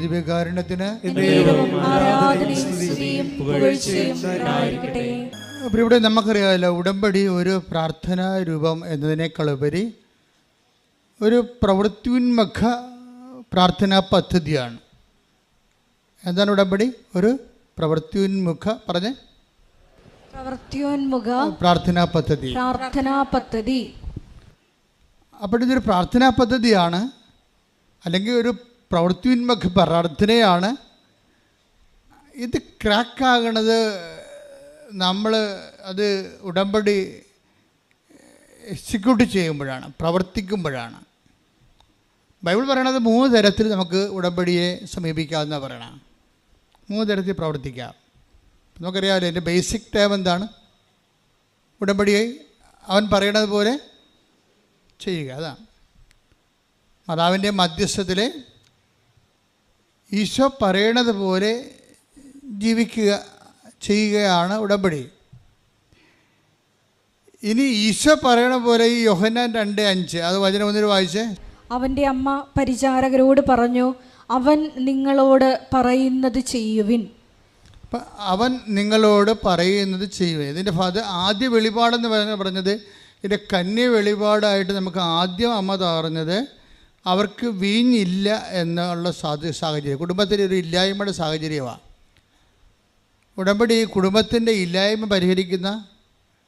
ദിവ്യകാരുണ്യത്തിന് അപ്പോൾ ഇവിടെ നമുക്കറിയാമല്ലോ, ഉടമ്പടി ഒരു പ്രാർത്ഥനാ രൂപം എന്നതിനേക്കാളുപരി ഒരു പ്രവൃത്തിയുന്മുഖ പ്രാർത്ഥനാ പദ്ധതിയാണ്. എന്താണ് ഉടമ്പടി? ഒരു പ്രവൃത്തിയുന്മുഖ പ്രാർത്ഥനാ പദ്ധതി. അപ്പോൾ ഇതൊരു പ്രാർത്ഥനാ പദ്ധതിയാണ്, അല്ലെങ്കിൽ ഒരു പ്രവൃത്തിയുന്മുഖ പ്രാർത്ഥനയാണ്. ഇത് ക്രാക്കാകണത് നമ്മൾ അത് ഉടമ്പടി എക്സിക്യൂട്ട് ചെയ്യുമ്പോഴാണ്, പ്രവർത്തിക്കുമ്പോഴാണ്. ബൈബിൾ പറയണത് 3 തരത്തിൽ നമുക്ക് ഉടമ്പടിയെ സമീപിക്കാമെന്ന് പറയണം. 3 തരത്തിൽ പ്രവർത്തിക്കാം. നമുക്കറിയാമല്ലോ, എൻ്റെ ബേസിക് ടേം എന്താണ്? ഉടമ്പടിയെ അവൻ പറയണത് പോലെ ചെയ്യുക. അതാണ് മാതാവിൻ്റെ മധ്യസ്ഥത്തിൽ ഈശോ പറയണത് പോലെ ചെയ്യുകയാണ് ഉടമ്പടി. ഇനി ഈശോ പറയണ പോലെ ഈ യോഹന്നാൻ 2:5 അത് വചനം ഒന്നിന് വായിച്ചേ. അവൻ്റെ അമ്മ പരിചാരകരോട് പറഞ്ഞു, അവൻ നിങ്ങളോട് പറയുന്നത് ചെയ്യുവിൻ. അപ്പം അവൻ നിങ്ങളോട് പറയുന്നത് ചെയ്യുവിൻ. ഇതിൻ്റെ ആദ്യ വെളിപാടെന്ന് പറഞ്ഞത്, ഇതിൻ്റെ കന്യ വെളിപാടായിട്ട് നമുക്ക് ആദ്യം അമ്മ പറഞ്ഞത് അവർക്ക് വീഞ്ഞില്ല എന്നുള്ള സാഹചര്യം, കുടുംബത്തിൻ്റെ ഒരു ഇല്ലായ്മയുടെ സാഹചര്യമാണ്. ഉടമ്പടി കുടുംബത്തിൻ്റെ ഇല്ലായ്മ പരിഹരിക്കുന്ന,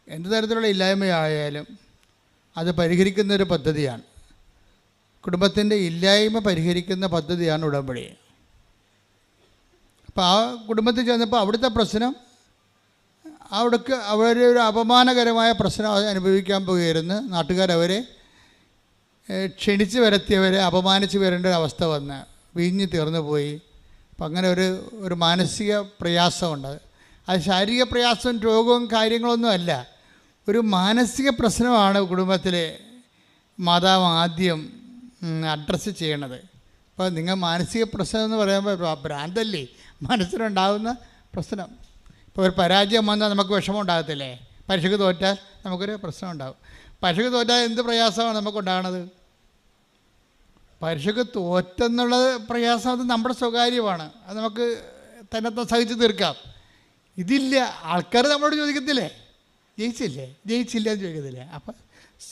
എന്ത് തരത്തിലുള്ള ഇല്ലായ്മയായാലും അത് പരിഹരിക്കുന്ന ഒരു പദ്ധതിയാണ്. കുടുംബത്തിൻ്റെ ഇല്ലായ്മ പരിഹരിക്കുന്ന പദ്ധതിയാണ് ഉടമ്പടി. അപ്പോൾ ആ കുടുംബത്തിൽ ചെന്നപ്പോൾ അവിടുത്തെ പ്രശ്നം, അവരെ ഒരു അപമാനകരമായ പ്രശ്നം അനുഭവിക്കാൻ പോയിരുന്നു. നാട്ടുകാരവരെ ക്ഷണിച്ച് വരുത്തിയവരെ അപമാനിച്ച് വരേണ്ട ഒരു അവസ്ഥ വന്ന് വീഞ്ഞ് തീർന്നു പോയി. അപ്പം അങ്ങനെ ഒരു മാനസിക പ്രയാസമുണ്ട്. അത് ശാരീരിക പ്രയാസവും രോഗവും കാര്യങ്ങളൊന്നും അല്ല, ഒരു മാനസിക പ്രശ്നമാണ് കുടുംബത്തിലെ മാതാവ് ആദ്യം അഡ്രസ്സ് ചെയ്യണത്. അപ്പോൾ നിങ്ങൾ മാനസിക പ്രശ്നം എന്ന് പറയുമ്പോൾ ഭ്രാന്തല്ലേ മനസ്സിലുണ്ടാകുന്ന പ്രശ്നം. ഇപ്പോൾ ഒരു പരാജയം വന്നാൽ നമുക്ക് വിഷമം ഉണ്ടാകത്തില്ലേ? പരീക്ഷയ്ക്ക് തോറ്റാൽ നമുക്കൊരു പ്രശ്നം ഉണ്ടാകും. പരീക്ഷയ്ക്ക് തോറ്റാൽ എന്ത് പ്രയാസമാണ് നമുക്കുണ്ടാകണത്? പരീക്ഷയ്ക്ക് തോറ്റെന്നുള്ളത് പ്രയാസം, അത് നമ്മുടെ സ്വകാര്യമാണ്, അത് നമുക്ക് തന്നെ സഹിച്ച് തീർക്കാം. ഇതില്ല, ആൾക്കാർ നമ്മളോട് ചോദിക്കത്തില്ലേ, ജയിച്ചില്ല എന്ന് ചോദിക്കത്തില്ലേ? അപ്പം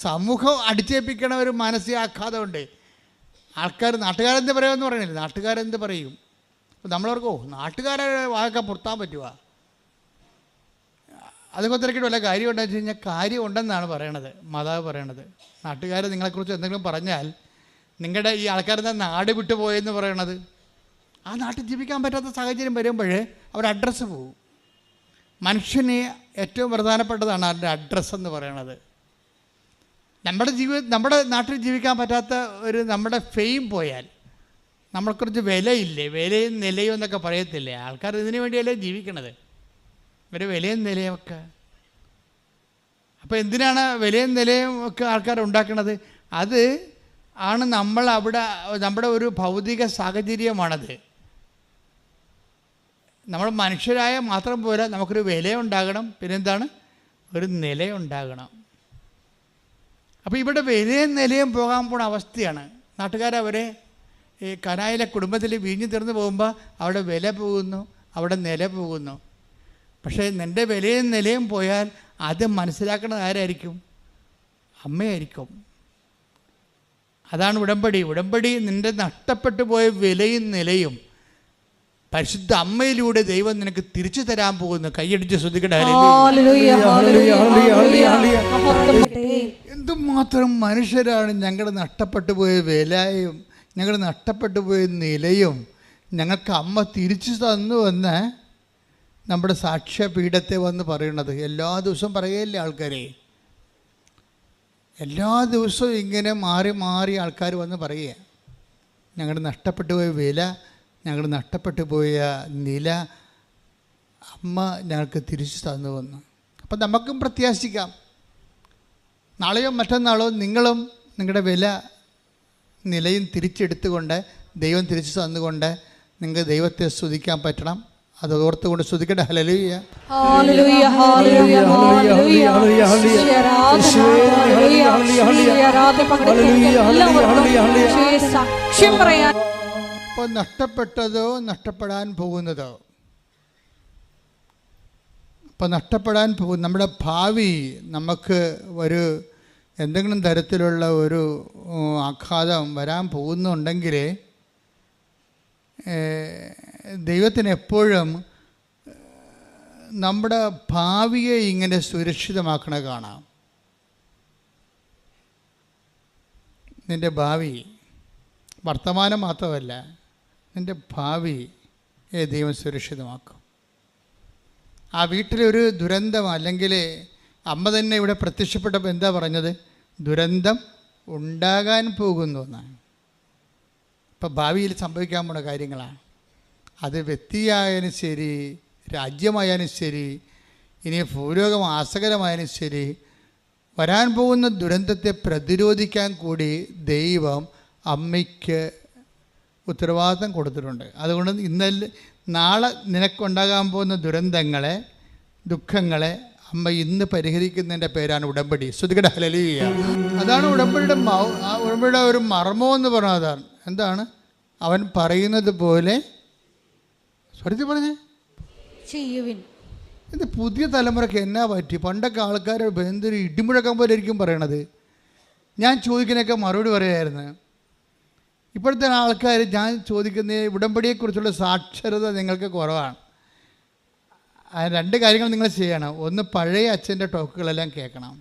സമൂഹം അടിച്ചേൽപ്പിക്കണ ഒരു മാനസികാഘാതമുണ്ട്. നാട്ടുകാരെന്ത് പറയുമെന്ന് പറയണില്ല, നാട്ടുകാരെന്ത് പറയും? അപ്പോൾ നമ്മളവർക്ക് നാട്ടുകാരെ വായൊക്കെ പുറത്താൻ പറ്റുക? അതൊക്കെ തിരക്കിട്ട് വല്ല കാര്യം ഉണ്ടെന്ന് വെച്ച് കഴിഞ്ഞാൽ കാര്യം ഉണ്ടെന്നാണ് പറയണത്, മാതാവ് പറയണത്. നാട്ടുകാർ നിങ്ങളെക്കുറിച്ച് എന്തെങ്കിലും പറഞ്ഞാൽ, നിങ്ങളുടെ ഈ ആൾക്കാരെന്താ നാട് വിട്ടു പോയെന്ന് പറയണത്, ആ നാട്ടിൽ ജീവിക്കാൻ പറ്റാത്ത സാഹചര്യം വരുമ്പോൾ അവരുടെ അഡ്രസ്സ് പോകും. മനുഷ്യന് ഏറ്റവും പ്രധാനപ്പെട്ടതാണ് അവരുടെ അഡ്രസ്സെന്ന് പറയണത്. നമ്മുടെ നാട്ടിൽ ജീവിക്കാൻ പറ്റാത്ത നമ്മുടെ ഫെയിം പോയാൽ നമ്മളെക്കുറിച്ച് വിലയില്ലേ, വിലയും നിലയും എന്നൊക്കെ പറയത്തില്ലേ? ആൾക്കാർ ഇതിനു വേണ്ടിയല്ലേ ജീവിക്കണത്, ഇവരെ വിലയും നിലയൊക്കെ. അപ്പോൾ എന്തിനാണ് വിലയും നിലയും ഒക്കെ ആൾക്കാർ ഉണ്ടാക്കണത്? അത് ആണ് നമ്മുടെ ഒരു ഭൗതിക സാഹചര്യമാണത്. നമ്മൾ മനുഷ്യരായ മാത്രം പോരാ, നമുക്കൊരു വിലയുണ്ടാകണം, പിന്നെന്താണ്, ഒരു നിലയുണ്ടാകണം. അപ്പോൾ ഇവിടെ വിലയും നിലയും പോകാൻ പോണ അവസ്ഥയാണ്. നാട്ടുകാരവരെ ഈ കനായിലെ കുടുംബത്തിൽ വീഞ്ഞു തീർന്നു പോകുമ്പോൾ അവിടെ വില പോകുന്നു, അവിടെ നില പോകുന്നു. പക്ഷേ നിൻ്റെ വിലയും നിലയും പോയാൽ അത് മനസ്സിലാക്കുന്നത് ആരായിരിക്കും? അമ്മയായിരിക്കും. അതാണ് ഉടമ്പടി. ഉടമ്പടി നിൻ്റെ നഷ്ടപ്പെട്ടു പോയ വിലയും നിലയും പരിശുദ്ധ അമ്മയിലൂടെ ദൈവം നിനക്ക് തിരിച്ചു തരാൻ പോകുന്നു. കൈയടിച്ച് ശ്രദ്ധിക്കട്ടെ. എന്തുമാത്രം മനുഷ്യരാണ് ഞങ്ങൾ നഷ്ടപ്പെട്ടു പോയ വിലയും ഞങ്ങൾ നഷ്ടപ്പെട്ടു പോയ നിലയും ഞങ്ങൾക്ക് അമ്മ തിരിച്ചു തന്നുവെന്ന് നമ്മുടെ സാക്ഷ്യപീഠത്തെ വന്ന് പറയണത്. എല്ലാ ദിവസവും പറയുകയല്ലേ ആൾക്കാരെ? എല്ലാ ദിവസവും ഇങ്ങനെ മാറി മാറി ആൾക്കാർ വന്ന് പറയുക, ഞങ്ങൾ നഷ്ടപ്പെട്ടു പോയ വില, ഞങ്ങൾ നഷ്ടപ്പെട്ടു പോയ നില അമ്മ ഞങ്ങൾക്ക് തിരിച്ചു തന്നു വന്നു. അപ്പം നമുക്കും പ്രത്യാശിക്കാം, നാളെയോ മറ്റന്നാളോ നിങ്ങളും നിങ്ങളുടെ വില നിലയും തിരിച്ചെടുത്തുകൊണ്ട് ദൈവം തിരിച്ചു തന്നുകൊണ്ട് നിങ്ങൾക്ക് ദൈവത്തെ സ്തുതിക്കാൻ പറ്റണം. അത് ഓർത്തുകൊണ്ട് സ്തുതിക്കട്ടെ. ഹല്ലേലൂയ, ഹല്ലേലൂയ, ഹല്ലേലൂയ, ഹല്ലേലൂയ, അപ്പോൾ അപ്പോൾ നഷ്ടപ്പെട്ടതോ നഷ്ടപ്പെടാൻ പോകുന്നതോ, അപ്പോൾ നഷ്ടപ്പെടാൻ പോകും നമ്മുടെ ഭാവി നമുക്ക് ഒരു എന്തെങ്കിലും തരത്തിലുള്ള ഒരു ആഘാതം വരാൻ പോകുന്നുണ്ടെങ്കിൽ ദൈവത്തിന് എപ്പോഴും നമ്മുടെ ഭാവിയെ ഇങ്ങനെ സുരക്ഷിതമാക്കണ കാണാം. നിൻ്റെ ഭാവി, വർത്തമാനം മാത്രമല്ല, നിൻ്റെ ഭാവിയെ ദൈവം സുരക്ഷിതമാക്കും. ആ വീട്ടിലൊരു ദുരന്തം, അല്ലെങ്കിൽ അമ്മ തന്നെ ഇവിടെ പ്രത്യക്ഷപ്പെട്ടപ്പോൾ എന്താ പറഞ്ഞത്? ദുരന്തം ഉണ്ടാകാൻ പോകുന്നു എന്നാണ്. ഇപ്പം ഭാവിയിൽ സംഭവിക്കാൻ പോണ കാര്യങ്ങളാണ്. അത് വ്യക്തിയായാലും ശരി, രാജ്യമായാലും ശരി, ഇനി ഭൂലോകം ആസകരമായാലും ശരി, വരാൻ പോകുന്ന ദുരന്തത്തെ പ്രതിരോധിക്കാൻ കൂടി ദൈവം അമ്മയ്ക്ക് ഉത്തരവാദിത്തം കൊടുത്തിട്ടുണ്ട്. അതുകൊണ്ട് നാളെ നിനക്കുണ്ടാകാൻ പോകുന്ന ദുരന്തങ്ങളെ, ദുഃഖങ്ങളെ അമ്മ ഇന്ന് പരിഹരിക്കുന്നതിൻ്റെ പേരാണ് ഉടമ്പടി. ശ്രുതികട ഹല്ലേലൂയ. അതാണ് ഉടമ്പടിയുടെ ഒരു മർമ്മം എന്ന് പറഞ്ഞാൽ. അതാണ് എന്താണ്? അവൻ പറയുന്നത് പോലെ സ്വരത്തിൽ പറഞ്ഞേ ചെയ്യുവിൻ. ഇത് പുതിയ തലമുറയ്ക്ക് എന്നാ പറ്റി? പണ്ടൊക്കെ ആൾക്കാർ എന്തൊരു ഇടിമുഴക്കം പോലെ ആയിരിക്കും പറയണത്. ഞാൻ ചോദിക്കുന്നതൊക്കെ മറുപടി പറയുമായിരുന്നു. ഇപ്പോഴത്തെ ആൾക്കാർ ഞാൻ ചോദിക്കുന്ന ഉടമ്പടിയെക്കുറിച്ചുള്ള സാക്ഷരത നിങ്ങൾക്ക് കുറവാണ്. രണ്ട് കാര്യങ്ങൾ നിങ്ങൾ ചെയ്യണം. ഒന്ന്, പഴയ അച്ഛൻ്റെ ടോക്കുകളെല്ലാം കേൾക്കണം.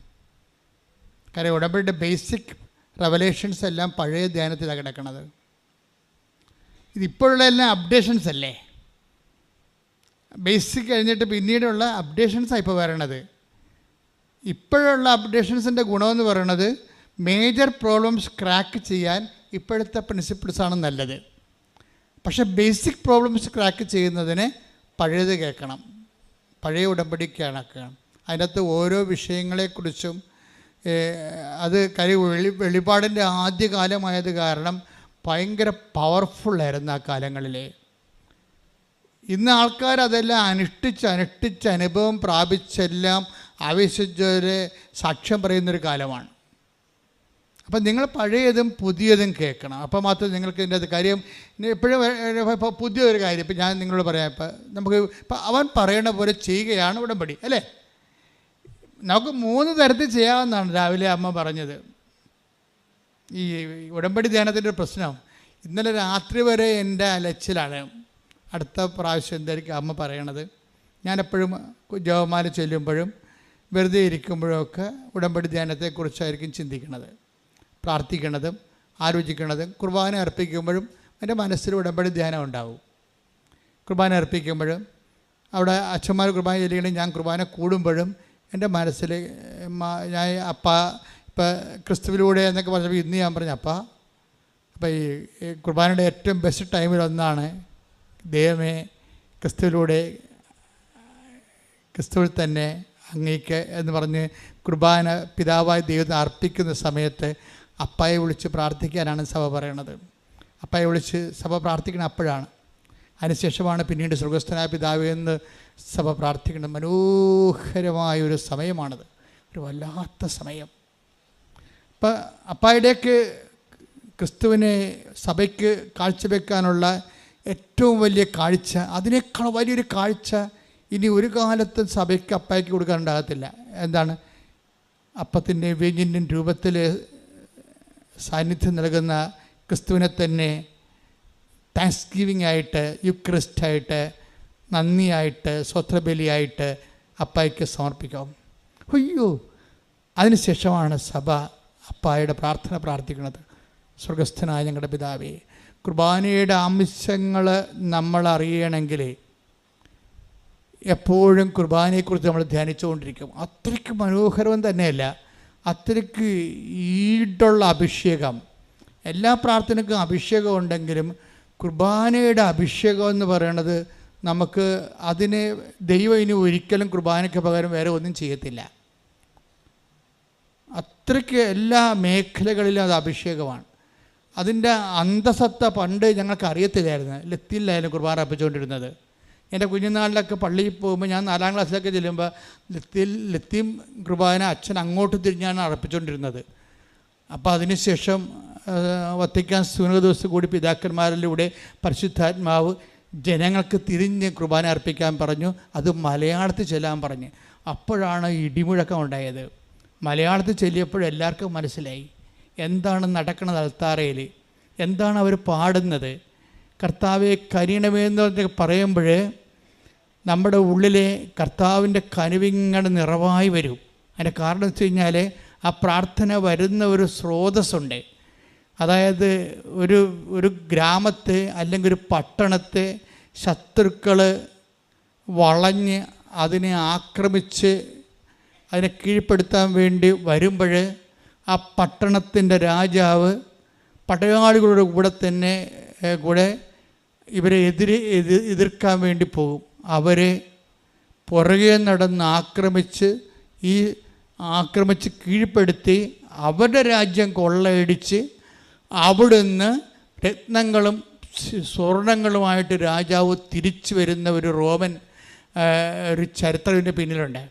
കാര്യം ഉടമ്പടിയുടെ ബേസിക് റെവലേഷൻസ് എല്ലാം പഴയ ധ്യാനത്തിലാണ് കിടക്കുന്നത്. ഇതിപ്പോഴുള്ള എല്ലാം അപ്ഡേഷൻസ് അല്ലേ. ബേസിക് കഴിഞ്ഞിട്ട് പിന്നീടുള്ള അപ്ഡേഷൻസാണ് ഇപ്പോൾ വരണത്. ഇപ്പോഴുള്ള അപ്ഡേഷൻസിൻ്റെ ഗുണമെന്ന് പറയുന്നത് മേജർ പ്രോബ്ലംസ് ക്രാക്ക് ചെയ്യാൻ ഇപ്പോഴത്തെ പ്രിൻസിപ്പിൾസാണ് നല്ലത്. പക്ഷേ ബേസിക് പ്രോബ്ലംസ് ക്രാക്ക് ചെയ്യുന്നതിന് പഴയത് കേൾക്കണം, പഴയ ഉടമ്പടി കേൾക്കണം. അതിനകത്ത് ഓരോ വിഷയങ്ങളെക്കുറിച്ചും അത് വെളിപാടിൻ്റെ ആദ്യകാലമായത് കാരണം ഭയങ്കര പവർഫുള്ളായിരുന്നു ആ കാലങ്ങളിൽ. ഇന്ന് ആൾക്കാർ അതെല്ലാം അനുഷ്ഠിച്ച് അനുഭവം പ്രാപിച്ചെല്ലാം ആവേശിച്ചൊരു സാക്ഷ്യം പറയുന്നൊരു കാലമാണ്. അപ്പം നിങ്ങൾ പഴയതും പുതിയതും കേൾക്കണം. അപ്പോൾ മാത്രമേ നിങ്ങൾക്ക് ഇതിൻ്റെ അത് കാര്യം എപ്പോഴും ഇപ്പോൾ പുതിയൊരു കാര്യം ഇപ്പം ഞാൻ നിങ്ങളോട് പറയാം. ഇപ്പം അവൻ പറയണ പോലെ ചെയ്യുകയാണ് ഉടമ്പടി, അല്ലേ? നമുക്ക് 3 തരത്തിൽ ചെയ്യാവുന്നതാണ്. രാവിലെ അമ്മ പറഞ്ഞത് ഈ ഉടമ്പടി ധ്യാനത്തിൻ്റെ ഒരു പ്രശ്നം. ഇന്നലെ രാത്രി വരെ എൻ്റെ അലച്ചിലാണ്. അടുത്ത പ്രാവശ്യം എന്തായിരിക്കും അമ്മ പറയണത്? ഞാനെപ്പോഴും ജപമാല ചൊല്ലുമ്പോഴും വെറുതെ ഇരിക്കുമ്പോഴൊക്കെ ഉടമ്പടി ധ്യാനത്തെക്കുറിച്ചായിരിക്കും ചിന്തിക്കുന്നത്, പ്രാർത്ഥിക്കണതും ആലോചിക്കണതും. കുർബാന അർപ്പിക്കുമ്പോഴും എൻ്റെ മനസ്സിൽ ഉടമ്പടി ധ്യാനം ഉണ്ടാവും. കുർബാന അർപ്പിക്കുമ്പോഴും അവിടെ അച്ഛന്മാർ കുർബാന ചൊല്ലിക്കണമെങ്കിൽ ഞാൻ കുർബാന കൂടുമ്പോഴും എൻ്റെ മനസ്സിൽ ഞാൻ ഇപ്പം ക്രിസ്തുവിലൂടെ എന്നൊക്കെ പറഞ്ഞപ്പോൾ ഇന്ന് ഞാൻ പറഞ്ഞു അപ്പം ഈ കുർബാനയുടെ ഏറ്റവും ബെസ്റ്റ് ടൈമിലൊന്നാണ് ദൈവമേ ക്രിസ്തുവിൽ തന്നെ അങ്ങേക്ക് എന്ന് പറഞ്ഞ് കുർബാന പിതാവായ ദൈവത്തിന് അർപ്പിക്കുന്ന സമയത്ത് അപ്പായെ വിളിച്ച് പ്രാർത്ഥിക്കാനാണ് സഭ പറയണത്. അപ്പായെ വിളിച്ച് സഭ പ്രാർത്ഥിക്കണം അപ്പോഴാണ്. അതിനുശേഷമാണ് പിന്നീട് സ്വർഗസ്ഥനായ പിതാവേ എന്ന് സഭ പ്രാർത്ഥിക്കുന്നത്. മനോഹരമായൊരു സമയമാണത്, ഒരു വല്ലാത്ത സമയം. അപ്പം അപ്പായുടെയൊക്കെ ക്രിസ്തുവിനെ സഭയ്ക്ക് കാഴ്ചവെക്കാനുള്ള ഏറ്റവും വലിയ കാഴ്ച, അതിനേക്കാൾ വലിയൊരു കാഴ്ച ഇനി ഒരു കാലത്തും സഭയ്ക്ക് അപ്പായ്ക്ക് കൊടുക്കാനുണ്ടാകത്തില്ല. എന്താണ്? അപ്പത്തിൻ്റെ വീഞ്ഞിൻ്റെയും രൂപത്തിൽ സാന്നിധ്യം നൽകുന്ന ക്രിസ്തുവിനെ തന്നെ താങ്ക്സ് ഗിവിംഗ് ആയിട്ട്, യുക്രിസ്റ്റായിട്ട്, നന്ദിയായിട്ട്, സ്വത്രബലിയായിട്ട് അപ്പായ്ക്ക് സമർപ്പിക്കാം. അയ്യോ, അതിനുശേഷമാണ് സഭ അപ്പായുടെ പ്രാർത്ഥന പ്രാർത്ഥിക്കുന്നത്. സ്വർഗസ്ഥനായ ഞങ്ങളുടെ പിതാവേ, കുർബാനയുടെ അംശങ്ങൾ നമ്മൾ അറിയണമെങ്കിൽ എപ്പോഴും കുർബാനയെക്കുറിച്ച് നമ്മൾ ധ്യാനിച്ചുകൊണ്ടിരിക്കും. അത്രയ്ക്ക് മനോഹരം തന്നെയല്ല, അത്രയ്ക്ക് ഈടുള്ള അഭിഷേകം. എല്ലാ പ്രാർത്ഥനയ്ക്കും അഭിഷേകം ഉണ്ടെങ്കിലും കുർബാനയുടെ അഭിഷേകം എന്ന് പറയുന്നത് നമുക്ക് അതിനെ ദൈവം ഇനി ഒരിക്കലും കുർബാനയ്ക്ക് പകരം വേറെ ഒന്നും ചെയ്യത്തില്ല. അത്രയ്ക്ക് എല്ലാ മേഖലകളിലും അത് അഭിഷേകമാണ്. അതിൻ്റെ അന്തസത്ത പണ്ട് ഞങ്ങൾക്ക് അറിയത്തില്ലായിരുന്നു. ലത്തിയിലായിരുന്നു കുർബാന അർപ്പിച്ചുകൊണ്ടിരുന്നത്. എൻ്റെ കുഞ്ഞുനാളിലൊക്കെ പള്ളിയിൽ പോകുമ്പോൾ ഞാൻ 4ാം ക്ലാസ്സിലൊക്കെ ചെല്ലുമ്പോൾ ലത്തീം കുർബാന അച്ഛൻ അങ്ങോട്ട് തിരിഞ്ഞാണ് അർപ്പിച്ചുകൊണ്ടിരുന്നത്. അപ്പോൾ അതിനുശേഷം വത്തിക്കാൻ സുനകദോസ് കൂടി പിതാക്കന്മാരിലൂടെ പരിശുദ്ധാത്മാവ് ജനങ്ങൾക്ക് തിരിഞ്ഞ് കുർബാന അർപ്പിക്കാൻ പറഞ്ഞു. അത് മലയാളത്തിൽ ചൊല്ലാൻ പറഞ്ഞു. അപ്പോഴാണ് ഇടിമുഴക്കം ഉണ്ടായത്. മലയാളത്തിൽ ചൊല്ലിയപ്പോൾ എല്ലാവർക്കും മനസ്സിലായി എന്താണ് നടക്കുന്നത്, അൾത്താരയിൽ എന്താണ് അവർ പാടുന്നത്. കർത്താവെ കനിയണമെന്ന് പറയുമ്പോൾ നമ്മുടെ ഉള്ളിലെ കർത്താവിൻ്റെ കനിവിങ്ങനെ നിറവായി വരും. അതിൻ്റെ കാരണം വെച്ച് കഴിഞ്ഞാൽ ആ പ്രാർത്ഥന വരുന്ന ഒരു സ്രോതസ്സുണ്ട്. അതായത് ഒരു ഗ്രാമത്തെ അല്ലെങ്കിൽ ഒരു പട്ടണത്തെ ശത്രുക്കൾ വളഞ്ഞ് അതിനെ ആക്രമിച്ച് അതിനെ കീഴ്പ്പെടുത്താൻ വേണ്ടി വരുമ്പോൾ ആ പട്ടണത്തിൻ്റെ രാജാവ് പടയാളികളുടെ കൂടെ ഇവരെ എതിർക്കാൻ വേണ്ടി പോകും. അവരെ പുറകെ നടന്ന് ആക്രമിച്ച് കീഴ്പ്പെടുത്തി അവരുടെ രാജ്യം കൊള്ളയടിച്ച് അവിടുന്ന് രത്നങ്ങളും സ്വർണങ്ങളുമായിട്ട് രാജാവ് തിരിച്ചു വരുന്ന ഒരു റോമൻ ഒരു ചരിത്രത്തിൻ്റെ പിന്നിലുണ്ട്.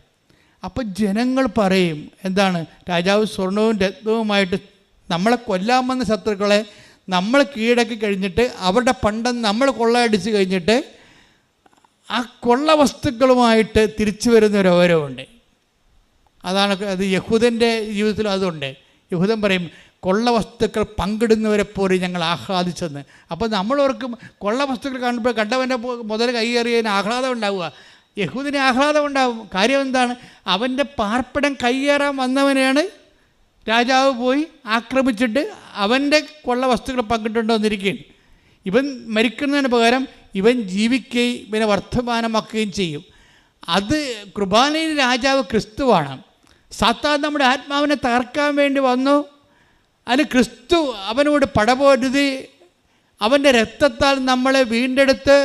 അപ്പം ജനങ്ങൾ പറയും എന്താണ്, രാജാവ് സ്വർണവും രത്നവുമായിട്ട് നമ്മളെ കൊല്ലാമെന്ന ശത്രുക്കളെ നമ്മൾ കീഴടക്കി കഴിഞ്ഞിട്ട് അവരുടെ പണ്ടം നമ്മൾ കൊള്ളയടിച്ച് കഴിഞ്ഞിട്ട് ആ കൊള്ള വസ്തുക്കളുമായിട്ട് തിരിച്ചു വരുന്ന ഒരു ഓരവുണ്ട്. അതാണ് അത് യഹൂദൻ്റെ ജീവിതത്തിൽ അതുണ്ട്. യഹൂദൻ പറയും കൊള്ള വസ്തുക്കൾ പങ്കിടുന്നവരെ പോലെ ഞങ്ങൾ ആഹ്ലാദിച്ചെന്ന്. അപ്പോൾ നമ്മളോർക്കും കൊള്ള വസ്തുക്കൾ കാണുമ്പോൾ കണ്ടവൻ്റെ മുതൽ കൈയേറിയതിന് ആഹ്ലാദം ഉണ്ടാവുക. യഹൂദിന് ആഹ്ലാദം ഉണ്ടാവും. കാര്യം എന്താണ്, അവൻ്റെ പാർപ്പിടം കൈയേറാൻ വന്നവനെയാണ് രാജാവ് പോയി ആക്രമിച്ചിട്ട് അവൻ്റെ കൊള്ള വസ്തുക്കൾ പങ്കിട്ടുണ്ടോന്നിരിക്കുകയാണ്. ഇവൻ മരിക്കുന്നതിന് പകരം ഇവൻ ജീവിക്കുകയും ഇവനെ വർത്തമാനമാക്കുകയും ചെയ്യും. അത് കുർബാനയിൽ രാജാവ് ക്രിസ്തുവാണ്. സാത്താൻ നമ്മുടെ ആത്മാവിനെ തകർക്കാൻ വേണ്ടി വന്നു. അതിന് ക്രിസ്തു അവനോട് പടപൊരുതി അവൻ്റെ രക്തത്താൽ നമ്മളെ വീണ്ടെടുത്ത്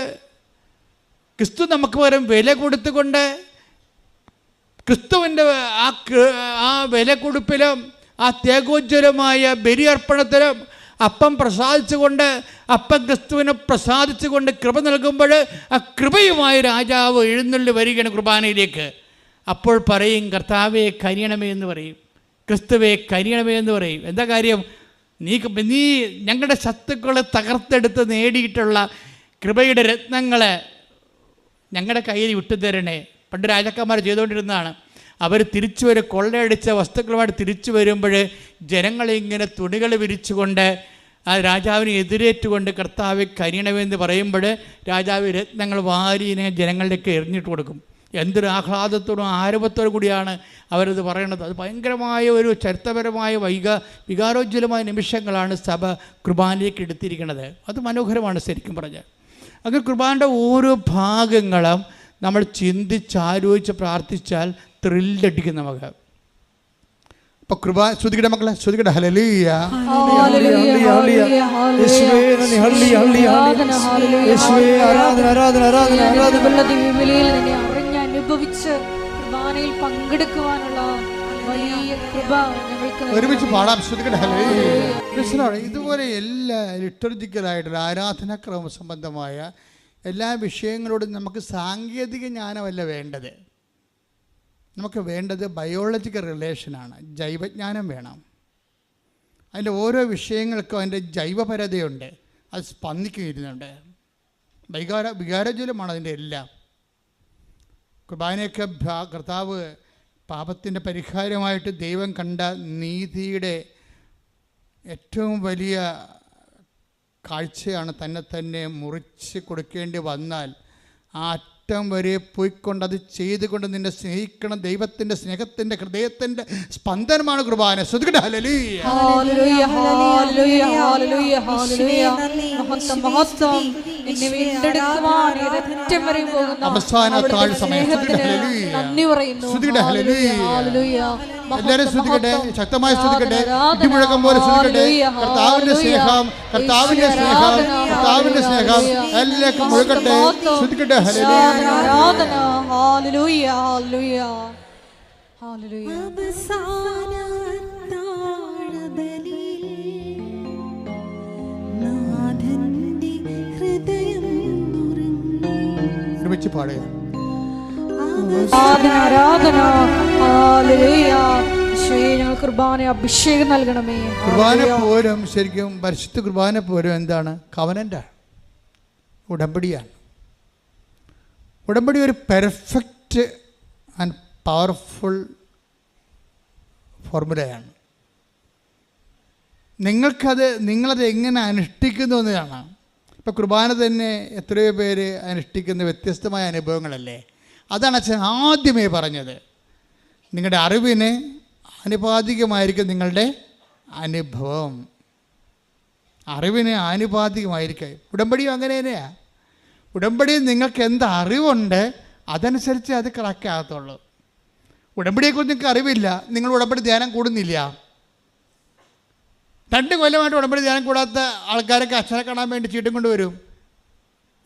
ക്രിസ്തു നമുക്ക് പകരം വില കൊടുത്തുകൊണ്ട് ക്രിസ്തുവിൻ്റെ ആ വില കൊടുപ്പിലും ആ ത്യാഗോജ്വലമായ ബലിയർപ്പണത്തിലും അപ്പം പ്രസാദിച്ചുകൊണ്ട് അപ്പം ക്രിസ്തുവിനെ പ്രസാദിച്ചുകൊണ്ട് കൃപ നൽകുമ്പോൾ ആ കൃപയുമായി രാജാവ് എഴുന്നള്ളി വരികയാണ് കുർബാനയിലേക്ക്. അപ്പോൾ പറയും കർത്താവെ കനിയണമേ എന്ന് പറയും, ക്രിസ്തുവെ കനിയണമേ എന്ന് പറയും. എന്താ കാര്യം, നീ ഞങ്ങളുടെ ശത്രുക്കളെ തകർത്തെടുത്ത് നേടിയിട്ടുള്ള കൃപയുടെ രത്നങ്ങളെ ഞങ്ങളുടെ കയ്യിൽ വിട്ടുതരണേ. പണ്ട് രാജാക്കന്മാർ ചെയ്തുകൊണ്ടിരുന്നതാണ്. അവർ തിരിച്ചു വരും, കൊള്ളയടിച്ച വസ്തുക്കളുമായിട്ട് തിരിച്ചു വരുമ്പോൾ ജനങ്ങളിങ്ങനെ തുണികൾ വിരിച്ചുകൊണ്ട് ആ രാജാവിനെ എതിരേറ്റുകൊണ്ട് കർത്താവ് കനിയണമെന്ന് പറയുമ്പോൾ രാജാവ് രത്നങ്ങൾ വാരിനെ ജനങ്ങളിലേക്ക് എറിഞ്ഞിട്ട് കൊടുക്കും. എന്തൊരു ആഹ്ലാദത്തോടും ആരവത്തോടു കൂടിയാണ് അവരത് പറയണത്. അത് ഭയങ്കരമായ ഒരു ചരിത്രപരമായ വികാരോജ്വലമായ നിമിഷങ്ങളാണ് സഭ കുർബാനയിലേക്ക് എടുത്തിരിക്കുന്നത്. അത് മനോഹരമാണ് ശരിക്കും പറഞ്ഞാൽ. അങ്ങനെ കുർബാനയുടെ ഓരോ ഭാഗങ്ങളും നമ്മൾ ചിന്തിച്ചാലോചിച്ച് പ്രാർത്ഥിച്ചാൽ ത്രില്ലടിക്കും നമുക്ക്. അപ്പോൾ കുർബാന ശ്രുതികട മക്കളെ, ശ്രുതികട ഹല്ലേലൂയ. ഒരുമിച്ച് പാടാം. ശ്രുതികട ഹല്ലേലൂയ. ഇതുപോലെ എല്ലാ ലിറ്റർജിക്കലായിട്ടുള്ള ആരാധനാക്രമ സംബന്ധമായ എല്ലാ വിഷയങ്ങളോടും നമുക്ക് സാങ്കേതിക ജ്ഞാനമല്ല വേണ്ടത്. നമുക്ക് വേണ്ടത് ബയോളജിക്കൽ റിലേഷനാണ്. ജൈവജ്ഞാനം വേണം. അതിൻ്റെ ഓരോ വിഷയങ്ങൾക്കും അതിൻ്റെ ജൈവപരതയുണ്ട്. അത് സ്പന്ദിക്കുന്നുണ്ട്. വികാരജ്വലമാണ് അതിൻ്റെ എല്ലാം. കുർബാനയൊക്കെ കർത്താവ് പാപത്തിൻ്റെ പരിഹാരമായിട്ട് ദൈവം കണ്ട നീതിയുടെ ഏറ്റവും വലിയ കാഴ്ചയാണ്. തന്നെ മുറിച്ച് കൊടുക്കേണ്ടി വന്നാൽ ആ അറ്റം വരെ പോയിക്കൊണ്ട് അത് ചെയ്തുകൊണ്ട് നിന്നെ സ്നേഹിക്കണം. ദൈവത്തിൻ്റെ സ്നേഹത്തിൻ്റെ ഹൃദയത്തിൻ്റെ സ്പന്ദനമാണ് കുർബാന. ശ്രുതികട ഹല്ലേലൂയ. അവസാന താഴ് സമയം. ശ്രുതികട ഹല്ലേലൂയ. എല്ലാവരും ശ്രുതിക്കട്ടെ, ശക്തമായി ശ്രുതിക്കട്ടെ, ഇടിമുഴക്കം പോലെ ശ്രുതിക്കട്ടെ. കർത്താവിൻ്റെ സ്നേഹം, കർത്താവിൻ്റെ സ്നേഹം, കർത്താവിൻ്റെ സ്നേഹം എല്ലാവർക്കും മുഴുകട്ടെ. ശ്രുതിക്കട്ടെ ഹല്ലേലൂയ. ഒരുമിച്ച് പാടുക. ആരാധന, ഹല്ലേലൂയ. ഈശോയെ ഞങ്ങൾ കുർബാന അഭിഷേകം നൽകണമേ. കുർബാന പോലും ശരിക്കും പരിശുദ്ധ കുർബാന പോലും എന്താണ്? കവനൻ്റാണ്, ഉടമ്പടിയാണ്. ഉടമ്പടി ഒരു പെർഫെക്റ്റ് ആൻഡ് പവർഫുൾ ഫോർമുലയാണ്. നിങ്ങളത് എങ്ങനെ അനുഷ്ഠിക്കുന്നു എന്നതാണ്. ഇപ്പോൾ കുർബാന തന്നെ എത്രയോ പേര് അനുഷ്ഠിക്കുന്ന വ്യത്യസ്തമായ അനുഭവങ്ങളല്ലേ. അതാണ് അച്ഛൻ ആദ്യമേ പറഞ്ഞത്. നിങ്ങളുടെ അറിവിന് ആനുപാതികമായിരിക്കും നിങ്ങളുടെ അനുഭവം. അറിവിന് ആനുപാതികമായിരിക്കും. ഉടമ്പടിയും അങ്ങനെ തന്നെയാണ്. ഉടമ്പടിയിൽ നിങ്ങൾക്ക് എന്ത് അറിവുണ്ട് അതനുസരിച്ച് അത് കറക്റ്റാകത്തുള്ളൂ. ഉടമ്പടിയെക്കുറിച്ച് നിങ്ങൾക്ക് അറിവില്ല, നിങ്ങൾ ഉടമ്പടി ധ്യാനം കൂടുന്നില്ല. 2 കൊല്ലമായിട്ട് ഉടമ്പടി ധ്യാനം കൂടാത്ത ആൾക്കാരൊക്കെ അച്ഛനെ കാണാൻ വേണ്ടി ചീട്ടും കൊണ്ടുവരും.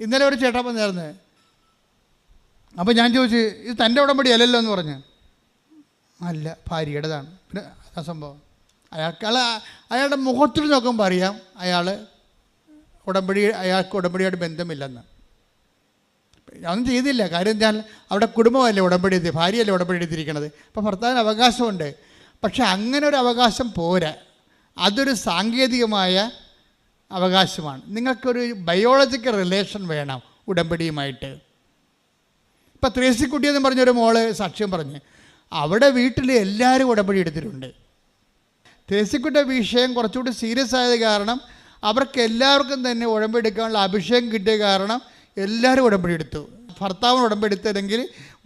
ഇന്നലെ ഒരു ചേട്ടാ വന്നായിരുന്നു. അപ്പോൾ ഞാൻ ചോദിച്ചു, ഇത് തൻ്റെ ഉടമ്പടി അല്ലല്ലോ എന്ന് പറഞ്ഞു. അല്ല, ഭാര്യയുടേതാണ്. പിന്നെ അതാ സംഭവം. അയാളുടെ മുഖത്തിൽ നോക്കുമ്പോൾ അറിയാം അയാൾക്ക് ഉടമ്പടിയായിട്ട് ബന്ധമില്ലെന്ന്. ഒന്നും ചെയ്തില്ല. കാര്യം ഞാൻ അവിടെ കുടുംബമല്ലേ ഉടമ്പടി എടുത്ത്, ഭാര്യയല്ലേ ഉടമ്പടി എടുത്തിരിക്കണത്. അപ്പോൾ ഭർത്താവിന് അവകാശമുണ്ട്. പക്ഷെ അങ്ങനെ ഒരു അവകാശം പോരാ, അതൊരു സാങ്കേതികമായ അവകാശമാണ്. നിങ്ങൾക്കൊരു ബയോളജിക്കൽ റിലേഷൻ വേണം ഉടമ്പടിയുമായിട്ട്. ഇപ്പം ത്രേസിക്കുട്ടി എന്ന് പറഞ്ഞൊരു മോള് സാക്ഷ്യം പറഞ്ഞ് അവിടെ വീട്ടിൽ എല്ലാവരും ഉടമ്പടി എടുത്തിട്ടുണ്ട്. ത്രേസിക്കുട്ടിയുടെ വിഷയം കുറച്ചുകൂടി സീരിയസ് ആയത് കാരണം അവർക്ക് എല്ലാവർക്കും തന്നെ ഉടമ്പടി എടുക്കാനുള്ള അഭിഷേകം കിട്ടിയ കാരണം എല്ലാവരും ഉടമ്പടി എടുത്തു. ഭർത്താവിന് ഉടമ്പടി എടുത്തില്ലെങ്കിൽ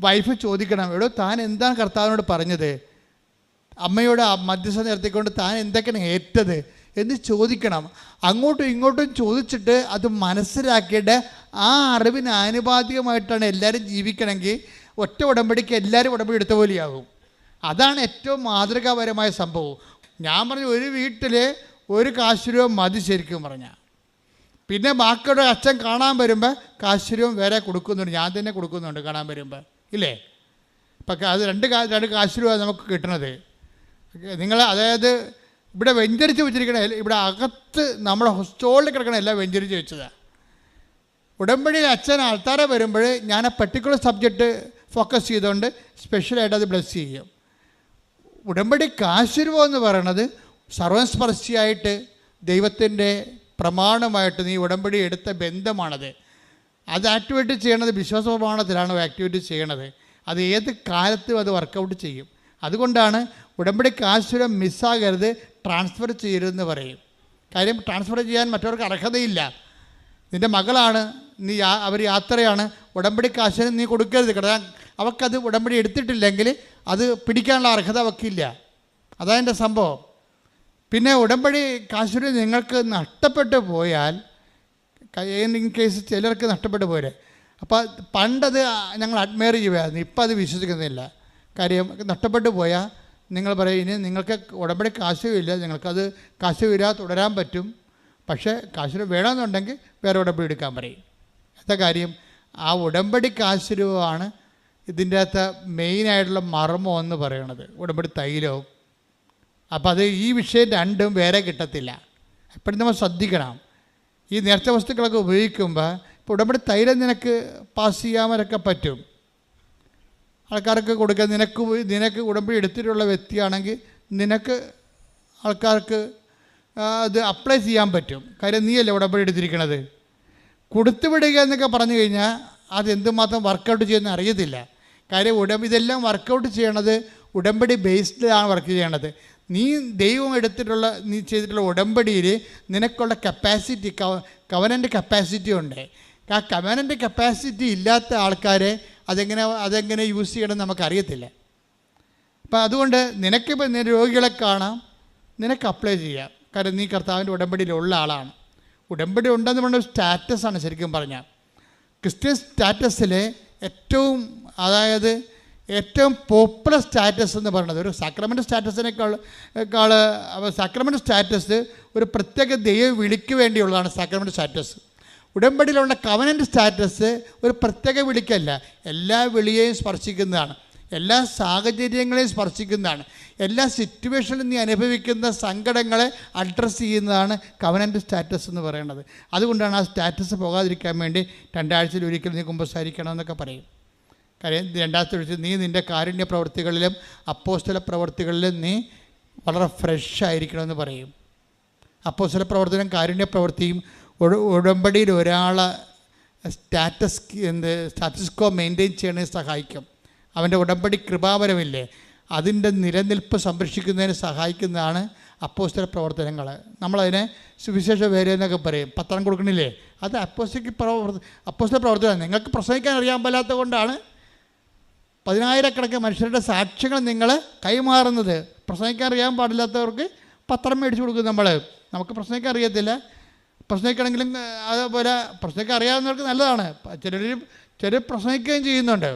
വൈഫ് ചോദിക്കണം, എടോ താൻ എന്താണ് കർത്താവിനോട് പറഞ്ഞത്, അമ്മയോട് മധ്യസ്ഥ നിർത്തിക്കൊണ്ട് താൻ എന്തൊക്കെയാണ് ഏറ്റത് എന്ന് ചോദിക്കണം. അങ്ങോട്ടും ഇങ്ങോട്ടും ചോദിച്ചിട്ട് അത് മനസ്സിലാക്കിയിട്ട് ആ അറിവിന് ആനുപാതികമായിട്ടാണ് എല്ലാവരും ജീവിക്കണമെങ്കിൽ ഒറ്റ ഉടമ്പടിക്ക് എല്ലാവരും ഉടമ്പടി എടുത്ത പോലെയാകും. അതാണ് ഏറ്റവും മാതൃകാപരമായ സംഭവം. ഞാൻ പറഞ്ഞു, ഒരു വീട്ടിൽ ഒരു കാശ് രൂപ മതി ശരിക്കും പറഞ്ഞാൽ. പിന്നെ ബാക്കിയുടെ അച്ഛൻ കാണാൻ വരുമ്പോൾ കാശ് രൂപ വേറെ കൊടുക്കുന്നുണ്ട്, ഞാൻ തന്നെ കൊടുക്കുന്നുണ്ട് കാണാൻ വരുമ്പോൾ, ഇല്ലേ? ഇപ്പം അത് രണ്ട് കാശ് രൂപ നമുക്ക് കിട്ടണത്. നിങ്ങൾ അതായത് ഇവിടെ വെഞ്ചരിച്ച് വെച്ചിരിക്കണ, ഇവിടെ അകത്ത് നമ്മുടെ സ്റ്റോളിൽ കിടക്കണ എല്ലാം വെഞ്ചരിച്ച് വെച്ചതാണ്. ഉടമ്പടിയിൽ അച്ഛൻ ആൾക്കാരെ വരുമ്പോൾ ഞാൻ ആ പെർട്ടിക്കുലർ സബ്ജക്റ്റ് ഫോക്കസ് ചെയ്തുകൊണ്ട് സ്പെഷ്യലായിട്ട് അത് ബ്ലെസ് ചെയ്യും. ഉടമ്പടി കാശുരൂപം എന്ന് പറയണത് സർവസ്പർശിയായിട്ട് ദൈവത്തിൻ്റെ പ്രമാണമായിട്ട് നീ ഉടമ്പടി എടുത്ത ബന്ധമാണത്. അത് ആക്ടിവേറ്റ് ചെയ്യണത് വിശ്വാസ പ്രമാണത്തിലാണ് ആക്ടിവേറ്റ് ചെയ്യണത്. അത് ഏത് കാലത്തും അത് വർക്കൗട്ട് ചെയ്യും. അതുകൊണ്ടാണ് ഉടമ്പടി കാശുരൂപം മിസ്സാകരുത്, ട്രാൻസ്ഫർ ചെയ്യരുതെന്ന് പറയും. കാര്യം ട്രാൻസ്ഫർ ചെയ്യാൻ മറ്റവർക്ക് അർഹതയില്ല. നിൻ്റെ മകളാണ്, അവർ യാത്രയാണ്, ഉടമ്പടി കാശിന് നീ കൊടുക്കരുത്. കാരണം അവൾക്കത് ഉടമ്പടി എടുത്തിട്ടില്ലെങ്കിൽ അത് പിടിക്കാനുള്ള അർഹത അവൾക്കില്ല. അതതിൻ്റെ സംഭവം. പിന്നെ ഉടമ്പടി കാശിന് നിങ്ങൾക്ക് നഷ്ടപ്പെട്ടു പോയാൽ, ഇൻ കേസ് ചിലർക്ക് നഷ്ടപ്പെട്ടു പോരെ, അപ്പോൾ പണ്ടത് ഞങ്ങൾ അഡ്മയർ ചെയ്യുമായിരുന്നു, ഇപ്പം അത് വിശ്വസിക്കുന്നില്ല. കാര്യം നഷ്ടപ്പെട്ടു പോയാൽ നിങ്ങൾ പറയും, ഇനി നിങ്ങൾക്ക് ഉടമ്പടി കാശുമില്ല, നിങ്ങൾക്കത് കാശുമില്ല തുടരാൻ പറ്റും, പക്ഷേ കാശ് വേണമെന്നുണ്ടെങ്കിൽ വേറെ ഉടമ്പടി എടുക്കാൻ പറയും. എന്താ കാര്യം? ആ ഉടമ്പടി കാശുരൂപമാണ് ഇതിൻ്റെ അകത്ത് മെയിനായിട്ടുള്ള മർമ്മം എന്ന് പറയണത്, ഉടമ്പടി തൈലവും. അപ്പോൾ അത് ഈ വിഷയം രണ്ടും വേറെ കിട്ടത്തില്ല. എപ്പോഴും നമ്മൾ ശ്രദ്ധിക്കണം. ഈ നേർച്ച വസ്തുക്കളൊക്കെ ഉപയോഗിക്കുമ്പോൾ ഇപ്പോൾ ഉടമ്പടി തൈലം നിനക്ക് പാസ് ചെയ്യാമൊക്കെ പറ്റും, ആൾക്കാർക്ക് കൊടുക്കാൻ. നിനക്ക് ഉടമ്പടി എടുത്തിട്ടുള്ള വ്യക്തിയാണെങ്കിൽ നിനക്ക് ആൾക്കാർക്ക് അത് അപ്ലൈ ചെയ്യാൻ പറ്റും. കാര്യം നീയല്ലേ ഉടമ്പടി എടുത്തിരിക്കണത്. കൊടുത്തുവിടുക എന്നൊക്കെ പറഞ്ഞു കഴിഞ്ഞാൽ അതെന്തുമാത്രം വർക്കൗട്ട് ചെയ്യുന്ന അറിയത്തില്ല. കാര്യം ഇതെല്ലാം വർക്കൗട്ട് ചെയ്യണത് ഉടമ്പടി ബേസ്ഡിലാണ് വർക്ക് ചെയ്യണത്. നീ ദൈവം നീ ചെയ്തിട്ടുള്ള ഉടമ്പടിയിൽ നിനക്കുള്ള കപ്പാസിറ്റി, കവനൻ്റ് കപ്പാസിറ്റി ഉണ്ട്. ആ കവനൻ്റ് കപ്പാസിറ്റി ഇല്ലാത്ത ആൾക്കാരെ അതെങ്ങനെ യൂസ് ചെയ്യണമെന്ന് നമുക്കറിയത്തില്ല. അപ്പം അതുകൊണ്ട് നിനക്കിപ്പോൾ രോഗികളെ കാണാം, നിനക്ക് അപ്ലൈ ചെയ്യാം. കാരണം നീ കർത്താവിൻ്റെ ഉടമ്പടിയിലുള്ള ആളാണ്. ഉടമ്പടി ഉണ്ടെന്ന് പറഞ്ഞ സ്റ്റാറ്റസാണ് ശരിക്കും പറഞ്ഞാൽ. ക്രിസ്ത്യൻ സ്റ്റാറ്റസിലെ ഏറ്റവും പോപ്പുലർ സ്റ്റാറ്റസ് എന്ന് പറയുന്നത് ഒരു സാക്രമെൻ്റ് സ്റ്റാറ്റസിനേക്കാൾ സാക്രമെൻ്റ് സ്റ്റാറ്റസ് ഒരു പ്രത്യേക ദൈവ വിളിക്ക് വേണ്ടിയുള്ളതാണ് സാക്രമെൻ്റ് സ്റ്റാറ്റസ്. ഉടമ്പടിയിലുള്ള കവനൻ്റ് സ്റ്റാറ്റസ് ഒരു പ്രത്യേക വിളിക്കല്ല, എല്ലാ വിളിയെയും സ്പർശിക്കുന്നതാണ്, എല്ലാ സാഹചര്യങ്ങളെയും സ്പർശിക്കുന്നതാണ്, എല്ലാ സിറ്റുവേഷനിലും നീ അനുഭവിക്കുന്ന സങ്കടങ്ങളെ അഡ്രസ്സ് ചെയ്യുന്നതാണ് കവനൻ്റ് സ്റ്റാറ്റസ് എന്ന് പറയുന്നത്. അതുകൊണ്ടാണ് ആ സ്റ്റാറ്റസ് പോകാതിരിക്കാൻ വേണ്ടി 2 ആഴ്ചയിൽ ഒരിക്കൽ നീ കുമ്പസാരിക്കണം എന്നൊക്കെ പറയും. കാര്യം 2 നീ നിൻ്റെ കാരുണ്യ പ്രവൃത്തികളിലും അപ്പോസ്തല പ്രവൃത്തികളിലും നീ വളരെ ഫ്രഷ് ആയിരിക്കണമെന്ന് പറയും. അപ്പോസ്തല പ്രവർത്തനം കാരുണ്യ പ്രവൃത്തിയും ഉടമ്പടിയിൽ ഒരാളെ സ്റ്റാറ്റസ് കോ മെയിൻറ്റെയിൻ ചെയ്യണതിന് സഹായിക്കും. അവൻ്റെ ഉടമ്പടി കൃപാപരമില്ലേ, അതിൻ്റെ നിലനിൽപ്പ് സംരക്ഷിക്കുന്നതിന് സഹായിക്കുന്നതാണ് അപ്പോസ്തല പ്രവർത്തനങ്ങൾ. നമ്മളതിനെ സുവിശേഷ വേല എന്നൊക്കെ പറയും. പത്രം കൊടുക്കണില്ലേ, അത് അപ്പോസ്തല പ്രവർത്തനം. നിങ്ങൾക്ക് പ്രസംഗിക്കാൻ അറിയാൻ പാലാത്തത് കൊണ്ടാണ് 10,000 മനുഷ്യരുടെ സാക്ഷ്യങ്ങൾ നിങ്ങൾ കൈമാറുന്നത്. പ്രസംഗിക്കാൻ അറിയാൻ പാടില്ലാത്തവർക്ക് പത്രം മേടിച്ച് കൊടുക്കും നമുക്ക് പ്രസംഗിക്കാൻ അറിയത്തില്ല. പ്രസംഗിക്കണമെങ്കിലും അതുപോലെ പ്രസംഗിക്കാൻ അറിയാവുന്നവർക്ക് നല്ലതാണ്. ചിലർ പ്രസംഗിക്കുകയും ചെയ്യുന്നുണ്ട്,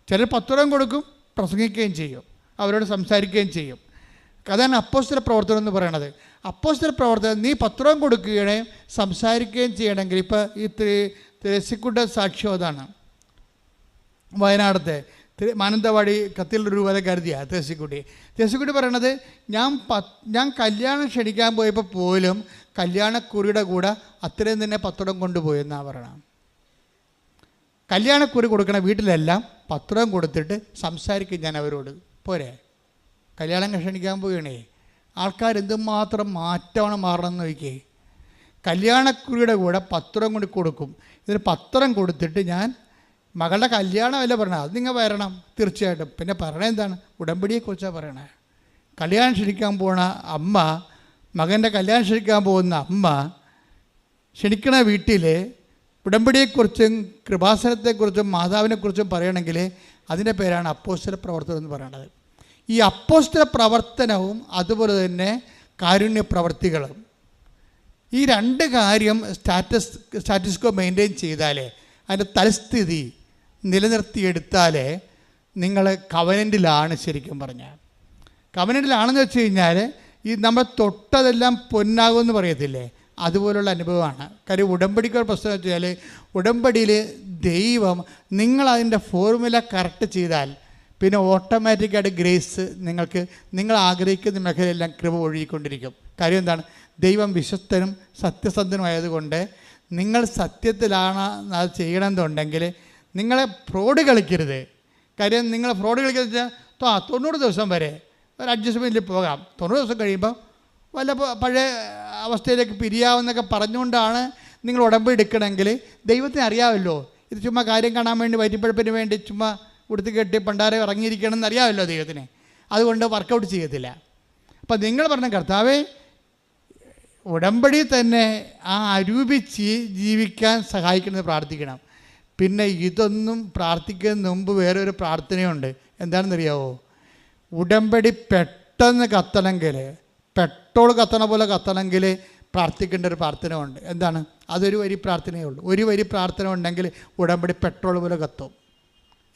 ചിലർ പത്രം കൊടുക്കും, പ്രസംഗിക്കുകയും ചെയ്യും, അവരോട് സംസാരിക്കുകയും ചെയ്യും. അതാണ് അപ്പോസ്തല പ്രവർത്തനം എന്ന് പറയണത്. അപ്പോസ്തല പ്രവർത്തനം നീ പത്രം കൊടുക്കുകയും സംസാരിക്കുകയും ചെയ്യണമെങ്കിൽ ഇപ്പോൾ ഈ തെരേസ്യക്കുട്ടിയുടെ സാക്ഷ്യം അതാണ്. വയനാടത്തെ മാനന്തവാടി കത്തിൽ രൂപത കരുതിയ തെരേസ്യക്കുട്ടി പറയണത്, ഞാൻ കല്യാണം ക്ഷണിക്കാൻ പോയപ്പോൾ പോലും കല്യാണക്കുറിയുടെ കൂടെ അത്രയും തന്നെ പത്രം കൊണ്ടുപോയെന്നാണ് പറയണം. കല്യാണക്കുറി കൊടുക്കണ വീട്ടിലെല്ലാം പത്രം കൊടുത്തിട്ട് സംസാരിക്കും ഞാൻ അവരോട്. പോരെ, കല്യാണം ക്ഷണിക്കാൻ പോവുകയാണേ. ആൾക്കാർ എന്തുമാത്രം മാറ്റമാണ് മാറണമെന്ന് നോക്കിയേ. കല്യാണക്കുറിയുടെ കൂടെ പത്രം കൊണ്ട് കൊടുക്കും. ഇതിന് പത്രം കൊടുത്തിട്ട് ഞാൻ മകളുടെ കല്യാണമല്ല പറയണത്, അത് നിങ്ങൾ വരണം തീർച്ചയായിട്ടും. പിന്നെ പറയണത് എന്താണ്? ഉടമ്പടിയെക്കുറിച്ചാണ് പറയണേ. കല്യാണം ക്ഷണിക്കാൻ പോണ അമ്മ, മകൻ്റെ കല്യാണം ക്ഷണിക്കാൻ പോകുന്ന അമ്മ ക്ഷണിക്കണ വീട്ടിൽ ഉടമ്പടിയെക്കുറിച്ചും കൃപാസനത്തെക്കുറിച്ചും മാതാവിനെക്കുറിച്ചും പറയണമെങ്കിൽ അതിൻ്റെ പേരാണ് അപ്പോസ്തല പ്രവർത്തനം എന്ന് പറയുന്നത്. ഈ അപ്പോസ്തല പ്രവർത്തനവും അതുപോലെ കാരുണ്യ പ്രവർത്തികളും, ഈ 2 കാര്യം സ്റ്റാറ്റസ് കോ മെയിൻറ്റെയിൻ ചെയ്താലേ, അതിൻ്റെ തലസ്ഥിതി നിലനിർത്തിയെടുത്താലേ നിങ്ങൾ കവനൻറ്റിലാണ്. ശരിക്കും പറഞ്ഞാൽ കവനൻറ്റിലാണെന്ന് വെച്ച് കഴിഞ്ഞാൽ ഈ നമ്മൾ തൊട്ടതെല്ലാം പൊന്നാകുമെന്ന് പറയത്തില്ലേ, അതുപോലുള്ള അനുഭവമാണ്. കാര്യം ഉടമ്പടിക്കൊരു പ്രശ്നം വെച്ചാൽ, ഉടമ്പടിയിൽ ദൈവം നിങ്ങളതിൻ്റെ ഫോർമുല കറക്റ്റ് ചെയ്താൽ പിന്നെ ഓട്ടോമാറ്റിക്കായിട്ട് ഗ്രേസ് നിങ്ങൾ ആഗ്രഹിക്കുന്ന മേഖലയെല്ലാം കൃപ ഒഴുകിക്കൊണ്ടിരിക്കും. കാര്യം എന്താണ്? ദൈവം വിശ്വസ്തനും സത്യസന്ധനുമായതുകൊണ്ട് നിങ്ങൾ സത്യത്തിലാണ് അത് ചെയ്യണമെന്നുണ്ടെങ്കിൽ നിങ്ങളെ ഫ്രോഡ് കളിക്കരുത്. കാര്യം നിങ്ങൾ ഫ്രോഡ് കളിക്കുന്നത് വെച്ചാൽ 90 ദിവസം വരെ ഒരു അഡ്ജസ്റ്റ്മെൻറ്റിൽ പോകാം. 90 ദിവസം കഴിയുമ്പോൾ വല്ല പഴയ അവസ്ഥയിലേക്ക് പിരിയാവെന്നൊക്കെ പറഞ്ഞുകൊണ്ടാണ് നിങ്ങൾ ഉടമ്പടി എടുക്കണമെങ്കിൽ ദൈവത്തിന് അറിയാമല്ലോ, ഇത് ചുമ്മാ കാര്യം കാണാൻ വേണ്ടി വയറ്റിപ്പഴപ്പിന് വേണ്ടി ചുമ്മാ ഉടുത്ത് കെട്ടി പണ്ടാരെ ഇറങ്ങിയിരിക്കണമെന്ന് അറിയാമല്ലോ ദൈവത്തിന്. അതുകൊണ്ട് വർക്കൗട്ട് ചെയ്യത്തില്ല. അപ്പം നിങ്ങൾ പറഞ്ഞ കർത്താവേ, ഉടമ്പടി തന്നെ ആ അരൂപിച്ച് ജീവിക്കാൻ സഹായിക്കുന്നത് പ്രാർത്ഥിക്കണം. പിന്നെ ഇതൊന്നും പ്രാർത്ഥിക്കുന്നതിന് മുമ്പ് വേറൊരു പ്രാർത്ഥനയുണ്ട്. എന്താണെന്നറിയാവോ? ഉടമ്പടി പെട്ടെന്ന് കത്തണമെങ്കിൽ, പെട്രോൾ കത്തണ പോലെ കത്തണമെങ്കിൽ പ്രാർത്ഥിക്കേണ്ട ഒരു പ്രാർത്ഥന ഉണ്ട്. എന്താണ്? അതൊരു വരി പ്രാർത്ഥനയേ ഉള്ളൂ. ഒരു വരി പ്രാർത്ഥന ഉണ്ടെങ്കിൽ ഉടമ്പടി പെട്രോൾ പോലെ കത്തും.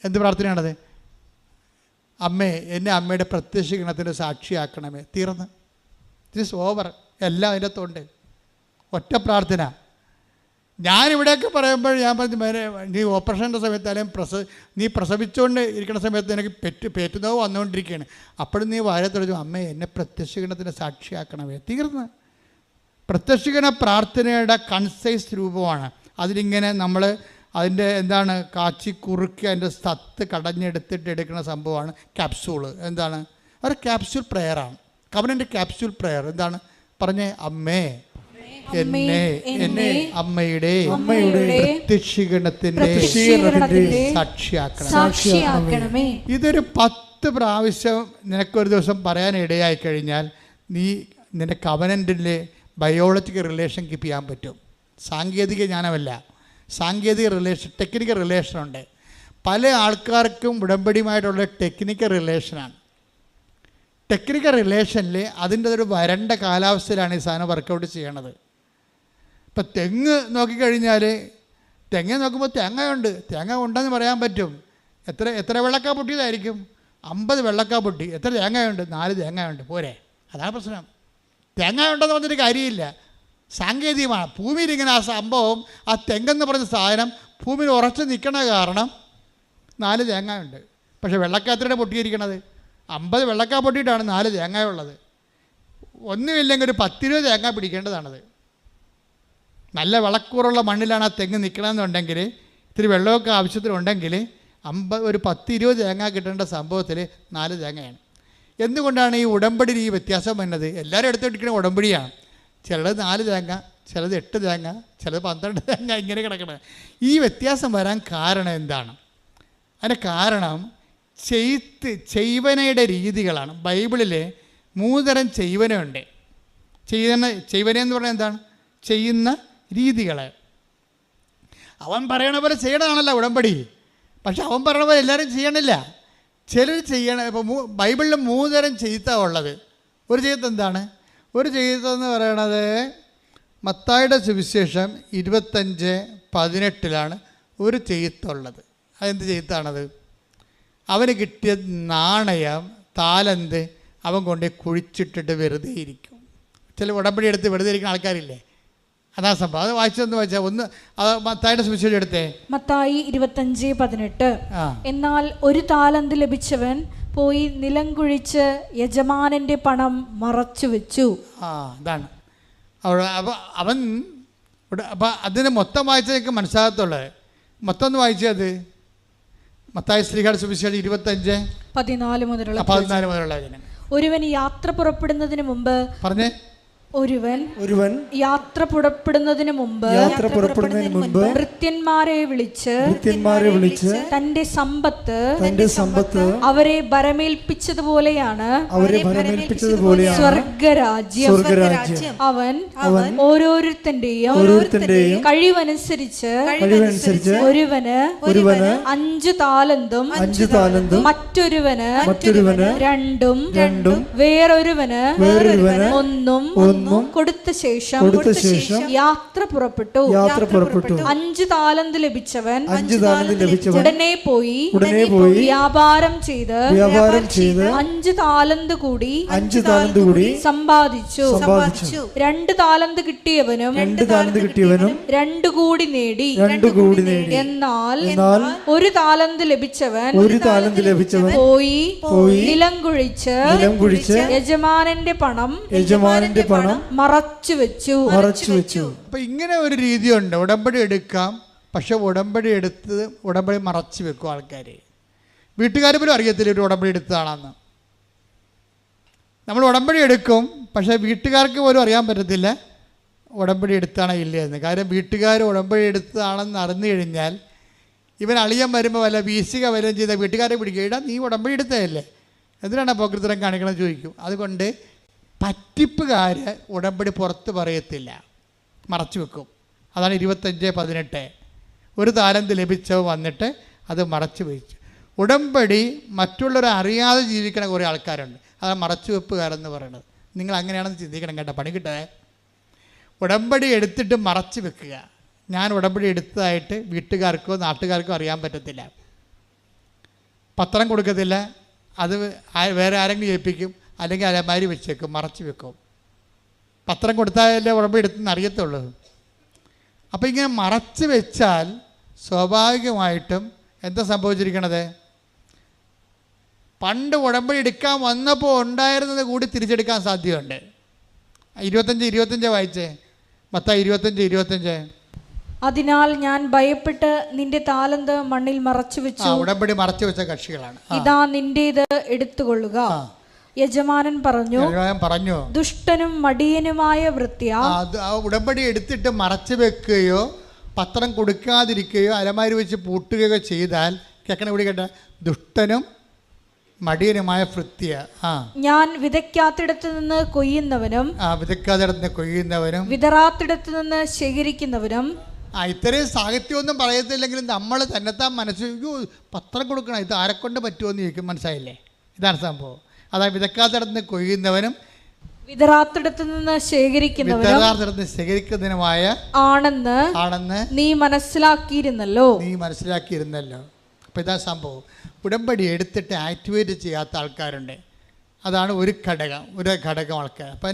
എന്ത് പ്രാർത്ഥനയാണത്? അമ്മേ, എന്നെ അമ്മയുടെ പ്രത്യക്ഷീകരണത്തിൻ്റെ സാക്ഷിയാക്കണമേ. തീർന്ന്. This over. എല്ലാം അതിൻ്റെ അകത്തുണ്ട്. ഒറ്റ പ്രാർത്ഥന. ഞാനിവിടെയൊക്കെ പറയുമ്പോൾ ഞാൻ പറഞ്ഞു, നീ ഓപ്പറേഷൻ്റെ സമയത്ത് അല്ലെങ്കിൽ നീ പ്രസവിച്ചുകൊണ്ട് ഇരിക്കുന്ന സമയത്ത് എനിക്ക് പേറ്റുന്നോ വന്നുകൊണ്ടിരിക്കുകയാണ്. അപ്പോഴും നീ വായ തുടച്ചു, അമ്മേ എന്നെ പ്രത്യക്ഷീകരണത്തിൻ്റെ സാക്ഷിയാക്കണമേ. തീർന്ന്. പ്രത്യക്ഷീകരണ പ്രാർത്ഥനയുടെ കൺസൈസ് രൂപമാണ്. അതിലിങ്ങനെ നമ്മൾ അതിൻ്റെ എന്താണ് കാച്ചി കുറുക്കി അതിൻ്റെ സത്ത് കടഞ്ഞെടുത്തിട്ട് എടുക്കുന്ന സംഭവമാണ് ക്യാപ്സ്യൂള്. എന്താണ്? ഒരു ക്യാപ്സ്യൂൾ പ്രെയറാണ്. Covenant capsule prayer. എന്താണ് പറഞ്ഞേ? അമ്മേ എന്നെ അമ്മയുടെ പ്രത്യക്ഷീകരണത്തിൻ്റെ സാക്ഷിയാക്കണമേ. ഇതൊരു 10 പ്രാവശ്യം നിനക്കൊരു ദിവസം പറയാൻ ഇടയായി കഴിഞ്ഞാൽ നീ നിൻ്റെ കവനൻ്റിലെ ബയോളജിക്കൽ റിലേഷൻ കീപ്പ് ചെയ്യാൻ പറ്റും. സാങ്കേതിക ജ്ഞാനമല്ല, സാങ്കേതിക റിലേഷൻ, ടെക്നിക്കൽ റിലേഷനുണ്ട്. പല ആൾക്കാർക്കും ഉടമ്പടിയുമായിട്ടുള്ള ടെക്നിക്കൽ റിലേഷനാണ്. ടെക്നിക്കൽ റിലേഷനിൽ അതിൻ്റെ ഒരു വരണ്ട കാലാവസ്ഥയിലാണ് ഈ സാധനം വർക്കൗട്ട് ചെയ്യണത്. ഇപ്പം തെങ്ങ് നോക്കിക്കഴിഞ്ഞാൽ തെങ്ങ് നോക്കുമ്പോൾ തേങ്ങയുണ്ട്, തേങ്ങ ഉണ്ടെന്ന് പറയാൻ പറ്റും. എത്ര വെള്ളക്കാ പൊട്ടിയതായിരിക്കും? 50 വെള്ളക്കാ പൊട്ടി. എത്ര തേങ്ങയുണ്ട്? 4 തേങ്ങയുണ്ട്. പോരെ? അതാണ് പ്രശ്നം. തേങ്ങ ഉണ്ടെന്ന് പറഞ്ഞൊരു കാര്യമില്ല, സാങ്കേതികമാണ്. ഭൂമിയിൽ ഇങ്ങനെ ആ സംഭവം, ആ തെങ്ങെന്ന് പറഞ്ഞ സാധനം ഭൂമിയിൽ ഉറച്ച് നിൽക്കണ കാരണം 4 തേങ്ങയുണ്ട്. പക്ഷേ വെള്ളക്കാത്രയുടെ പൊട്ടിയിരിക്കണത് 50 വെള്ളക്കാ പൊട്ടിയിട്ടാണ് 4 തേങ്ങയുള്ളത്. ഒന്നുമില്ലെങ്കിൽ ഒരു 10-20 തേങ്ങ പിടിക്കേണ്ടതാണത്. നല്ല വളക്കൂറുള്ള മണ്ണിലാണ് ആ തെങ്ങ് നിൽക്കണമെന്നുണ്ടെങ്കിൽ, ഇത്തിരി വെള്ളമൊക്കെ ആവശ്യത്തിനുണ്ടെങ്കിൽ ഒരു 10-20 തേങ്ങ കിട്ടേണ്ട സംഭവത്തിൽ 4 തേങ്ങയാണ്. എന്തുകൊണ്ടാണ് ഈ ഉടമ്പടിയിൽ ഈ വ്യത്യാസം വന്നത്? എല്ലാവരും എടുത്തിരിക്കുന്ന ഉടമ്പടിയാണ്. ചിലത് 4 തേങ്ങ, ചിലത് 8 തേങ്ങ, ചിലത് 12 തേങ്ങ, ഇങ്ങനെ കിടക്കണം. ഈ വ്യത്യാസം വരാൻ കാരണം എന്താണ്? അതിൻ്റെ കാരണം ചെയ്വനയുടെ രീതികളാണ്. ബൈബിളിൽ 3 തരം ചെയ്വനയുണ്ട്. ചെയ്വന എന്ന് പറഞ്ഞാൽ എന്താണ്? ചെയ്യുന്ന രീതികൾ. അവൻ പറയണ പോലെ ചെയ്യണതാണല്ലോ ഉടമ്പടി. പക്ഷെ അവൻ പറയണ പോലെ എല്ലാവരും ചെയ്യണില്ല. ചിലർ ചെയ്യണം. ഇപ്പോൾ ബൈബിളിൽ 3 തരം ചെയ്ത്ത ഉള്ളത്. ഒരു ചെയ്ത്ത് എന്താണ്? ഒരു ചെയ്തെന്ന് പറയണത് മത്തായിയുടെ സുവിശേഷം 25:18 ഒരു ചെയ്ത്തുള്ളത്. അതെന്ത് ചെയ്ത്താണത്? അവന് കിട്ടിയ നാണയം, താലന്ത് അവൻ കൊണ്ട് കുഴിച്ചിട്ടിട്ട് വെറുതെ ഇരിക്കും. ചില ഉടമ്പടി എടുത്ത് വെറുതെ ഇരിക്കുന്ന ആൾക്കാരില്ലേ? അതാ സംഭവം. അത് വായിച്ചൊന്ന് വായിച്ചാൽ ഒന്ന് മത്തായിയുടെ സുവിശേഷം എടുത്തേ. മത്തായി 25:18. എന്നാൽ ഒരു താലന്ത് ലഭിച്ചവൻ പോയി നിലം കുഴിച്ച് യജമാനന്റെ പണം മറച്ചു വെച്ചു. അതാണ് അവിടെ. അവൻ അപ്പം അതിന് മൊത്തം വായിച്ചതൊക്കെ മനസ്സിലാകത്തുള്ളത്. മൊത്തം ഒന്ന് വായിച്ചത് മത്തായി ശ്രീകാട് സുവിശേഷം 25:14 മുതലുള്ള ഒരുവൻ യാത്ര പുറപ്പെടുന്നതിന് മുമ്പ് പറഞ്ഞേ. ഒരുവൻ യാത്ര പുറപ്പെടുന്നതിന് മുമ്പ് ഭൃത്യന്മാരെ വിളിച്ച് തന്റെ സമ്പത്ത് അവരെ ഭരമേൽപ്പിച്ചതുപോലെയാണ് സ്വർഗരാജ്യം. അവൻ ഓരോരുത്തന്റെയും കഴിവനുസരിച്ച് ഒരുവന് 5 താലന്തും മറ്റൊരുവന് 2 വേറൊരുവന് 1 കൊടുത്ത ശേഷം യാത്ര പുറപ്പെട്ടു. 5 താലന്ത് ലഭിച്ചവൻ ഉടനെ പോയി വ്യാപാരം ചെയ്ത് 5 താലന്ത് കൂടി സമ്പാദിച്ചു. 2 താലന്ത് കിട്ടിയവനും 2 കൂടി നേടി. എന്നാൽ 1 താലന്ത് ലഭിച്ചവൻ പോയി നിലം കുഴിച്ച് യജമാനന്റെ പണം മറച്ചു വെച്ചു. അപ്പൊ ഇങ്ങനെ ഒരു രീതിയുണ്ട്. ഉടമ്പടി എടുക്കാം, പക്ഷെ ഉടമ്പടി മറച്ചു വെക്കും ആൾക്കാർ. വീട്ടുകാർ പോലും അറിയത്തില്ല ഒരു ഉടമ്പടി എടുത്തതാണെന്ന്. നമ്മൾ ഉടമ്പടി എടുക്കും, പക്ഷേ വീട്ടുകാർക്ക് പോലും അറിയാൻ പറ്റത്തില്ല ഉടമ്പടി എടുത്താണോ ഇല്ലയെന്ന്. കാര്യം വീട്ടുകാർ ഉടമ്പടി എടുത്തതാണെന്ന് അറിഞ്ഞു കഴിഞ്ഞാൽ ഇവൻ അളിയൻ വരുമ്പോൾ വല്ല വീശിക വല്ലതും ചെയ്താൽ വീട്ടുകാരെ പിടിക്കുക. ഇടാ നീ ഉടമ്പടി എടുത്തതല്ലേ, എന്തിനാണ് പോക്കൃത്തരം കാണിക്കണമെന്ന് ചോദിക്കും. അതുകൊണ്ട് പറ്റിപ്പുകാർ ഉടമ്പടി പുറത്ത് പറയത്തില്ല, മറച്ചു വെക്കും. അതാണ് 25:18. 1 താലന്ത് ലഭിച്ചവ വന്നിട്ട് അത് മറച്ചു വെച്ചു. ഉടമ്പടി മറ്റുള്ളവരെ അറിയാതെ ജീവിക്കണ കുറേ ആൾക്കാരുണ്ട്. അതാണ് മറച്ചു വെപ്പുകാരെന്ന് പറയുന്നത്. നിങ്ങൾ അങ്ങനെയാണെന്ന് ചിന്തിക്കണം കേട്ടോ, പണി കിട്ടേ. ഉടമ്പടി എടുത്തിട്ട് മറച്ചു വെക്കുക. ഞാൻ ഉടമ്പടി എടുത്തതായിട്ട് വീട്ടുകാർക്കോ നാട്ടുകാർക്കോ അറിയാൻ പറ്റത്തില്ല. പത്രം കൊടുക്കത്തില്ല, അത് വേറെ ആരെങ്കിലും ഏൽപ്പിക്കും, അല്ലെങ്കിൽ അലമാരി വെച്ചേക്കും, മറച്ചു വെക്കും. പത്രം കൊടുത്താലല്ലേ ഉടമ്പടി എടുത്തെന്ന് അറിയത്തുള്ളൂ. അപ്പോൾ ഇങ്ങനെ മറച്ചു വെച്ചാൽ സ്വാഭാവികമായിട്ടും എന്താ സംഭവിച്ചിരിക്കണത്? പണ്ട് ഉടമ്പടി എടുക്കാൻ വന്നപ്പോൾ ഉണ്ടായിരുന്നത് കൂടി തിരിച്ചെടുക്കാൻ സാധ്യതയുണ്ട്. 25 വായിച്ചേ. മത്തായി 25:25. അതിനാൽ ഞാൻ ഭയപ്പെട്ട് നിന്റെ താലന്ത് മണ്ണിൽ മറച്ചു വെച്ചു. ഉടമ്പടി മറച്ചു വെച്ച കക്ഷികളാണ്. ഇതാ നിന്റേത് എടുത്തുകൊള്ളുക. യജമാനൻ പറഞ്ഞു ദുഷ്ടനും മടിയനുമായ വൃത്യ. ഉടമ്പടി എടുത്തിട്ട് മറച്ചു വെക്കുകയോ പത്രം കൊടുക്കാതിരിക്കുകയോ അലമാരി വെച്ച് പൂട്ടുകയോ ചെയ്താൽ കേൾക്കണ ഇവിടെ കേട്ട ദുഷ്ടനും മടിയനുമായ വൃത്തിയ. ഞാൻ വിതയ്ക്കാത്തിടത്ത് നിന്ന് കൊയ്യുന്നവനും വിതറാത്തിടത്ത് നിന്ന് ശേഖരിക്കുന്നവനും. ഇത്രയും സാഹിത്യമൊന്നും പറയത്തില്ലെങ്കിലും നമ്മൾ തന്നെത്താൻ മനസ്സിൽ പത്രം കൊടുക്കണം, ഇത് ആരെക്കൊണ്ട് പറ്റുമെന്ന് ചോദിക്കും. മനസ്സിലായില്ലേ? ഇതാണ് സംഭവം. അതായത് വിതക്കാത്തിടത്ത് നിന്ന് കൊയ്യുന്നവനും വിതറാത്തിടത്ത് നിന്ന് ശേഖരിക്കുന്നതിനുമായ ആണെന്ന് നീ മനസ്സിലാക്കിയിരുന്നല്ലോ. അപ്പോൾ ഇതാ സംഭവം. ഉടമ്പടി എടുത്തിട്ട് ആക്ടിവേറ്റ് ചെയ്യാത്ത ആൾക്കാരുണ്ട്. അതാണ് ഒരു ഘടകം ആൾക്കാർ. അപ്പോൾ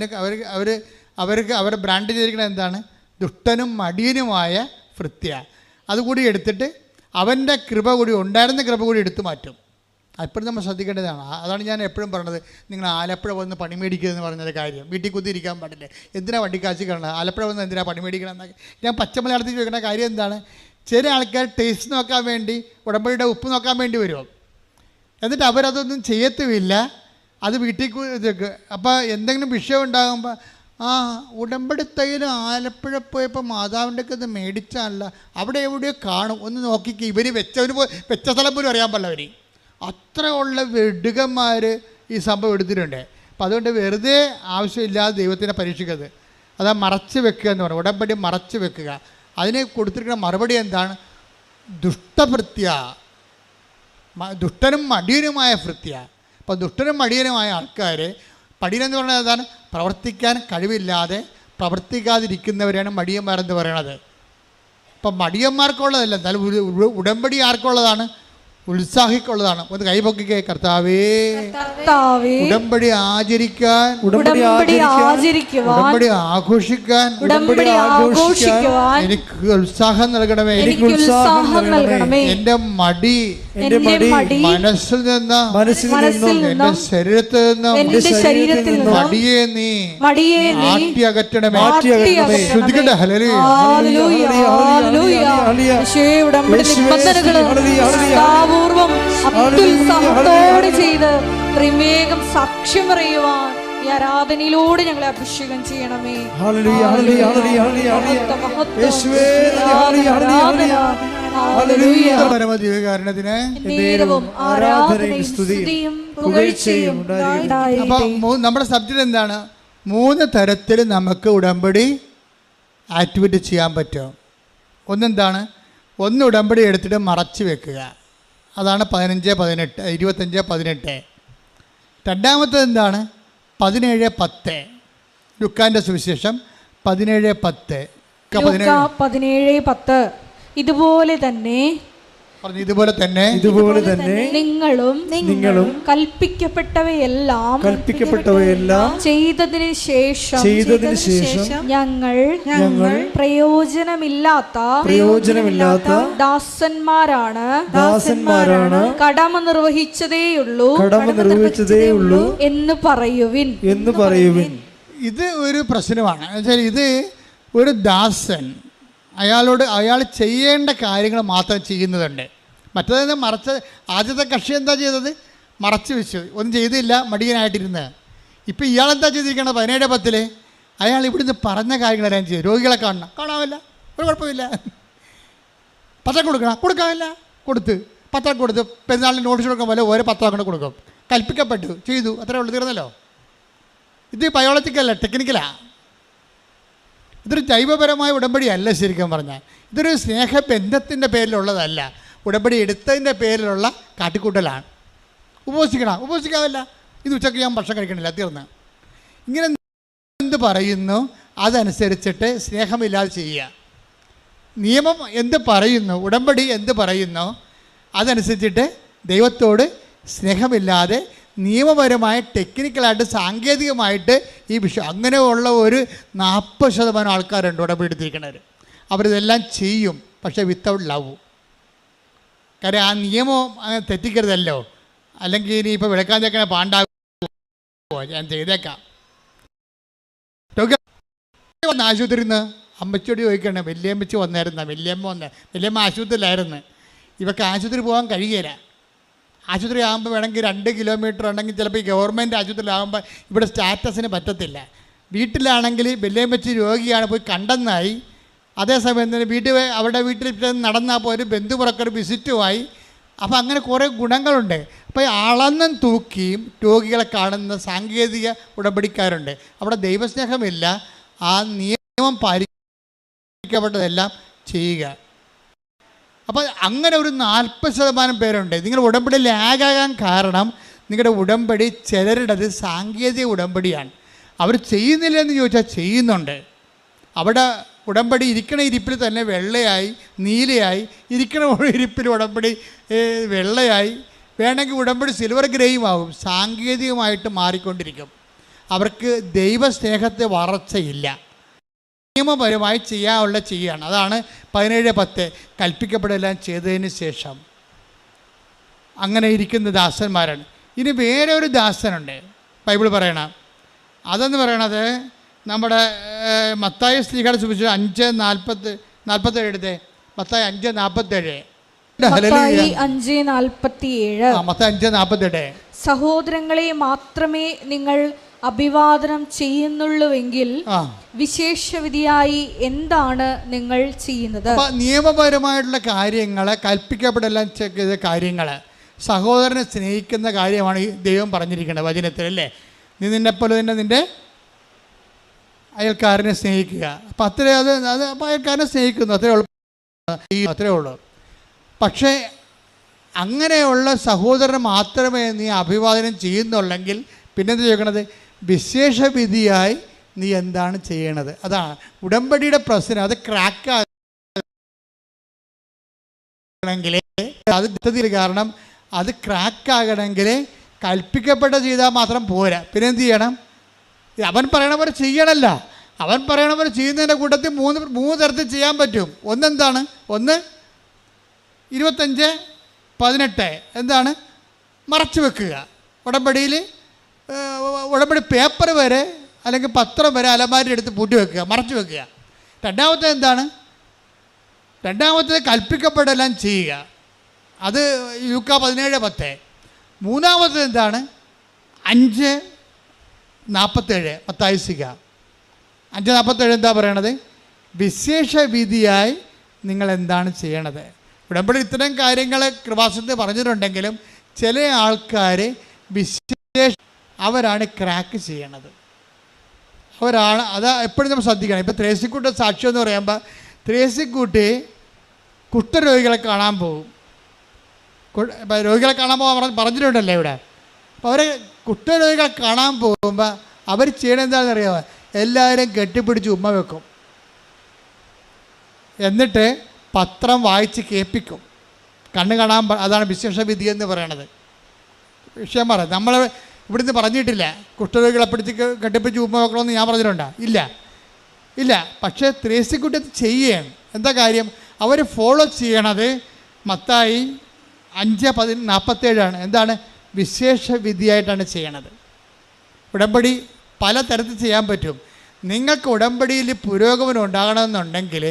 അവർക്ക് അവരുടെ ബ്രാൻഡ് ചെയ്തിരിക്കുന്നത് എന്താണ്? ദുഷ്ടനും മടിയനുമായ വൃത്തിയ. അതുകൂടി എടുത്തിട്ട് അവൻ്റെ കൃപ കൂടി ഉണ്ടായിരുന്ന കൃപ കൂടി എടുത്തു മാറ്റും. എപ്പോഴും നമ്മൾ ശ്രദ്ധിക്കേണ്ടതാണ്. അതാണ് ഞാൻ എപ്പോഴും പറഞ്ഞത്, നിങ്ങൾ ആലപ്പുഴ വന്ന് പണി മേടിക്കുകയെന്ന് പറഞ്ഞൊരു കാര്യം. വീട്ടിൽ കുത്തിയിരിക്കാൻ പാടില്ല. എന്തിനാണ് വണ്ടിക്കാശ് കാണുന്നത്? ആലപ്പുഴ വന്ന് എന്തിനാണ് പണി മേടിക്കണം എന്നൊക്കെ ഞാൻ പച്ചമലയാളത്തിൽ ചോദിക്കുന്ന കാര്യം എന്താണ്? ചില ആൾക്കാർ ടേസ്റ്റ് നോക്കാൻ വേണ്ടി ഉടമ്പടിയുടെ ഉപ്പ് നോക്കാൻ വേണ്ടി വരും. എന്നിട്ട് അവരതൊന്നും ചെയ്യത്തുമില്ല, അത് വീട്ടിൽ ഇതൊക്കെ. അപ്പോൾ എന്തെങ്കിലും വിഷയം ഉണ്ടാകുമ്പോൾ ഉടമ്പടി തൈലം ആലപ്പുഴ പോയപ്പോൾ മാതാവിൻ്റെ ഒക്കെ ഇത് മേടിച്ചാണല്ല, അവിടെ എവിടെയോ കാണും, ഒന്ന് നോക്കിക്ക്. ഇവർ വെച്ച സ്ഥലം പോലും അറിയാൻ പാടില്ല. അവർ അത്ര ഉള്ള വെടുകന്മാർ ഈ സംഭവം എടുത്തിട്ടുണ്ട്. അപ്പം അതുകൊണ്ട് വെറുതെ ആവശ്യമില്ലാതെ ദൈവത്തിനെ പരീക്ഷിക്കരുത്. അതാ മറച്ച് വെക്കുക എന്ന് പറയുന്നത്, ഉടമ്പടി മറച്ച് വെക്കുക. അതിന് കൊടുത്തിരിക്കുന്ന മറുപടി എന്താണ്? ദുഷ്ടഭൃത്യ, ദുഷ്ടനും മടിയനുമായ ഭൃത്യ. അപ്പോൾ ദുഷ്ടനും മടിയനുമായ ആൾക്കാർ, മടിയനെന്ന് പറഞ്ഞാൽ എന്താണ്? പ്രവർത്തിക്കാൻ കഴിവില്ലാതെ പ്രവർത്തിക്കാതിരിക്കുന്നവരെയാണ് മടിയന്മാരെന്ന് പറയണത്. അപ്പം മടിയന്മാർക്കുള്ളതല്ല, എന്നാലും ഉടമ്പടി ആർക്കുള്ളതാണ്? ഉത്സാഹിക്കുള്ളതാണ്. ഒന്ന് കൈപൊക്കിക്കേ. കർത്താവേ, ഉടമ്പടി ആചരിക്കാൻ, ഉടമ്പടി ആഘോഷിക്കാൻ എനിക്ക് ഉത്സാഹം നൽകണമേ. എന്റെ മടി മനസ്സിൽ നിന്നും എന്റെ ശരീരത്തിൽ നിന്നും മടിയെ നീ മാറ്റി അകറ്റണമേ. ശ്രദ്ധിക്കട്ടെ. ഹല്ലേലൂയ. പൂർവം അത്യുത്സാഹത്തോടെ ചെയ്ത് ത്രിമേകം സാക്ഷ്യം പറയുവാൻ ഈ ആരാധനയിലൂടെ ഞങ്ങളെ അഭിഷേകം ചെയ്യണമേ. പരമദിവ്യകാരണത്തിന് നമ്മുടെ സബ്ജക്റ്റ് എന്താണ്? 3 തരത്തിൽ നമുക്ക് ഉടമ്പടി ആക്ടിവിറ്റി ചെയ്യാൻ പറ്റും. ഒന്നെന്താണ്? ഒന്ന്, ഉടമ്പടി എടുത്തിട്ട് മറച്ചു വെക്കുക. അതാണ് 25-18. രണ്ടാമത്തേത് എന്താണ്? 17-10. ലുക്കാൻ്റെ സുവിശേഷം 17-10. 17-10. ഇതുപോലെ തന്നെ നിങ്ങളും കൽപ്പിക്കപ്പെട്ടവയെല്ലാം ചെയ്തതിന് ശേഷം ഞങ്ങൾ പ്രയോജനമില്ലാത്ത ദാസന്മാരാണ് കടമ നിർവഹിച്ചതേയുള്ളൂ എന്ന് പറയുവിൻ. ഇത് ഒരു പ്രശ്നമാണ്. എന്നുവെച്ചാൽ ഇത് ഒരു ദാസൻ അയാൾ ചെയ്യേണ്ട കാര്യങ്ങൾ മാത്രം ചെയ്യുന്നതുണ്ട്. മറ്റേത് ആദ്യത്തെ കക്ഷി എന്താ ചെയ്തത്? മറച്ചു വെച്ചു, ഒന്നും ചെയ്തില്ല, മടിയനായിട്ടിരുന്ന്. ഇപ്പം ഇയാളെന്താ ചെയ്തിരിക്കണം? 17-10 അയാൾ ഇവിടുന്ന് പറഞ്ഞ കാര്യങ്ങളെല്ലാം ചെയ്തു. രോഗികളെ കാണാമില്ല, ഒരു കുഴപ്പമില്ല. പത്രം കൊടുക്കാമില്ല, പത്രം കൊടുത്ത് പെരുന്നാളിന് നോട്ടീസ് കൊടുക്കാൻ പോലെ ഓരോ പത്രം കൊണ്ട് കൊടുക്കും. കൽപ്പിക്കപ്പെട്ടു, ചെയ്തു, അത്രേ ഉള്ളൂ, തീർന്നല്ലോ. ഇത് ബയോളജിക്കല്ല, ടെക്നിക്കലാണ്. ഇതൊരു ജൈവപരമായ ഉടമ്പടിയല്ല. ശരിക്കും പറഞ്ഞാൽ ഇതൊരു സ്നേഹബന്ധത്തിൻ്റെ പേരിലുള്ളതല്ല, ഉടമ്പടി എടുത്തതിൻ്റെ പേരിലുള്ള കാട്ടിക്കൂട്ടലാണ്. ഉപവസിക്കാമല്ല, ഇത് ഉച്ചയ്ക്ക് ഞാൻ ഭക്ഷണം കഴിക്കണില്ല, തീർന്ന്. ഇങ്ങനെ എന്ത് പറയുന്നു അതനുസരിച്ചിട്ട് സ്നേഹമില്ലാതെ ചെയ്യുക. നിയമം എന്ത് പറയുന്നു, ഉടമ്പടി എന്ത് പറയുന്നു അതനുസരിച്ചിട്ട് ദൈവത്തോട് സ്നേഹമില്ലാതെ നിയമപരമായ ടെക്നിക്കലായിട്ട് സാങ്കേതികമായിട്ട് ഈ വിഷയം അങ്ങനെയുള്ള ഒരു 40% ആൾക്കാരുണ്ട് ഉടമ്പടി എടുത്തിരിക്കുന്നവർ. അവരിതെല്ലാം ചെയ്യും, പക്ഷേ വിത്തൗട്ട് ലവ്. കാര്യം ആ നിയമം തെറ്റിക്കരുതല്ലോ. അല്ലെങ്കിൽ ഇനിയിപ്പോൾ വിളക്കാൻ ചേക്കണ പാണ്ടാകുമോ, ഞാൻ ചെയ്തേക്കാം. വന്ന ആശുപത്രിയിൽ നിന്ന് അമ്മച്ചോടി ചോദിക്കണേ, വല്യമ്മച്ചി വന്നായിരുന്നു. വല്യമ്മ ആശുപത്രിയിലായിരുന്നു. ഇവർക്ക് ആശുപത്രി പോകാൻ കഴിയുകയില്ല. ആശുപത്രി ആകുമ്പോൾ വേണമെങ്കിൽ 2 കിലോമീറ്റർ ഉണ്ടെങ്കിൽ ചിലപ്പോൾ ഈ ഗവൺമെൻറ് ആശുപത്രിയിലാകുമ്പോൾ ഇവിടെ സ്റ്റാറ്റസിന് പറ്റത്തില്ല. വീട്ടിലാണെങ്കിൽ വല്യമ്മച്ചി രോഗിയാണ്, പോയി കണ്ടെന്നായി. അതേസമയം തന്നെ അവരുടെ വീട്ടിൽ നടന്നാൽ പോയി ഒരു ബന്ധുപുറക്കൊരു വിസിറ്റുമായി. അപ്പോൾ അങ്ങനെ കുറേ ഗുണങ്ങളുണ്ട്. അപ്പോൾ അളന്നും തൂക്കിയും രോഗികളെ കാണുന്ന സാങ്കേതിക ഉടമ്പടിക്കാരുണ്ട്. അവിടെ ദൈവസ്നേഹമില്ല, ആ നിയമം പാലിക്കപ്പെട്ടതെല്ലാം ചെയ്യുക. അപ്പോൾ അങ്ങനെ ഒരു 40% പേരുണ്ട്. നിങ്ങൾ ഉടമ്പടി ലാഗാകാൻ കാരണം നിങ്ങളുടെ ഉടമ്പടി ചിലരുടേത് സാങ്കേതിക ഉടമ്പടിയാണ്. അവർ ചെയ്യുന്നില്ലെന്ന് ചോദിച്ചാൽ ചെയ്യുന്നുണ്ട്. അവിടെ ഉടമ്പടി ഇരിക്കണ ഇരിപ്പിൽ തന്നെ വെള്ളയായി, നീലയായി, ഇരിക്കണ ഇരിപ്പിൽ ഉടമ്പടി വെള്ളയായി, വേണമെങ്കിൽ ഉടമ്പടി സിൽവർ ഗ്രേയും ആവും. സാങ്കേതികമായിട്ട് മാറിക്കൊണ്ടിരിക്കും. അവർക്ക് ദൈവസ്നേഹത്തെ വളർച്ചയില്ല. നിയമപരമായി ചെയ്യുകയാണ്. അതാണ് 17-10 കൽപ്പിക്കപ്പെടെല്ലാം ചെയ്തതിന് ശേഷം അങ്ങനെ ഇരിക്കുന്ന ദാസന്മാരാണ്. ഇനി വേറെ ഒരു ദാസനുണ്ട് ബൈബിൾ പറയണം. അതെന്ന് പറയണത് നമ്മുടെ മത്തായി സ്ലീഹയുടെ സുവിശേഷം 5:47 എടുത്തേ. മത്തായി 5:47. മത്തായി 5:47. മത്തായി 5:47. സഹോദരങ്ങളെ മാത്രമേ നിങ്ങൾ അഭിവാദനം ചെയ്യുന്നുള്ളൂവെങ്കിൽ വിശേഷവിധിയായി എന്താണ് നിങ്ങൾ ചെയ്യുന്നത്? നിയമപരമായിട്ടുള്ള കാര്യങ്ങളെ കൽപ്പിക്കപ്പെടെല്ലാം ചെയ്ത കാര്യങ്ങൾ, സഹോദരനെ സ്നേഹിക്കുന്ന കാര്യമാണ് ഈ ദൈവം പറഞ്ഞിരിക്കുന്നത് വചനത്തിൽ, അല്ലേ? നീ നിന്നെപ്പോലെ തന്നെ നിൻ്റെ അയൽക്കാരനെ സ്നേഹിക്കുക. അപ്പം അത് അയൽക്കാരനെ സ്നേഹിക്കുന്നു, അത്രേ ഉള്ളൂ. പക്ഷേ അങ്ങനെയുള്ള സഹോദരൻ മാത്രമേ നീ അഭിവാദനം ചെയ്യുന്നുള്ളെങ്കിൽ പിന്നെന്ത് ചെയ്യണത്? വിശേഷവിധിയായി നീ എന്താണ് ചെയ്യണത്? അതാണ് ഉടമ്പടിയുടെ പ്രശ്നം. അത് ക്രാക്കാകണമെങ്കിൽ കാരണം അത് ക്രാക്കാകണമെങ്കിൽ കൽപ്പിക്കപ്പെട്ട ചെയ്താൽ മാത്രം പോരാ. പിന്നെ എന്ത് ചെയ്യണം? അവൻ പറയണ പോലെ ചെയ്യണമല്ല. അവൻ പറയണ പോലെ ചെയ്യുന്നതിൻ്റെ കൂട്ടത്തിൽ മൂന്ന് തരത്തിൽ ചെയ്യാൻ പറ്റും. ഒന്നെന്താണ്? ഒന്ന് 25:18 എന്താണ്? മറച്ചു വെക്കുക. ഉടമ്പടി പേപ്പർ വരെ അല്ലെങ്കിൽ പത്രം വരെ അലമാരി എടുത്ത് പൂട്ടി വെക്കുക, മറച്ചു വെക്കുക. രണ്ടാമത്തേത് എന്താണ്? രണ്ടാമത്തേത് കൽപ്പിക്കപ്പെടെല്ലാം ചെയ്യുക. അത് ലൂക്കാ 17:10. മൂന്നാമത്തേത് എന്താണ്? 5:47 മത്തായി 5:47 എന്താ പറയണത്? വിശേഷ വിധിയായി നിങ്ങൾ എന്താണ് ചെയ്യണത്? ഉടമ്പടി ഇത്തരം കാര്യങ്ങൾ കൃപാസനത്തിൽ പറഞ്ഞിട്ടുണ്ടെങ്കിലും ചില ആൾക്കാർ അവരാണ് ക്രാക്ക് ചെയ്യണത്. അവരാണ് അത് എപ്പോഴും നമ്മൾ ശ്രദ്ധിക്കണം. ഇപ്പോൾ ത്രേസ്യക്കുട്ടിയുടെ സാക്ഷ്യം എന്ന് പറയുമ്പോൾ ത്രേസ്യക്കുട്ടി കുഷ്ഠരോഗികളെ കാണാൻ പോകും. രോഗികളെ കാണാൻ പോകാൻ പറഞ്ഞിട്ടുണ്ടല്ലേ ഇവിടെ. അപ്പോൾ അവർ കുഷ്ഠരോഗികളെ കാണാൻ പോകുമ്പോൾ അവർ ചെയ്യണത് എന്താണെന്ന് അറിയാമോ? എല്ലാവരും കെട്ടിപ്പിടിച്ച് ഉമ്മ വെക്കും, എന്നിട്ട് പത്രം വായിച്ച് കേൾപ്പിക്കും, കണ്ണ് കാണാൻ. അതാണ് വിശേഷവിധി എന്ന് പറയണത്. വിഷയം പറ, നമ്മൾ ഇവിടുന്ന് പറഞ്ഞിട്ടില്ല കുഷ്ഠരോഗികളെ പിടിച്ച് കെട്ടിപ്പിടിച്ച് ഉമ്മ വെക്കണമെന്ന് ഞാൻ പറഞ്ഞിട്ടുണ്ടോ? ഇല്ല. പക്ഷേ ത്രേസ്യക്കുട്ടി അത് ചെയ്യുകയാണ്. എന്താ കാര്യം? അവർ ഫോളോ ചെയ്യണത് മത്തായി 5:47 എന്താണ്? വിശേഷവിധിയായിട്ടാണ് ചെയ്യണത്. ഉടമ്പടി പല തരത്തിൽ ചെയ്യാൻ പറ്റും. നിങ്ങൾക്ക് ഉടമ്പടിയിൽ പുരോഗമനം ഉണ്ടാകണമെന്നുണ്ടെങ്കിൽ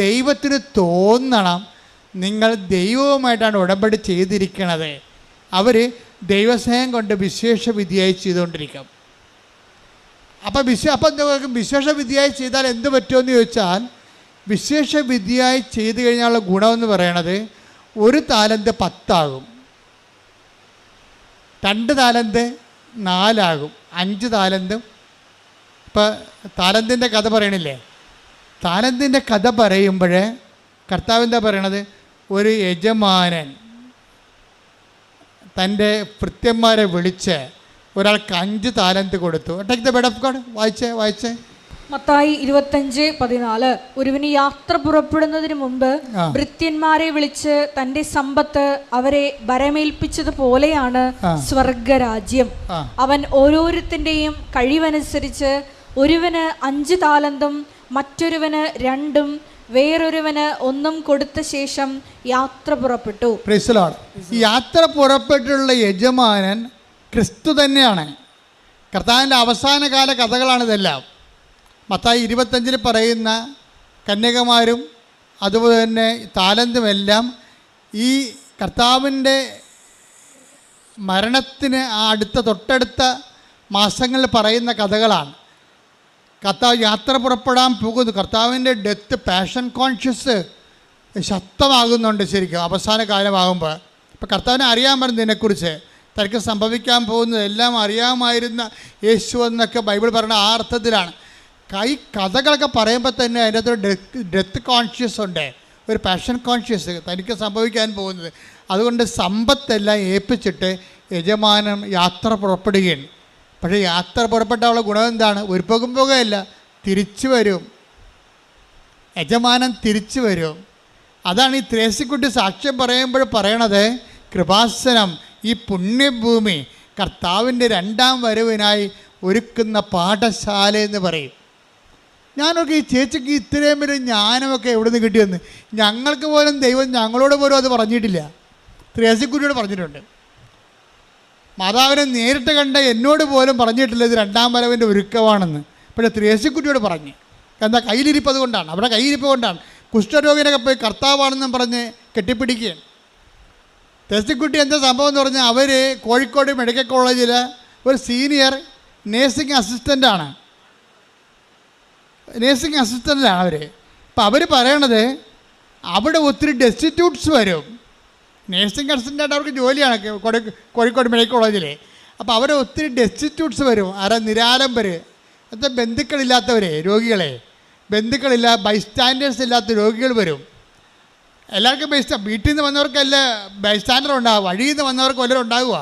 ദൈവത്തിന് തോന്നണം നിങ്ങൾ ദൈവവുമായിട്ടാണ് ഉടമ്പടി ചെയ്തിരിക്കണത്. അവർ ദൈവസ്നേഹം കൊണ്ട് വിശേഷവിധിയായി ചെയ്തുകൊണ്ടിരിക്കും. അപ്പം വിശേഷവിധിയായി ചെയ്താൽ എന്ത് പറ്റുമെന്ന് ചോദിച്ചാൽ, വിശേഷവിധിയായി ചെയ്തു കഴിഞ്ഞാലുള്ള ഗുണമെന്ന് പറയണത് 1 താലന്ത് 10 ആകും, 2 താലന്ത് 4 ആകും, 5 താലന്തും. ഇപ്പം താലന്തിൻ്റെ കഥ പറയണില്ലേ? താലന്തിൻ്റെ കഥ പറയുമ്പോൾ കർത്താവ് എന്താ പറയണത്? ഒരു യജമാനൻ തൻ്റെ ഭൃത്യന്മാരെ വിളിച്ച് ഒരാൾക്ക് 5 താലന്ത് കൊടുത്തു. Take the word of God. വായിച്ചേ. മത്തായി 25:14. ഒരുവന് യാത്ര പുറപ്പെടുന്നതിന് മുമ്പ് ഭൃത്യന്മാരെ വിളിച്ച് തന്റെ സമ്പത്ത് അവരെ ഭരമേൽപ്പിച്ചതുപോലെയാണ് സ്വർഗരാജ്യം. അവൻ ഓരോരുത്തന്റെയും കഴിവനുസരിച്ച് ഒരുവന് 5 താലന്തും മറ്റൊരുവന് 2ഉം വേറൊരുവന് 1ഉം കൊടുത്ത ശേഷം യാത്ര പുറപ്പെട്ടു. Praise the Lord. ഈ യാത്ര പുറപ്പെട്ടുള്ള യജമാനൻ ക്രിസ്തു തന്നെയാണ്. കർത്താവിൻ്റെ അവസാനകാല കഥകളാണിതെല്ലാം. മത്തായി 25 പറയുന്ന കന്യകമാരും അതുപോലെ തന്നെ താലന്തുമെല്ലാം ഈ കർത്താവിൻ്റെ മരണത്തിന് തൊട്ടടുത്ത മാസങ്ങളിൽ പറയുന്ന കഥകളാണ്. കർത്താവ് യാത്ര പുറപ്പെടാൻ പോകുന്നു. കർത്താവിൻ്റെ ഡെത്ത്, പാഷൻ കോൺഷ്യസ് ശക്തമാകുന്നുണ്ട് ശരിക്കും അവസാന കാലമാകുമ്പോൾ. ഇപ്പോൾ കർത്താവിനെ അറിയാൻ പറഞ്ഞതിനെക്കുറിച്ച്, തനിക്ക് സംഭവിക്കാൻ പോകുന്നത് എല്ലാം അറിയാമായിരുന്ന യേശു എന്നൊക്കെ ബൈബിൾ പറയുന്ന ആ അർത്ഥത്തിലാണ്. ഈ കഥകളൊക്കെ പറയുമ്പോൾ തന്നെ അതിൻ്റെ അകത്തൊരു ഡെത്ത് കോൺഷ്യസ് ഉണ്ട്, ഒരു പാഷൻ കോൺഷ്യസ്, തനിക്ക് സംഭവിക്കാൻ പോകുന്നത്. അതുകൊണ്ട് സമ്പത്തെല്ലാം ഏൽപ്പിച്ചിട്ട് യജമാനൻ യാത്ര പുറപ്പെടുകയാണ്. പക്ഷേ യാത്ര പുറപ്പെട്ടാലുള്ള ഗുണം എന്താണ്? ഒരു പോകുകയല്ല, തിരിച്ചു വരും. യജമാനൻ തിരിച്ചു വരും. അതാണ് ഈ ത്രേസ്യക്കുട്ടി സാക്ഷ്യം പറയുമ്പോൾ പറയണത്. കൃപാസനം, ഈ പുണ്യഭൂമി കർത്താവിൻ്റെ 2ാം വരവിനായി ഒരുക്കുന്ന പാഠശാല എന്ന് പറയും. ഞാനൊക്കെ ഈ ചേച്ചിക്ക് ഇത്രയും വരെ ജ്ഞാനമൊക്കെ എവിടെ നിന്ന് കിട്ടിയെന്ന് ഞങ്ങൾക്ക് പോലും ദൈവം ഞങ്ങളോട് പോലും അത് പറഞ്ഞിട്ടില്ല. ത്രേസ്യക്കുട്ടിയോട് പറഞ്ഞിട്ടുണ്ട്. മാതാവിനെ നേരിട്ട് കണ്ട എന്നോട് പോലും പറഞ്ഞിട്ടില്ല ഇത് 2ാം വരവിൻ്റെ ഒരുക്കമാണെന്ന്. പക്ഷേ ത്രേസ്യക്കുട്ടിയോട് പറഞ്ഞു. എന്താ? കയ്യിലിരിപ്പ് അതുകൊണ്ടാണ്, അവിടെ കയ്യിരിപ്പ് കൊണ്ടാണ്. കുഷ്ഠരോഗിനൊക്കെ പോയി കർത്താവാണെന്നും പറഞ്ഞ് കെട്ടിപ്പിടിക്കുകയാണ്. തെസ്റ്റിക്കുട്ടി എന്താ സംഭവം എന്ന് പറഞ്ഞാൽ അവർ കോഴിക്കോട് മെഡിക്കൽ കോളേജിൽ ഒരു സീനിയർ നേഴ്സിംഗ് അസിസ്റ്റൻ്റാണ്. അവർ. അപ്പോൾ അവർ പറയണത് അവിടെ ഒത്തിരി ഡെസ്റ്റിറ്റ്യൂട്ട്സ് വരും. നേഴ്സിംഗ് അസിസ്റ്റൻ്റായിട്ട് അവർക്ക് ജോലിയാണ് കോഴിക്കോട് മെഡിക്കൽ കോളേജിൽ. അപ്പോൾ അവർ ഒത്തിരി ഡെസ്റ്റിറ്റ്യൂട്ട്സ് വരും. നിരാലംബർ, അത് ബന്ധുക്കളില്ലാത്തവർ, രോഗികളെ ബൈസ്റ്റാൻഡേഴ്സ് ഇല്ലാത്ത രോഗികൾ വരും. എല്ലാവർക്കും വീട്ടിൽ നിന്ന് വന്നവർക്കല്ല ബൈസ്റ്റാൻഡർ ഉണ്ടാകുക, വഴിയിൽ നിന്ന് വന്നവർക്ക് വല്ലവരും ഉണ്ടാകുക.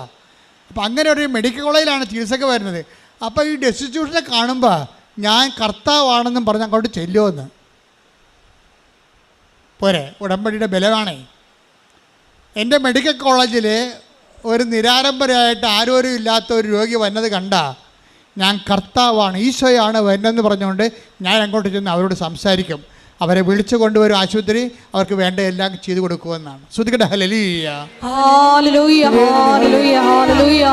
അപ്പോൾ അങ്ങനെ ഒരു മെഡിക്കൽ കോളേജിലാണ് ചികിത്സക്ക് വരുന്നത്. അപ്പോൾ ഈ ഡെസ്റ്റിറ്റ്യൂഷനെ കാണുമ്പോൾ ഞാൻ കർത്താവാണെന്നും പറഞ്ഞ് അങ്ങോട്ട് ചെല്ലുമെന്ന് പോരെ, ഉടമ്പടിയുടെ ബലമാണേ. എൻ്റെ മെഡിക്കൽ കോളേജിൽ ഒരു നിരാലംബരായിട്ട് ആരോരും ഇല്ലാത്ത ഒരു രോഗി വന്നത് കണ്ടാൽ ഞാൻ കർത്താവാണ്, ഈശോയാണ് വരുന്നതെന്ന് പറഞ്ഞുകൊണ്ട് ഞാൻ അങ്ങോട്ട് ചെന്ന് അവരോട് സംസാരിക്കും. അവരെ വിളിച്ചു കൊണ്ടുവരും ആശുപത്രി, അവർക്ക് വേണ്ട എല്ലാം ചെയ്തു കൊടുക്കുമെന്നാണ്. ശ്രുതിക്കട്ടെ ഹല്ലേലൂയ. Hallelujah hallelujah hallelujah.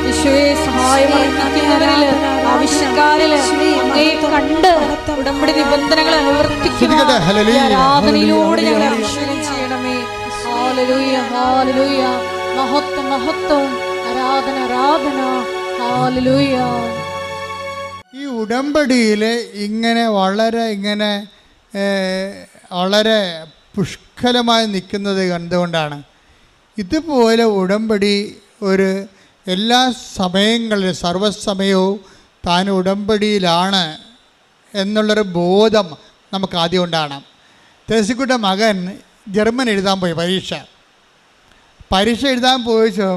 യേശുവേ സഹായമറിയിക്കുന്നവരിൽ ആവശ്യക്കാരിൽ അങ്ങയെ കണ്ട് ഉടമ്പടി നിബന്ധനകൾ അനുവർത്തിക്കുന്ന ആരാധനയിലൂടെ ഞങ്ങളെ അഭിഷേകം ചെയ്യണമേ. Hallelujah hallelujah. മഹത്വം മഹത്വം, ആരാധന ആരാധന. ഹല്ലേലൂയ. ഈ ഉടമ്പടിയിൽ വളരെ പുഷ്കലമായി നിൽക്കുന്നത് കണ്ടുകൊണ്ടാണ് ഇതുപോലെ ഉടമ്പടി ഒരു എല്ലാ സമയങ്ങളിലും സർവ്വസമയവും താൻ ഉടമ്പടിയിലാണ് എന്നുള്ളൊരു ബോധം നമുക്ക് ആദ്യം ഉണ്ടാകണം. തെരേസക്കുട്ടിയുടെ മകൻ ജർമ്മൻ എഴുതാൻ പോയി, പരീക്ഷ എഴുതാൻ പോയപ്പോൾ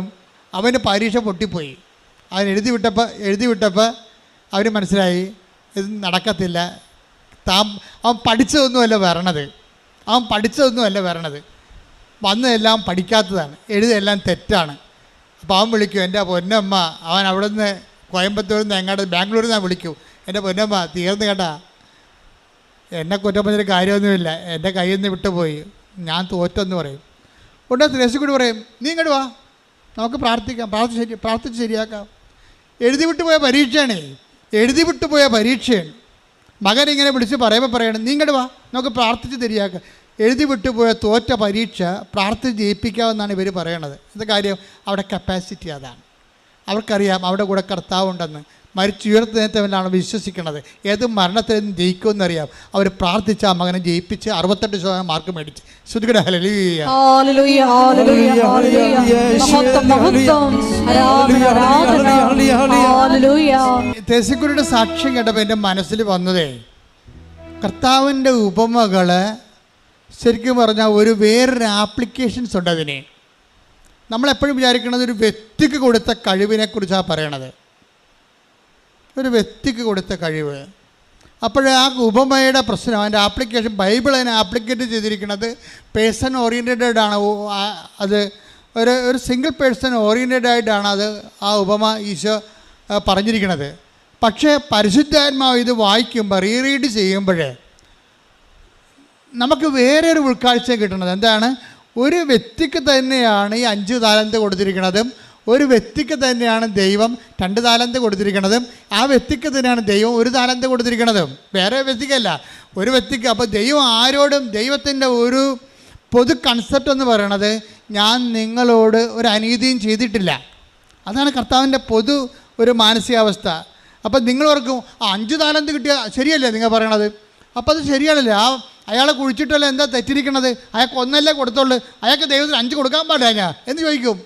അവന് പരീക്ഷ പൊട്ടിപ്പോയി. അവൻ എഴുതി വിട്ടപ്പോൾ അവന് മനസ്സിലായി ഇത് നടക്കത്തില്ല. അവൻ പഠിച്ചതൊന്നുമല്ല വരണത്, വന്നതെല്ലാം പഠിക്കാത്തതാണ്, എഴുതെല്ലാം തെറ്റാണ്. അപ്പോൾ അവൻ വിളിക്കും, എൻ്റെ പൊന്നമ്മ. അവൻ അവിടെ നിന്ന് കോയമ്പത്തൂരിൽ നിന്ന് എങ്ങാണ്ട് ബാംഗ്ലൂരിൽ നിന്ന് വിളിക്കും, എൻ്റെ പൊന്നമ്മ തീർന്നു കേട്ടാ, എന്നെ കുറ്റം പറഞ്ഞൊരു കാര്യമൊന്നുമില്ല, എൻ്റെ കയ്യിൽ നിന്ന് വിട്ടുപോയി, ഞാൻ തോറ്റെന്ന് പറയും. ഉടനെ തെരേസക്കുട്ടി പറയും, നീ ഇങ്ങോട്ട് വാ, നമുക്ക് പ്രാർത്ഥിക്കാം, പ്രാർത്ഥിച്ച് ശരിയാക്കാം. എഴുതി വിട്ടുപോയ പരീക്ഷയാണ്. മകൻ ഇങ്ങനെ വിളിച്ച് പറയണം, നീ ഇങ്ങോട്ട് വാ, നമുക്ക് പ്രാർത്ഥിച്ച് ശരിയാക്കാം. എഴുതി വിട്ടുപോയ തോറ്റ പരീക്ഷ പ്രാർത്ഥിച്ച് ജയിപ്പിക്കാമെന്നാണ് ഇവർ പറയണത്. ഇത് കാര്യം അവിടെ കപ്പാസിറ്റി അതാണ്. അവർക്കറിയാം അവിടെ കൂടെ കർത്താവുണ്ടെന്ന്. മരിച്ചുയർത്തുന്നവനാണ് വിശ്വസിക്കുന്നത്. ഏത് മരണത്തിൽ നിന്ന് ജയിക്കുമെന്നറിയാം. അവർ പ്രാർത്ഥിച്ച ആ മകനെ ജയിപ്പിച്ച് 68% മാർക്ക് മേടിച്ച്. ശ്രുതികട ഹല്ലേലൂയ. തെരേസക്കുട്ടിയുടെ സാക്ഷ്യം കേട്ടപ്പോൾ എൻ്റെ മനസ്സിൽ വന്നതേ, കർത്താവിൻ്റെ ഉപമകൾ ശരിക്കും പറഞ്ഞാൽ വേറൊരു ആപ്ലിക്കേഷൻസ് ഉണ്ട് അതിന്. നമ്മളെപ്പോഴും വിചാരിക്കുന്നത് ഒരു വ്യക്തിക്ക് കൊടുത്ത കഴിവിനെക്കുറിച്ചാണ് പറയണത്, ഒരു വ്യക്തിക്ക് കൊടുത്ത കഴിവ്. അപ്പോൾ ആ ഉപമയുടെ പ്രശ്നം, അതിൻ്റെ ആപ്ലിക്കേഷൻ, ബൈബിൾ അതിനെ ആപ്ലിക്കേറ്റ് ചെയ്തിരിക്കുന്നത് പേഴ്സൺ ഓറിയൻറ്റഡ് ആണ്. അത് ഒരു സിംഗിൾ പേഴ്സൺ ഓറിയൻറ്റഡ് ആയിട്ടാണ് ആ ഉപമ ഈശോ പറഞ്ഞിരിക്കുന്നത്. പക്ഷേ പരിശുദ്ധാത്മാവ് ഇത് വായിക്കുമ്പോൾ, റീഡ് ചെയ്യുമ്പോൾ നമുക്ക് വേറെ ഒരു ഉൾക്കാഴ്ച കിട്ടുന്നത് എന്താണ്? ഒരു വ്യക്തിക്ക് തന്നെയാണ് ഈ 5 താലന്ത് കൊടുത്തിരിക്കുന്നതും, ഒരു വ്യക്തിക്ക് തന്നെയാണ് ദൈവം 2 താലന്ത് കൊടുത്തിരിക്കുന്നതും, ആ വ്യക്തിക്ക് തന്നെയാണ് ദൈവം 1 താലന്ത് കൊടുത്തിരിക്കുന്നതും, വേറെ വ്യക്തിക്കല്ല, ഒരു വ്യക്തിക്ക്. അപ്പോൾ ദൈവം ആരോടും, ദൈവത്തിൻ്റെ ഒരു പൊതു കൺസെപ്റ്റ് എന്ന് പറയണത്, ഞാൻ നിങ്ങളോട് ഒരു അനീതിയും ചെയ്തിട്ടില്ല. അതാണ് കർത്താവിൻ്റെ പൊതു ഒരു മാനസികാവസ്ഥ. അപ്പം നിങ്ങളോർക്കും 5 താലന്ത് കിട്ടിയ ശരിയല്ലേ നിങ്ങൾ പറയണത്? അപ്പോൾ അത് ശരിയാണല്ലേ? അയാളെ കുഴിച്ചിട്ടല്ലേ, എന്താ തെറ്റിരിക്കണത്? അയാൾക്ക് 1 കൊടുത്തുള്ളൂ, അയാൾക്ക് ദൈവത്തിന് 5 കൊടുക്കാൻ പാടില്ല ഞാൻ എന്ന് ചോദിക്കും.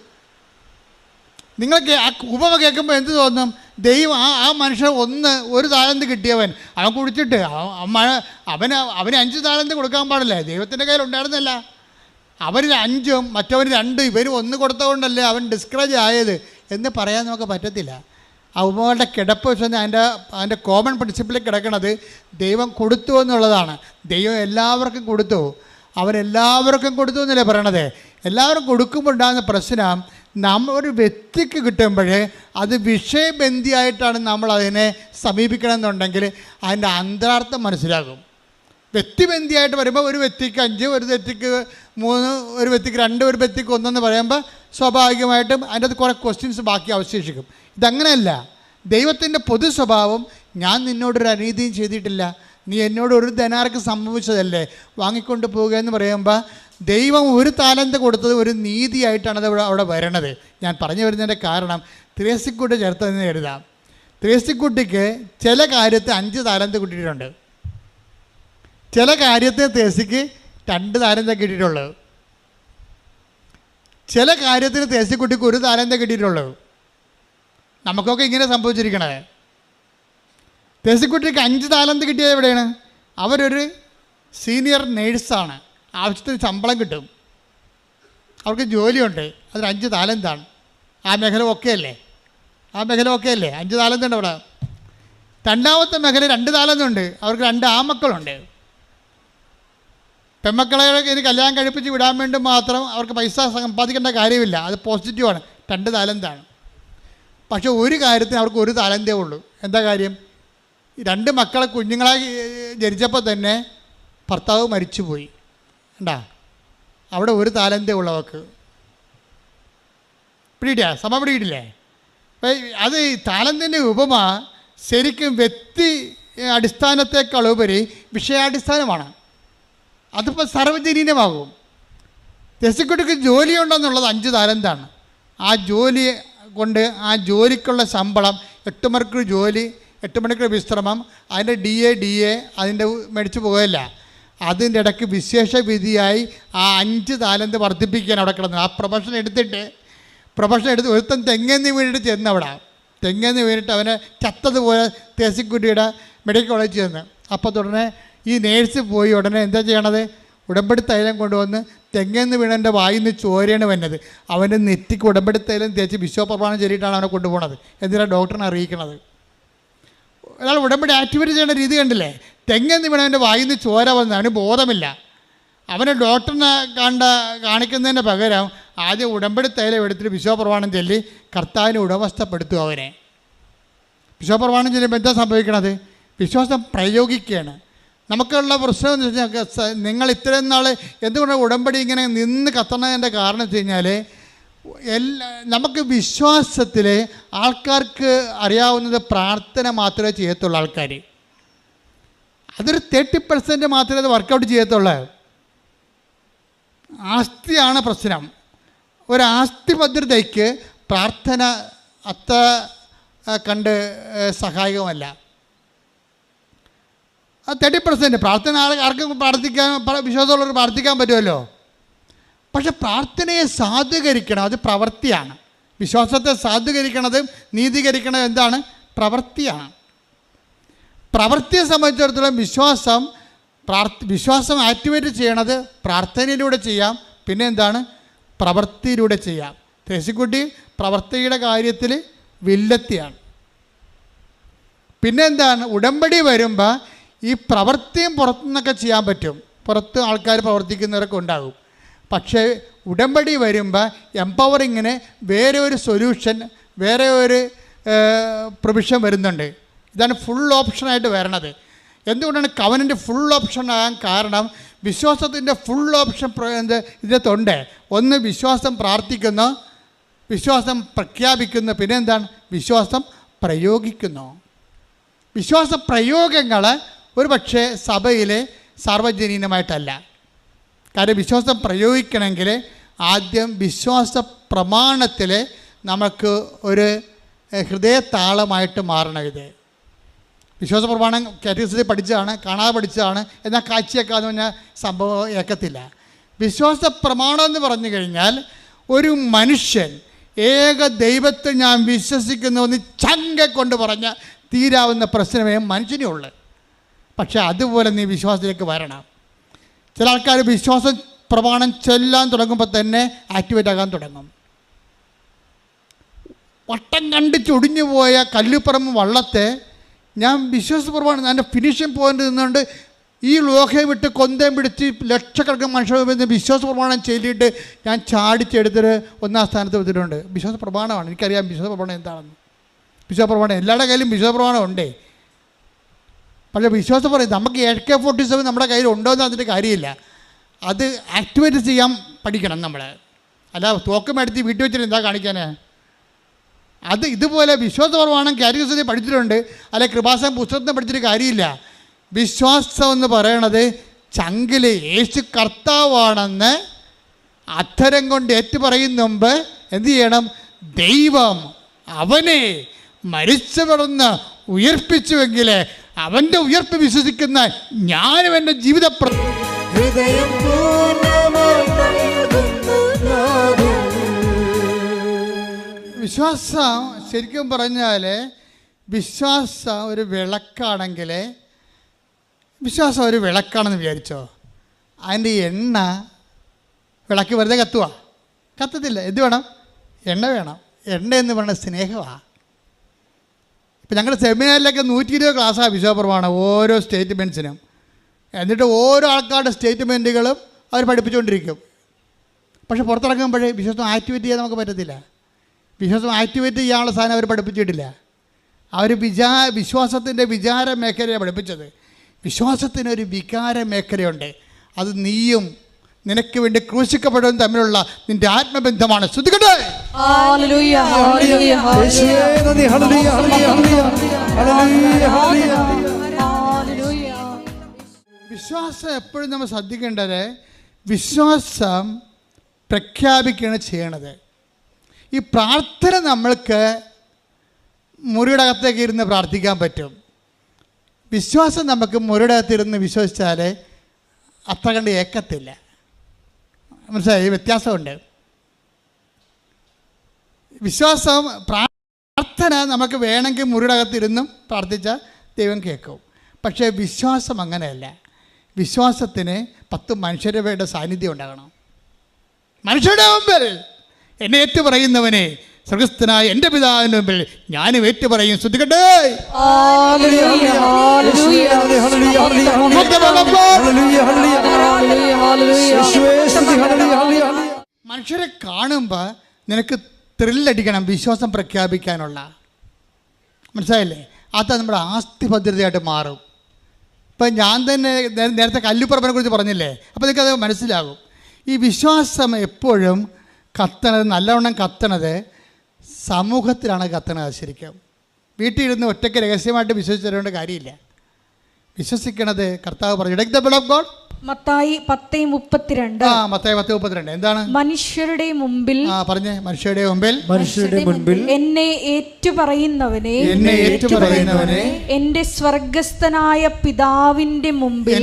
നിങ്ങൾക്ക് ആ ഉപമ കേൾക്കുമ്പോൾ എന്ത് തോന്നും? ദൈവം ആ മനുഷ്യൻ 1 താലന്ത് കിട്ടിയവൻ, അവൻ കുഴിച്ചിട്ട് അവന് 5 താലന്ത് കൊടുക്കാൻ പാടില്ല, ദൈവത്തിൻ്റെ കയ്യിൽ ഉണ്ടായിരുന്നില്ല. അവർ 5 മറ്റവന് 2, ഇവർ 1 കൊടുത്തതുകൊണ്ടല്ലേ അവൻ ഡിസ്കറേജ് ആയത് എന്ന് പറയാൻ നമുക്ക് പറ്റത്തില്ല. ആ ഉപമകളുടെ കിടപ്പ് വെച്ചാൽ അതിൻ്റെ കോമൺ പ്രിൻസിപ്പിളിൽ കിടക്കുന്നത് ദൈവം കൊടുത്തു എന്നുള്ളതാണ്. ദൈവം എല്ലാവർക്കും കൊടുത്തു, അവരെല്ലാവർക്കും കൊടുത്തു എന്നല്ലേ പറയണത്. എല്ലാവരും കൊടുക്കുമ്പോൾ ഉണ്ടാകുന്ന പ്രശ്നം, ഒരു വ്യക്തിക്ക് കിട്ടുമ്പോൾ അത് വിഷയബന്ധിയായിട്ടാണ് നമ്മൾ അതിനെ സമീപിക്കണമെന്നുണ്ടെങ്കിൽ അതിൻ്റെ അന്തരാർത്ഥം മനസ്സിലാകും. വ്യക്തിബന്ധിയായിട്ട് വരുമ്പോൾ ഒരു വ്യക്തിക്ക് 5, ഒരു വ്യക്തിക്ക് 3, ഒരു വ്യക്തിക്ക് 2, ഒരു വ്യക്തിക്ക് 1 എന്ന് പറയുമ്പോൾ സ്വാഭാവികമായിട്ടും അതിൻ്റെ അത് കുറേ ക്വസ്റ്റ്യൻസ് ബാക്കി അവശേഷിക്കും. ഇതങ്ങനെയല്ല. ദൈവത്തിൻ്റെ പൊതു സ്വഭാവം, ഞാൻ നിന്നോടൊരു അനീതിയും ചെയ്തിട്ടില്ല, നീ എന്നോട് ഒരു ധനാർക്ക് സംഭവിച്ചതല്ലേ, വാങ്ങിക്കൊണ്ട് പോവുക എന്ന് പറയുമ്പോൾ ദൈവം ഒരു താലന്ത് കൊടുത്തത് ഒരു നീതിയായിട്ടാണ് അത് അവിടെ വരണത്. ഞാൻ പറഞ്ഞു വരുന്നതിൻ്റെ കാരണം ത്രേസ്യക്കുട്ടി ചേർത്തതെന്ന് എഴുതാം. ത്രേസ്യക്കുട്ടിക്ക് ചില കാര്യത്തിൽ 5 താലന്ത് കിട്ടിയിട്ടുണ്ട്, ചില കാര്യത്തിൽ ത്രേസ്യക്ക് 2 താലന്ത് കിട്ടിയിട്ടുള്ളൂ, ചില കാര്യത്തിന് ത്രേസ്യക്കുട്ടിക്ക് 1 താലന്ത് കിട്ടിയിട്ടുള്ളൂ. നമുക്കൊക്കെ ഇങ്ങനെ സംഭവിച്ചിരിക്കണത്. ത്രേസ്യക്കുട്ടിക്ക് 5 താലന്ത് കിട്ടിയത് എവിടെയാണ്? അവരൊരു സീനിയർ നേഴ്സാണ്, ആവശ്യത്തിന് ശമ്പളം കിട്ടും, അവർക്ക് ജോലിയുണ്ട്, അതിന് 5 താലന്താണ്. ആ മേഖല ഓക്കെ അല്ലേ? ആ മേഖല ഓക്കെ അല്ലേ? 5 താലന്തുണ്ട് അവിടെ. രണ്ടാമത്തെ മേഖല 2 താലന്തുണ്ട്, അവർക്ക് 2 ആൺമക്കളുണ്ട്. പെൺമക്കളെ ഇനി കല്യാണം കഴിപ്പിച്ച് വിടാൻ വേണ്ടി മാത്രം അവർക്ക് പൈസ സമ്പാദിക്കേണ്ട കാര്യമില്ല, അത് പോസിറ്റീവാണ്, 2 താലന്താണ്. പക്ഷേ ഒരു കാര്യത്തിന് അവർക്ക് 1 താലന്തേ ഉള്ളൂ. എന്താ കാര്യം? 2 മക്കളെ കുഞ്ഞുങ്ങളായി ജനിച്ചപ്പോൾ തന്നെ ഭർത്താവ് മരിച്ചുപോയി. ഉണ്ടാ, അവിടെ 1 താലന്തേ ഉള്ളവർക്ക്. പിടിയിട്ടില്ല, സമ പിടിയിട്ടില്ലേ? അത് താലന്തിൻ്റെ ഉപമ ശരിക്കും വ്യക്തി അടിസ്ഥാനത്തെക്കാളുപരി വിഷയാടിസ്ഥാനമാണ്. അതിപ്പോൾ സർവ്വജനീനമാകും. ത്രേസ്യക്കുട്ടിക്ക് ജോലിയുണ്ടെന്നുള്ളത് 5 താലന്താണ്. ആ ജോലി കൊണ്ട് ആ ജോലിക്കുള്ള ശമ്പളം, 8 മണിക്കൂർ ജോലി, 8 മണിക്കൂർ വിശ്രമം, അതിൻ്റെ ഡി എ അതിൻ്റെ മേടിച്ച് പോകല്ല. അതിൻ്റെ ഇടയ്ക്ക് വിശേഷ വിധിയായി ആ 5 താലന്ത് വർദ്ധിപ്പിക്കാൻ അവിടെ കിടന്നു. ആ പ്രൊഫഷൻ എടുത്ത് ഒരുത്തൻ തെങ്ങേന്ന് വീണിട്ട് ചെന്ന് അവിടെ തെങ്ങേന്ന് വീണിട്ട് അവനെ ചത്തതുപോലെ ത്രേസ്യക്കുട്ടിയുടെ മെഡിക്കൽ കോളേജിൽ ചെന്ന്. അപ്പോൾ തുടനെ ഈ നേഴ്സ് പോയി ഉടനെ എന്താ ചെയ്യണത്? ഉടമ്പടി തൈലം കൊണ്ടുവന്ന് തെങ്ങേന്ന് വീണൻ്റെ വായിൽ നിന്ന് ചോരയാണ് വന്നത്. അവൻ്റെ നെറ്റിക്ക് ഉടമ്പടി തൈലം തേച്ച് വിശ്വപ്രമാണം ചൊല്ലിയിട്ടാണ് അവനെ കൊണ്ടുപോകണത്. എന്തിനാണ് ഡോക്ടറിനെ അറിയിക്കണത്? ഒരാൾ ഉടമ്പടി ആക്ടിവേറ്റ് ചെയ്യേണ്ട രീതി കണ്ടില്ലേ? തെങ്ങേന്ന് വീണവൻ്റെ വായിൽ നിന്ന് ചോര വന്ന് അവന് ബോധമില്ല. അവനെ ഡോക്ടറിനെ കാണിക്കുന്നതിന് പകരം ആദ്യം ഉടമ്പടി തൈലം എടുത്തിട്ട് വിശ്വപ്രമാണം ചൊല്ലി കർത്താവിനെ ഉടമസ്ഥപ്പെടുത്തുക. അവനെ വിശ്വപ്രമാണം ചൊല്ലുമ്പോൾ എന്താ സംഭവിക്കണത്? വിശ്വാസം പ്രയോഗിക്കുകയാണ്. നമുക്കുള്ള പ്രശ്നം എന്ന് വെച്ചാൽ നിങ്ങൾ ഇത്രയും നാൾ എന്തുകൊണ്ടാണ് ഉടമ്പടി ഇങ്ങനെ നിന്ന് കത്തണതിൻ്റെ കാരണം വെച്ച് കഴിഞ്ഞാൽ നമുക്ക് വിശ്വാസത്തിൽ ആൾക്കാർക്ക് അറിയാവുന്നത് പ്രാർത്ഥന മാത്രമേ ചെയ്യത്തുള്ളൂ. ആൾക്കാർ അതൊരു 30% മാത്രമേ അത് വർക്കൗട്ട് ചെയ്യത്തുള്ളൂ. ആസ്തിയാണ് പ്രശ്നം. ഒരു ആസ്തി ഭദ്രതയ്ക്ക് പ്രാർത്ഥന അത്ര കണ്ട് സഹായകമല്ല. 30% പ്രാർത്ഥന ആർക്കും പ്രാർത്ഥിക്കാൻ, വിശ്വാസമുള്ളവർക്ക് പ്രാർത്ഥിക്കാൻ പറ്റുമല്ലോ. പക്ഷെ പ്രാർത്ഥനയെ സാധൂകരിക്കണം, അത് പ്രവൃത്തിയാണ്. വിശ്വാസത്തെ സാധൂകരിക്കണതും നീതീകരിക്കണതും എന്താണ്? പ്രവൃത്തിയാണ്. പ്രവൃത്തിയെ സംബന്ധിച്ചിടത്തോളം വിശ്വാസം ആക്ടിവേറ്റ് ചെയ്യണത് പ്രാർത്ഥനയിലൂടെ ചെയ്യാം, പിന്നെ എന്താണ്? പ്രവൃത്തിയിലൂടെ ചെയ്യാം. ത്രേസ്യക്കുട്ടി പ്രവൃത്തിയുടെ കാര്യത്തിൽ വില്ലത്തിയാണ്. പിന്നെ എന്താണ്? ഉടമ്പടി വരുമ്പോൾ ഈ പ്രവൃത്തിയും പുറത്തുനിന്നൊക്കെ ചെയ്യാൻ പറ്റും, പുറത്ത് ആൾക്കാർ പ്രവർത്തിക്കുന്നവരൊക്കെ ഉണ്ടാകും. പക്ഷേ ഉടമ്പടി വരുമ്പോൾ എംപവറിങ്ങിന് വേറെ ഒരു സൊല്യൂഷൻ, വേറെ ഒരു പ്രൊവിഷൻ വരുന്നുണ്ട്. ഇതാണ് ഫുൾ ഓപ്ഷനായിട്ട് വരണത്. എന്തുകൊണ്ടാണ് കവനൻ്റ് ഫുൾ ഓപ്ഷൻ ആകാൻ കാരണം? വിശ്വാസത്തിൻ്റെ ഫുൾ ഓപ്ഷൻ ഇതിനകത്തുണ്ട്. ഒന്ന്, വിശ്വാസം പ്രാർത്ഥിക്കുന്നു, വിശ്വാസം പ്രഖ്യാപിക്കുന്നു, പിന്നെ എന്താണ്? വിശ്വാസം പ്രയോഗിക്കുന്നു. വിശ്വാസ പ്രയോഗങ്ങൾ ഒരു പക്ഷേ സഭയിലെ സാർവജനീനമായിട്ടല്ല. കാര്യം വിശ്വാസം പ്രയോഗിക്കണമെങ്കിൽ ആദ്യം വിശ്വാസ പ്രമാണത്തിൽ നമുക്ക് ഒരു ഹൃദയതാളമായിട്ട് മാറണം. ഇത് വിശ്വാസ പ്രമാണം കാറ്റഗറിയിൽ പഠിച്ചതാണ്, കാണാതെ പഠിച്ചതാണ്, എന്നാൽ കാഴ്ചയേക്കാന്ന് പറഞ്ഞാൽ സംഭവം ഏക്കത്തില്ല. വിശ്വാസ പ്രമാണം എന്ന് പറഞ്ഞു കഴിഞ്ഞാൽ ഒരു മനുഷ്യൻ ഏക ദൈവത്തെ ഞാൻ വിശ്വസിക്കുന്നുവെന്ന് ചങ്ക കൊണ്ട് പറഞ്ഞ തീരാവുന്ന പ്രശ്നമേ മനുഷ്യനേ ഉള്ളൂ. പക്ഷേ അതുപോലെ നീ വിശ്വാസത്തിലേക്ക് വരണം. ചില ആൾക്കാർ വിശ്വാസ പ്രമാണം ചൊല്ലാൻ തുടങ്ങുമ്പോൾ തന്നെ ആക്ടിവേറ്റ് ആകാൻ തുടങ്ങും. വട്ടം കണ്ട് ചൊടിഞ്ഞു പോയ കല്ലുപ്പറമ്പ് വള്ളത്തെ ഞാൻ വിശ്വാസ പ്രമാണം എൻ്റെ ഫിനിഷിംഗ് പോയിന്റ് നിന്നുകൊണ്ട് ഈ ലോകയെ വിട്ട് കൊന്തയും പിടിച്ച് ലക്ഷക്കണക്കിന് മനുഷ്യർ വിശ്വാസ പ്രമാണം ചൊല്ലിയിട്ട് ഞാൻ ചാടിച്ചെടുത്തിട്ട് 1ാം സ്ഥാനത്ത് വെച്ചിട്ടുണ്ട്. വിശ്വാസ പ്രമാണമാണ്, എനിക്കറിയാം വിശ്വാസ പ്രമാണം എന്താണെന്ന്. വിശ്വാസ പ്രമാണം എല്ലാവരുടെ കയ്യിലും വിശ്വാസ പ്രമാണം ഉണ്ടേ. പക്ഷേ വിശ്വാസം പറയും നമുക്ക് AK-47 നമ്മുടെ കയ്യിൽ ഉണ്ടോ എന്ന് അതിൻ്റെ കാര്യമില്ല. അത് ആക്ടിവേറ്റ് ചെയ്യാൻ പഠിക്കണം നമ്മൾ. അല്ല തോക്ക് മേടിച്ച് വീട്ടിൽ വെച്ചിട്ട് എന്താ കാണിക്കാനേ? അത് ഇതുപോലെ വിശ്വാസ പ്രമാണം കാറ്റഗറിയിൽ പഠിച്ചിട്ടുണ്ട്, അല്ലെ കൃപാസനം പുസ്തകത്തിന് പഠിച്ചിട്ട് കാര്യമില്ല. വിശ്വാസം എന്ന് പറയണത് ചങ്കിൽ യേശു കർത്താവാണെന്ന് അധരം കൊണ്ട് ഏറ്റുപറയും മുമ്പ് എന്ത് ചെയ്യണം? ദൈവം അവനെ മരിച്ചവരെന്ന് ഉയർപ്പിച്ചുവെങ്കിൽ അവൻ്റെ ഉയർപ്പ് വിശ്വസിക്കുന്ന ഞാനും എൻ്റെ ജീവിത ഹൃദയം പൂർണ്ണമായി നൽകുന്നു നാഥൻ. വിശ്വാസം ശരിക്കും പറഞ്ഞാൽ വിശ്വാസം ഒരു വിളക്കാണെങ്കിൽ, വിശ്വാസം ഒരു വിളക്കാണെന്ന് വിചാരിച്ചോ, അതിൻ്റെ എണ്ണ വിളക്ക് വെറുതെ കത്തുക? കത്തത്തില്ല. എന്ത് വേണം? എണ്ണ വേണം. എണ്ണ എന്ന് പറയുന്നത് സ്നേഹമാണ്. ഇപ്പം ഞങ്ങളുടെ സെമിനാറിലൊക്കെ 120 ക്ലാസ്സാണ് വിശ്വാസപ്രമാണം ഓരോ സ്റ്റേറ്റ്മെൻറ്റ്സിനും. എന്നിട്ട് ഓരോ ആൾക്കാരുടെ സ്റ്റേറ്റ്മെൻറ്റുകളും അവർ പഠിപ്പിച്ചുകൊണ്ടിരിക്കും. പക്ഷെ പുറത്തിറങ്ങുമ്പോഴേ വിശ്വാസം ആക്ടിവേറ്റ് ചെയ്യാൻ നമുക്ക് പറ്റത്തില്ല. വിശ്വാസം ആക്ടിവേറ്റ് ചെയ്യാനുള്ള സാധനം അവർ പഠിപ്പിച്ചിട്ടില്ല. അവർ വിശ്വാസത്തിൻ്റെ വിചാര മേഖലയാണ് പഠിപ്പിച്ചത്. വിശ്വാസത്തിനൊരു വികാര മേഖലയുണ്ട്. അത് നീയും നിനക്ക് വേണ്ടി ക്രൂശിക്കപ്പെടുന്നതും തമ്മിലുള്ള നിന്റെ ആത്മബന്ധമാണ്. ശ്രദ്ധിക്കട്ടെ. Hallelujah, hallelujah, hallelujah, hallelujah. വിശ്വാസം എപ്പോഴും നമ്മൾ ശ്രദ്ധിക്കേണ്ടത്, വിശ്വാസം പ്രഖ്യാപിക്കുകയാണ് ചെയ്യണത്. ഈ പ്രാർത്ഥന നമ്മൾക്ക് മുറിയുടെ അകത്തേക്ക് ഇരുന്ന് പ്രാർത്ഥിക്കാൻ പറ്റും. വിശ്വാസം നമുക്ക് മുറിയുടെ അകത്തിരുന്ന് വിശ്വസിച്ചാൽ അത്ര കണ്ട് ഏക്കത്തില്ല. മനസ്സിലായി? വ്യത്യാസമുണ്ട്. വിശ്വാസം പ്രാർത്ഥന നമുക്ക് വേണമെങ്കിൽ മുറിയുടെ അകത്തിരുന്നും പ്രാർത്ഥിച്ചാൽ ദൈവം കേൾക്കും. പക്ഷേ വിശ്വാസം അങ്ങനെയല്ല. വിശ്വാസത്തിന് 10 മനുഷ്യരുടെ സാന്നിധ്യം ഉണ്ടാകണം. മനുഷ്യരുടെ മുമ്പിൽ എന്നെ ഏറ്റുപറയുന്നവനെ സ്വർഗസ്ഥനായ എൻ്റെ പിതാവിൻ്റെ മുമ്പിൽ ഞാനും ഏറ്റുപറയും. ശ്രദ്ധിക്കട്ടെ. മനുഷ്യരെ കാണുമ്പോൾ നിനക്ക് ത്രില്ലടിക്കണം വിശ്വാസം പ്രഖ്യാപിക്കാനുള്ള. മനസ്സിലായില്ലേ? അത് നമ്മുടെ ആസ്തി ഭദ്രതയായിട്ട് മാറും. ഇപ്പം ഞാൻ തന്നെ നേരത്തെ കല്ലുപ്പറപ്പിനെ കുറിച്ച് പറഞ്ഞില്ലേ, അപ്പോൾ നിനക്കത് മനസ്സിലാകും. ഈ വിശ്വാസം എപ്പോഴും കത്തണത്, നല്ലവണ്ണം കത്തണത് സമൂഹത്തിലാണ് കത്തണത്. ശരിക്കും വീട്ടിലിരുന്ന് ഒറ്റയ്ക്ക് രഹസ്യമായിട്ട് വിശ്വസിച്ച് തരേണ്ട കാര്യമില്ല. വിശ്വസിക്കണത് കർത്താവ് പറഞ്ഞു. Take the blood of God. Mathai 10:32. Mathai 10:32 എന്താണ്? മനുഷ്യരുടെ മുമ്പിൽ, പറഞ്ഞേ, മനുഷ്യരുടെ മുമ്പിൽ എന്നെ ഏറ്റുപറയുന്നവനെ എന്റെ സ്വർഗസ്ഥനായ പിതാവിന്റെ മുമ്പിൽ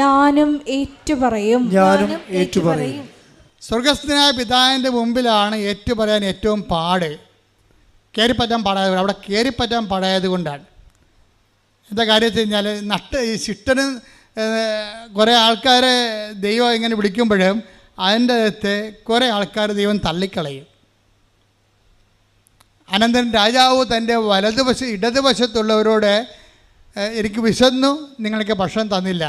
ഞാനും ഏറ്റുപറയും. സ്വർഗസ്ഥനായ പിതാവിൻ്റെ മുമ്പിലാണ് ഏറ്റുപറയാൻ ഏറ്റവും പാട്. കയറിപ്പറ്റാൻ പാടായത്, അവിടെ കയറിപ്പറ്റാൻ പാടായത് കൊണ്ടാണ്. എന്താ കാര്യം വെച്ച് കഴിഞ്ഞാൽ, ശിഷ്ടന് കുറേ ആൾക്കാരെ ദൈവം ഇങ്ങനെ വിളിക്കുമ്പോഴും അതിൻ്റെ അകത്ത് കുറേ ആൾക്കാർ ദൈവം തള്ളിക്കളയും. അനന്തരം രാജാവ് തൻ്റെ ഇടതുവശത്തുള്ളവരോട് എനിക്ക് വിശന്നു, നിങ്ങൾക്ക് ഭക്ഷണം തന്നില്ല.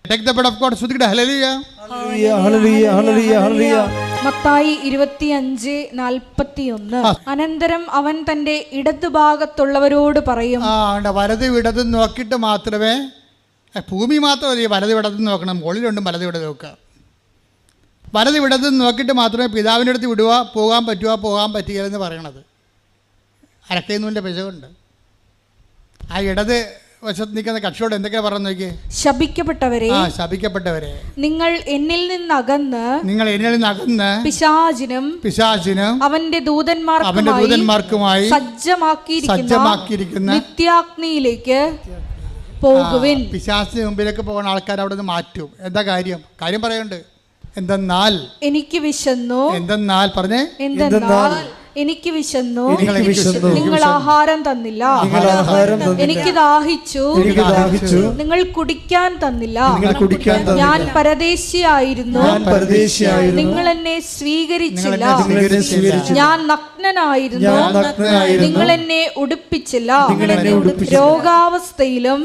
Take the blood of God. ശ്രദ്ധിക്കട്ടെ. Hallelujah, hallelujah, hallelujah, hallelujah. Mathayi 25:41. അനന്തരം അവൻ തൻ്റെ ഇടതുഭാഗത്തുള്ളവരോട് പറയും. വലതും ഇടതും നോക്കിയിട്ട് മാത്രമേ, ഭൂമി മാത്രമല്ല, വലതും ഇടതും നോക്കണം. മുകളിലുണ്ട് വലതും ഇടതും നോക്കുക. വലതും ഇടതും നോക്കിയിട്ട് മാത്രമേ പിതാവിൻ്റെ അടുത്ത് പോകാൻ പറ്റുകയില്ല എന്ന് പറയണത്. അരക്കൈന്നൂലിൻ്റെ പിശകുണ്ട്. ആ ഇടത് വശത്ത് നിൽക്കുന്ന കക്ഷിയോട് എന്തൊക്കെയാ പറഞ്ഞു നോക്കി? ശപിക്കപ്പെട്ടവരെ നിങ്ങൾ എന്നിൽ നിന്നകന്ന് പിശാചിനും അവന്റെ ദൂതന്മാർക്കുമായി സജ്ജമാക്കിയിരിക്കുന്ന നിത്യാഗ്നിയിലേക്ക് പോകുവിൻ. പിശാചിന് മുമ്പിലേക്ക് പോകുന്ന ആൾക്കാർ അവിടെ നിന്ന് മാറ്റും. എന്താ കാര്യം പറയുന്നുണ്ട്. എന്തെന്നാൽ എനിക്ക് വിശന്നു. പറഞ്ഞേ, എനിക്ക് വിശന്നു, നിങ്ങൾ ആഹാരം തന്നില്ല. എനിക്ക് ദാഹിച്ചു, നിങ്ങൾ കുടിക്കാൻ തന്നില്ല. ഞാൻ പരദേശിയായിരുന്നു, നിങ്ങൾ എന്നെ സ്വീകരിച്ചില്ല. ഞാൻ നഗ്നനായിരുന്നു, നിങ്ങൾ എന്നെ ഉടുപ്പിച്ചില്ല. രോഗാവസ്ഥയിലും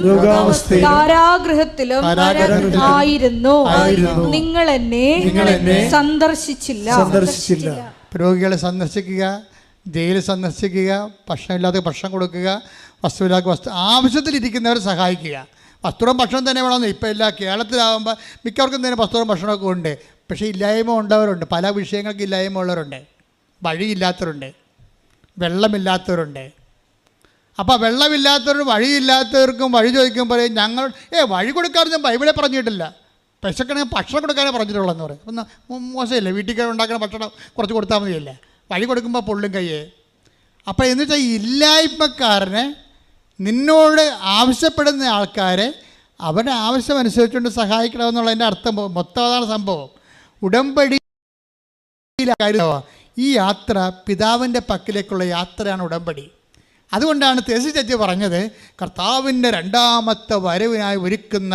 കാരാഗൃഹത്തിലും ആയിരുന്നു, നിങ്ങൾ എന്നെ സന്ദർശിച്ചില്ല. രോഗികളെ സന്ദർശിക്കുക, ജയിലിൽ സന്ദർശിക്കുക, ഭക്ഷണമില്ലാത്ത ഭക്ഷണം കൊടുക്കുക, വസ്തുവില്ലാത്ത ആവശ്യത്തിലിരിക്കുന്നവരെ സഹായിക്കുക. വസ്ത്രവും ഭക്ഷണം തന്നെ വേണമെന്ന് ഇപ്പം ഇല്ല. കേരളത്തിലാകുമ്പോൾ മിക്കവർക്കും തന്നെ വസ്ത്രവും ഭക്ഷണമൊക്കെ ഉണ്ട്. പക്ഷേ ഇല്ലായ്മ ഉള്ളവരുണ്ട്. പല വിഷയങ്ങൾക്ക് ഇല്ലായ്മ ഉള്ളവരുണ്ട്. വഴിയില്ലാത്തവരുണ്ട്, വെള്ളമില്ലാത്തവരുണ്ട്. അപ്പോൾ വെള്ളമില്ലാത്തവരും വഴിയില്ലാത്തവർക്കും വഴി ചോദിക്കുമ്പോൾ ഞങ്ങൾ വഴി കൊടുക്കാറൊന്നും ബൈബിളെ പറഞ്ഞിട്ടില്ല. വിശക്കണമെങ്കിൽ ഭക്ഷണം കൊടുക്കാനേ പറഞ്ഞിട്ടുള്ളതെന്ന് പറയും. അപ്പം മോശമില്ലേ, വീട്ടിൽ ഉണ്ടാക്കുന്ന ഭക്ഷണം കുറച്ച് കൊടുത്താൽ മതിയല്ലേ, വഴി കൊടുക്കുമ്പോൾ പൊള്ളും കയ്യേ. അപ്പോൾ എന്ന് വെച്ചാൽ ഇല്ലായ്മക്കാരനെ നിന്നോട് ആവശ്യപ്പെടുന്ന ആൾക്കാരെ അവരുടെ ആവശ്യമനുസരിച്ചുകൊണ്ട് സഹായിക്കണമെന്നുള്ളതിൻ്റെ അർത്ഥം മൊത്തം അതാണ് സംഭവം. ഉടമ്പടി ഈ യാത്ര പിതാവിൻ്റെ പക്കലേക്കുള്ള യാത്രയാണ് ഉടമ്പടി. അതുകൊണ്ടാണ് തേസി ചേച്ചി പറഞ്ഞത് കർത്താവിൻ്റെ രണ്ടാമത്തെ വരവിനായി ഒരുക്കുന്ന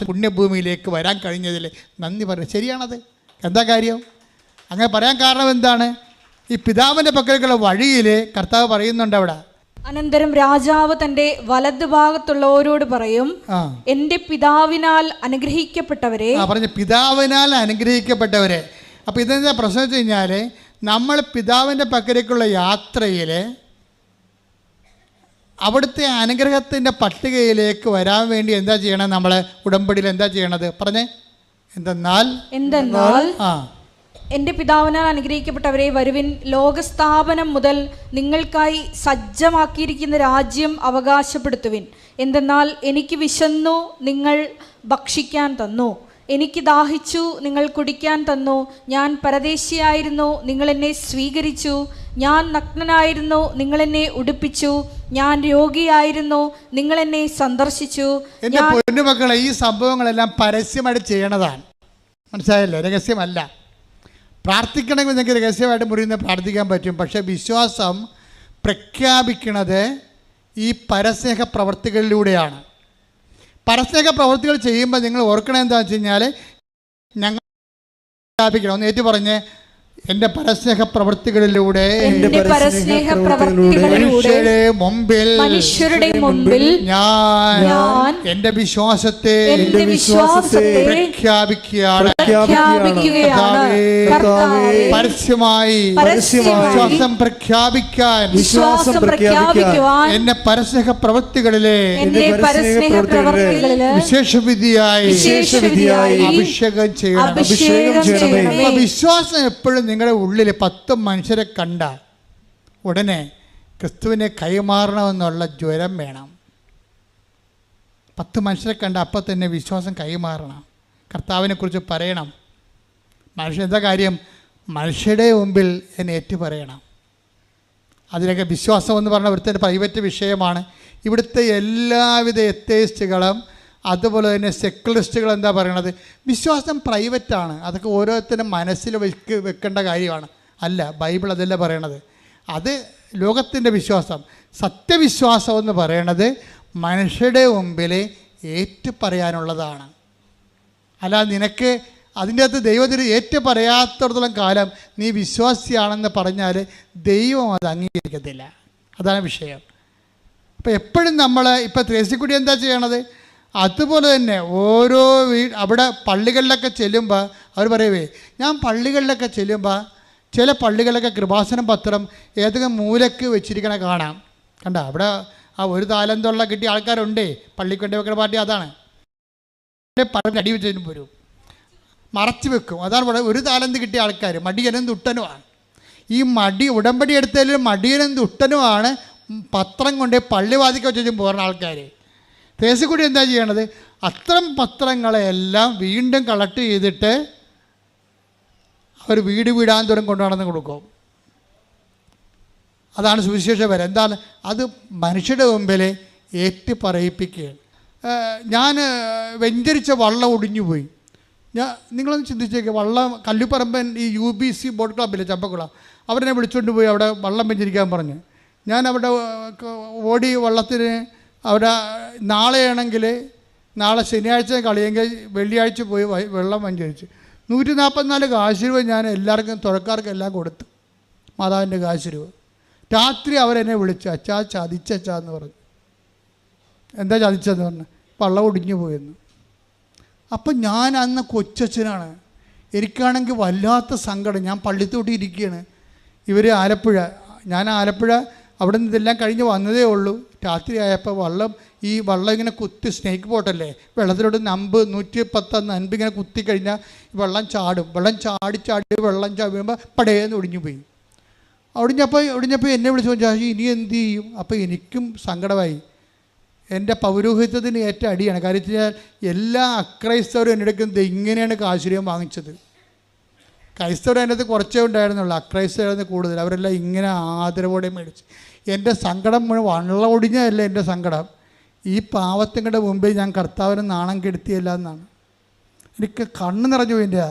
പുണ്യഭൂമിയിലേക്ക് വരാൻ കഴിഞ്ഞതിൽ നന്ദി പറയും. ശരിയാണത്. എന്താ കാര്യം അങ്ങനെ പറയാൻ കാരണം എന്താണ്? ഈ പിതാവിൻ്റെ പക്കലേക്കുള്ള വഴിയിൽ കർത്താവ് പറയുന്നുണ്ട് അവിടെ. അനന്തരം രാജാവ് തന്റെ വലത് ഭാഗത്തുള്ളവരോട് പറയും, എന്റെ പിതാവിനാൽ അനുഗ്രഹിക്കപ്പെട്ടവരെ. പറഞ്ഞു പിതാവിനാൽ അനുഗ്രഹിക്കപ്പെട്ടവരെ. അപ്പോൾ ഇതെന്താ പ്രശ്നം വെച്ച് കഴിഞ്ഞാൽ, നമ്മൾ പിതാവിൻ്റെ പക്കലേക്കുള്ള യാത്രയിൽ അവിടുത്തെ അനുഗ്രഹത്തിൻ്റെ പട്ടികയിലേക്ക് വരാൻ വേണ്ടി എന്താ ചെയ്യണം? നമ്മൾ ഉടമ്പടിയിൽ എന്താ ചെയ്യണത്? പറഞ്ഞേ. എന്തെന്നാൽ എന്റെ പിതാവിനാൽ അനുഗ്രഹിക്കപ്പെട്ടവരെ വരുവിൻ, ലോകസ്ഥാപനം മുതൽ നിങ്ങൾക്കായി സജ്ജമാക്കിയിരിക്കുന്ന രാജ്യം അവകാശപ്പെടുത്തുവിൻ. എന്തെന്നാൽ എനിക്ക് വിശന്നു, നിങ്ങൾ ഭക്ഷിക്കാൻ തന്നു. എനിക്ക് ദാഹിച്ചു, നിങ്ങൾ കുടിക്കാൻ തന്നു. ഞാൻ പരദേശിയായിരുന്നു, നിങ്ങൾ എന്നെ സ്വീകരിച്ചു. ഞാൻ നഗ്നനായിരുന്നു, നിങ്ങൾ എന്നെ ഉടുപ്പിച്ചു. ഞാൻ രോഗിയായിരുന്നു, നിങ്ങൾ എന്നെ സന്ദർശിച്ചു. എൻ്റെ പൊന്നുമക്കളെ, ഈ സംഭവങ്ങളെല്ലാം പരസ്യമായിട്ട് ചെയ്യണതാണ്. മനസ്സിലായല്ലോ? രഹസ്യമല്ല. പ്രാർത്ഥിക്കണമെങ്കിൽ നിങ്ങൾക്ക് രഹസ്യമായിട്ട് മുറിയുന്ന പ്രാർത്ഥിക്കാൻ പറ്റും. പക്ഷേ വിശ്വാസം പ്രഖ്യാപിക്കുന്നത് ഈ പരസ്നേഹ പ്രവർത്തികളിലൂടെയാണ്. പരസ്നേഹ പ്രവർത്തികൾ ചെയ്യുമ്പോൾ നിങ്ങൾ ഓർക്കണം എന്താണെന്ന് വെച്ച് കഴിഞ്ഞാൽ, ഞങ്ങൾ പ്രഖ്യാപിക്കണം. ഒന്ന് ഏറ്റു പറഞ്ഞ്, എൻ്റെ പരസ്നേഹ പ്രവർത്തികളിലൂടെ മനുഷ്യരുടെ മുമ്പിൽ ഞാൻ എൻ്റെ വിശ്വാസത്തെ പ്രഖ്യാപിക്കുകയാണ്. പരസ്യമായി വിശ്വാസം പ്രഖ്യാപിക്കാൻ എന്നെ പരസ്നേഹ പ്രവർത്തികളിലെ വിശേഷവിധിയായി അഭിഷേകം ചെയ്യണം. വിശ്വാസം എപ്പോഴും നിങ്ങളുടെ ഉള്ളിൽ 10 മനുഷ്യരെ കണ്ട ഉടനെ ക്രിസ്തുവിനെ കൈമാറണമെന്നുള്ള ജ്വരം വേണം. 10 മനുഷ്യരെ കണ്ട അപ്പം തന്നെ വിശ്വാസം കൈമാറണം, കർത്താവിനെക്കുറിച്ച് പറയണം. മനുഷ്യൻ എന്താ കാര്യം? മനുഷ്യരുടെ മുമ്പിൽ എന്നെ ഏറ്റു പറയണം. അതിനൊക്കെ വിശ്വാസം എന്ന് പറഞ്ഞാൽ ഇവിടുത്തെ പ്രൈവറ്റ് വിഷയമാണ്. ഇവിടുത്തെ എല്ലാവിധ എത്തേയിസ്റ്റുകളും അതുപോലെ തന്നെ സെക്കുലറിസ്റ്റുകൾ എന്താ പറയണത്? വിശ്വാസം പ്രൈവറ്റാണ്, അതൊക്കെ ഓരോരുത്തരും മനസ്സിൽ വെക്കേണ്ട കാര്യമാണ്. അല്ല, ബൈബിൾ അതല്ല പറയണത്. അത് ലോകത്തിൻ്റെ വിശ്വാസം. സത്യവിശ്വാസം എന്ന് പറയണത് മനുഷ്യരുടെ മുമ്പിൽ ഏറ്റു പറയാനുള്ളതാണ്. അല്ല, നിനക്ക് അതിൻ്റെ അകത്ത് ദൈവത്തിന് ഏറ്റു പറയാത്തിടത്തോളം കാലം നീ വിശ്വാസിയാണെന്ന് പറഞ്ഞാൽ ദൈവം അത് അംഗീകരിക്കത്തില്ല. അതാണ് വിഷയം. അപ്പോൾ എപ്പോഴും നമ്മൾ ഇപ്പോൾ ത്രേസ്യക്കുട്ടി എന്താ ചെയ്യണത്? അതുപോലെ തന്നെ ഓരോ അവിടെ പള്ളികളിലൊക്കെ ചെല്ലുമ്പോൾ അവർ പറയുവേ, ഞാൻ പള്ളികളിലൊക്കെ ചെല്ലുമ്പോൾ ചില പള്ളികളിലൊക്കെ കൃപാസനം പത്രം ഏതെങ്കിലും മൂലക്ക് വെച്ചിരിക്കണ കാണാം. കണ്ട, അവിടെ ആ 1 താലന്തുള്ള കിട്ടിയ ആൾക്കാരുണ്ടേ, പള്ളിക്കൊണ്ടേ വെക്കുന്ന പാർട്ടി അതാണ്. പറഞ്ഞ് അടി വെച്ചതിനും വരും, മറച്ചു വെക്കും. അതാണ് ഇവിടെ 1 താലന്ത് കിട്ടിയ ആൾക്കാർ മടിയനും തുട്ടനുമാണ്. ഈ ഉടമ്പടി എടുത്തതിലും മടിയനും തുട്ടനുമാണ് പത്രം കൊണ്ട് പള്ളിവാതിക്ക് വെച്ചും പോകുന്ന ആൾക്കാർ. തേസിക്കുടി എന്താ ചെയ്യണത്? അത്തരം പത്രങ്ങളെല്ലാം വീണ്ടും കളക്ട് ചെയ്തിട്ട് അവർ വീടാന്തോറും കൊണ്ടു നടന്ന് കൊടുക്കും. അതാണ് സുവിശേഷപരം. എന്താണ് അത്? മനുഷ്യരുടെ മുമ്പിൽ ഏറ്റു പറയിപ്പിക്കുകയാണ്. ഞാൻ വെഞ്ചരിച്ച വള്ളം ഒടിഞ്ഞുപോയി. നിങ്ങളൊന്ന് ചിന്തിച്ചേക്കുക. വള്ളം കല്ലുപറമ്പൻ ഈ UBC ബോട്ട് ക്ലബ്ബില്ലേ, ചമ്പക്കുളം, അവരെന്നെ വിളിച്ചുകൊണ്ട് പോയി അവിടെ വള്ളം വെഞ്ചരിക്കാൻ പറഞ്ഞ്. ഞാൻ അവിടെ ഓടി വള്ളത്തിന് അവിടെ നാളെ ശനിയാഴ്ച കളിയെങ്കിൽ വെള്ളിയാഴ്ച പോയി വെള്ളം വെഞ്ചരിച്ച് 144 കാശ് രൂപ ഞാൻ എല്ലാവർക്കും തുഴക്കാർക്കും എല്ലാം കൊടുത്തു, മാതാവിൻ്റെ കാശ് രൂപ. രാത്രി അവരെന്നെ വിളിച്ചു, അച്ഛാ ചതിച്ചാന്ന് പറഞ്ഞു. എന്താ ചതിച്ചതെന്ന് പറഞ്ഞു? വള്ളം ഒടിഞ്ഞു പോയെന്ന്. അപ്പം ഞാൻ അന്ന് കൊച്ചച്ഛനാണ്, എനിക്കാണെങ്കിൽ വല്ലാത്ത സങ്കടം. ഞാൻ പള്ളിത്തോട്ടി ഇരിക്കുകയാണ്. ഇവർ ഞാൻ ആലപ്പുഴ അവിടെ നിന്ന് ഇതെല്ലാം കഴിഞ്ഞ് വന്നതേ ഉള്ളൂ. രാത്രി ആയപ്പോൾ ഈ വള്ളം ഇങ്ങനെ കുത്തി, സ്നേക്ക് ബോട്ടല്ലേ, വെള്ളത്തിലോട്ട് 110 നൻപ് ഇങ്ങനെ കുത്തി കഴിഞ്ഞാൽ വെള്ളം ചാടും. വെള്ളം ചാടി വെള്ളം ചാടുമ്പോൾ പടേന്ന് ഒടിഞ്ഞു പോയി. ഒടിഞ്ഞപ്പോൾ എന്നെ വിളിച്ചു ചോദിച്ചാൽ ഇനി എന്ത് ചെയ്യും? അപ്പോൾ എനിക്കും സങ്കടമായി. എൻ്റെ പൗരോഹിത്യത്തിന് ഏറ്റ അടിയാണ്. കാര്യം വെച്ചാൽ എല്ലാ അക്രൈസ്തവരും എൻ്റെ അടുക്കുന്നത് ഇങ്ങനെയാണ് കാശുര്യം വാങ്ങിച്ചത്. ക്രൈസ്തവർ അതിനകത്ത് കുറച്ചേ ഉണ്ടായിരുന്നുള്ളൂ, അക്രൈസ്തവരായിരുന്നു കൂടുതൽ. അവരെല്ലാം ഇങ്ങനെ ആദരവോടെ മേടിച്ച്. എൻ്റെ സങ്കടം വള്ളം ഒടിഞ്ഞതല്ല എൻ്റെ സങ്കടം, ഈ പാവത്തിങ്ങളുടെ മുമ്പിൽ ഞാൻ കർത്താവിനെ നാണം കെടുത്തിയല്ല എന്നാണ്. എനിക്ക് കണ്ണ് നിറഞ്ഞു എൻ്റെ.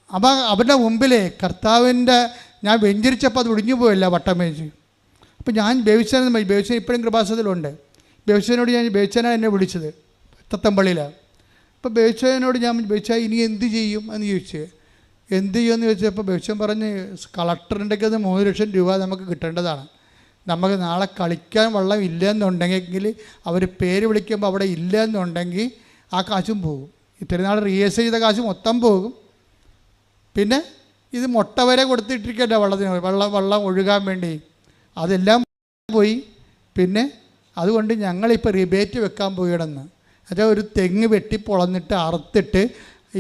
അപ്പം അവരുടെ മുമ്പിലേ കർത്താവിൻ്റെ ഞാൻ വെഞ്ചരിച്ചപ്പോൾ അത് ഒടിഞ്ഞു പോയല്ല വട്ടം വെച്ച്. അപ്പം ഞാൻ ബേബിച്ചൻ ഇപ്പോഴും കൃപാസനത്തിലുണ്ട്. ബേബിച്ചനാണ് എന്നെ വിളിച്ചത് തത്തമ്പള്ളിയിലാണ്. അപ്പോൾ ബേബിച്ചനോട് ഞാൻ ബേബിച്ചാ ഇനി എന്ത് ചെയ്യും എന്ന് ചോദിച്ചു. എന്ത് ചെയ്യുമെന്ന് ചോദിച്ചപ്പോൾ ബേബിച്ചൻ പറഞ്ഞ് കളക്ടറിൻ്റെ അത് 3 ലക്ഷം രൂപ നമുക്ക് കിട്ടേണ്ടതാണ്. നമുക്ക് നാളെ കളിക്കാൻ വെള്ളം ഇല്ലയെന്നുണ്ടെങ്കിൽ അവർ പേര് വിളിക്കുമ്പോൾ അവിടെ ഇല്ലയെന്നുണ്ടെങ്കിൽ ആ കാശും പോകും. ഇത്രയും നാൾ റിഹേഴ്സൽ ചെയ്ത കാശ് മൊത്തം പോകും. പിന്നെ ഇത് മുട്ട വരെ കൊടുത്തിട്ടിരിക്കല്ല വെള്ളം ഒഴുകാൻ വേണ്ടി, അതെല്ലാം പോയി. പിന്നെ അതുകൊണ്ട് ഞങ്ങളിപ്പോൾ റിബേറ്റ് വെക്കാൻ പോയിടന്ന്. അതായത് ഒരു തെങ്ങ് വെട്ടി പൊളന്നിട്ട് അറുത്തിട്ട്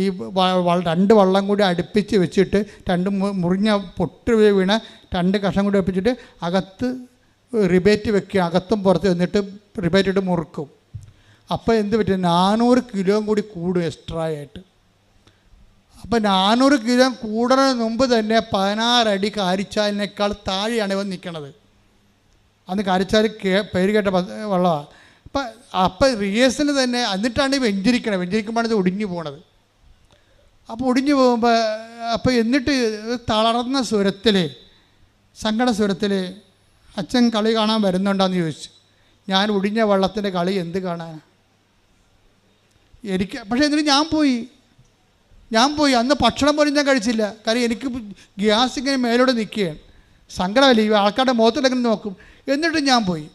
ഈ 2 വള്ളം കൂടി അടുപ്പിച്ച് വെച്ചിട്ട് 2 മുറിഞ്ഞ പൊട്ട് വീണ 2 കഷ്ണം കൂടി അടുപ്പിച്ചിട്ട് അകത്ത് റിബേറ്റ് വെക്കുക, അകത്തും പുറത്ത് എന്നിട്ട് റിബേറ്റ് ഇട്ട് മുറുക്കും. അപ്പോൾ എന്ത് പറ്റും? 400 കിലോ കൂടി കൂടും എക്സ്ട്രാ ആയിട്ട്. അപ്പോൾ 400 കിലോ കൂടുന്നതിന് മുമ്പ് തന്നെ 16 അടി കാരിച്ചാലിനേക്കാൾ താഴെയാണ് ഇവൻ നിൽക്കണത്. അന്ന് കാരിച്ചാൽ പേര് കേട്ട വെള്ളമാണ്. അപ്പം റിഹേഴ്സലിന് തന്നെ എന്നിട്ടാണ് ഈ വെഞ്ചരിക്കുമ്പോഴാണ് ഇത് ഒടിഞ്ഞു പോണത്. അപ്പോൾ ഒടിഞ്ഞു പോകുമ്പോൾ എന്നിട്ട് തളർന്ന സ്വരത്തിൽ, സങ്കട സ്വരത്തിൽ അച്ഛൻ കളി കാണാൻ വരുന്നുണ്ടോയെന്ന് ചോദിച്ചു. ഞാൻ ഒടിഞ്ഞ വള്ളത്തിൻ്റെ കളി എന്ത് കാണാനാണ് എനിക്ക്? പക്ഷേ എന്നിട്ട് ഞാൻ പോയി അന്ന് ഭക്ഷണം പോലും ഞാൻ കഴിച്ചില്ല. കാര്യം എനിക്ക് ഗ്യാസ് ഇങ്ങനെ മേലോടെ നിൽക്കുകയാണ്. സങ്കടമല്ലേ, ഈ ആൾക്കാരുടെ മുഖത്തിലെങ്ങനെ നോക്കും. എന്നിട്ട് ഞാൻ പോയി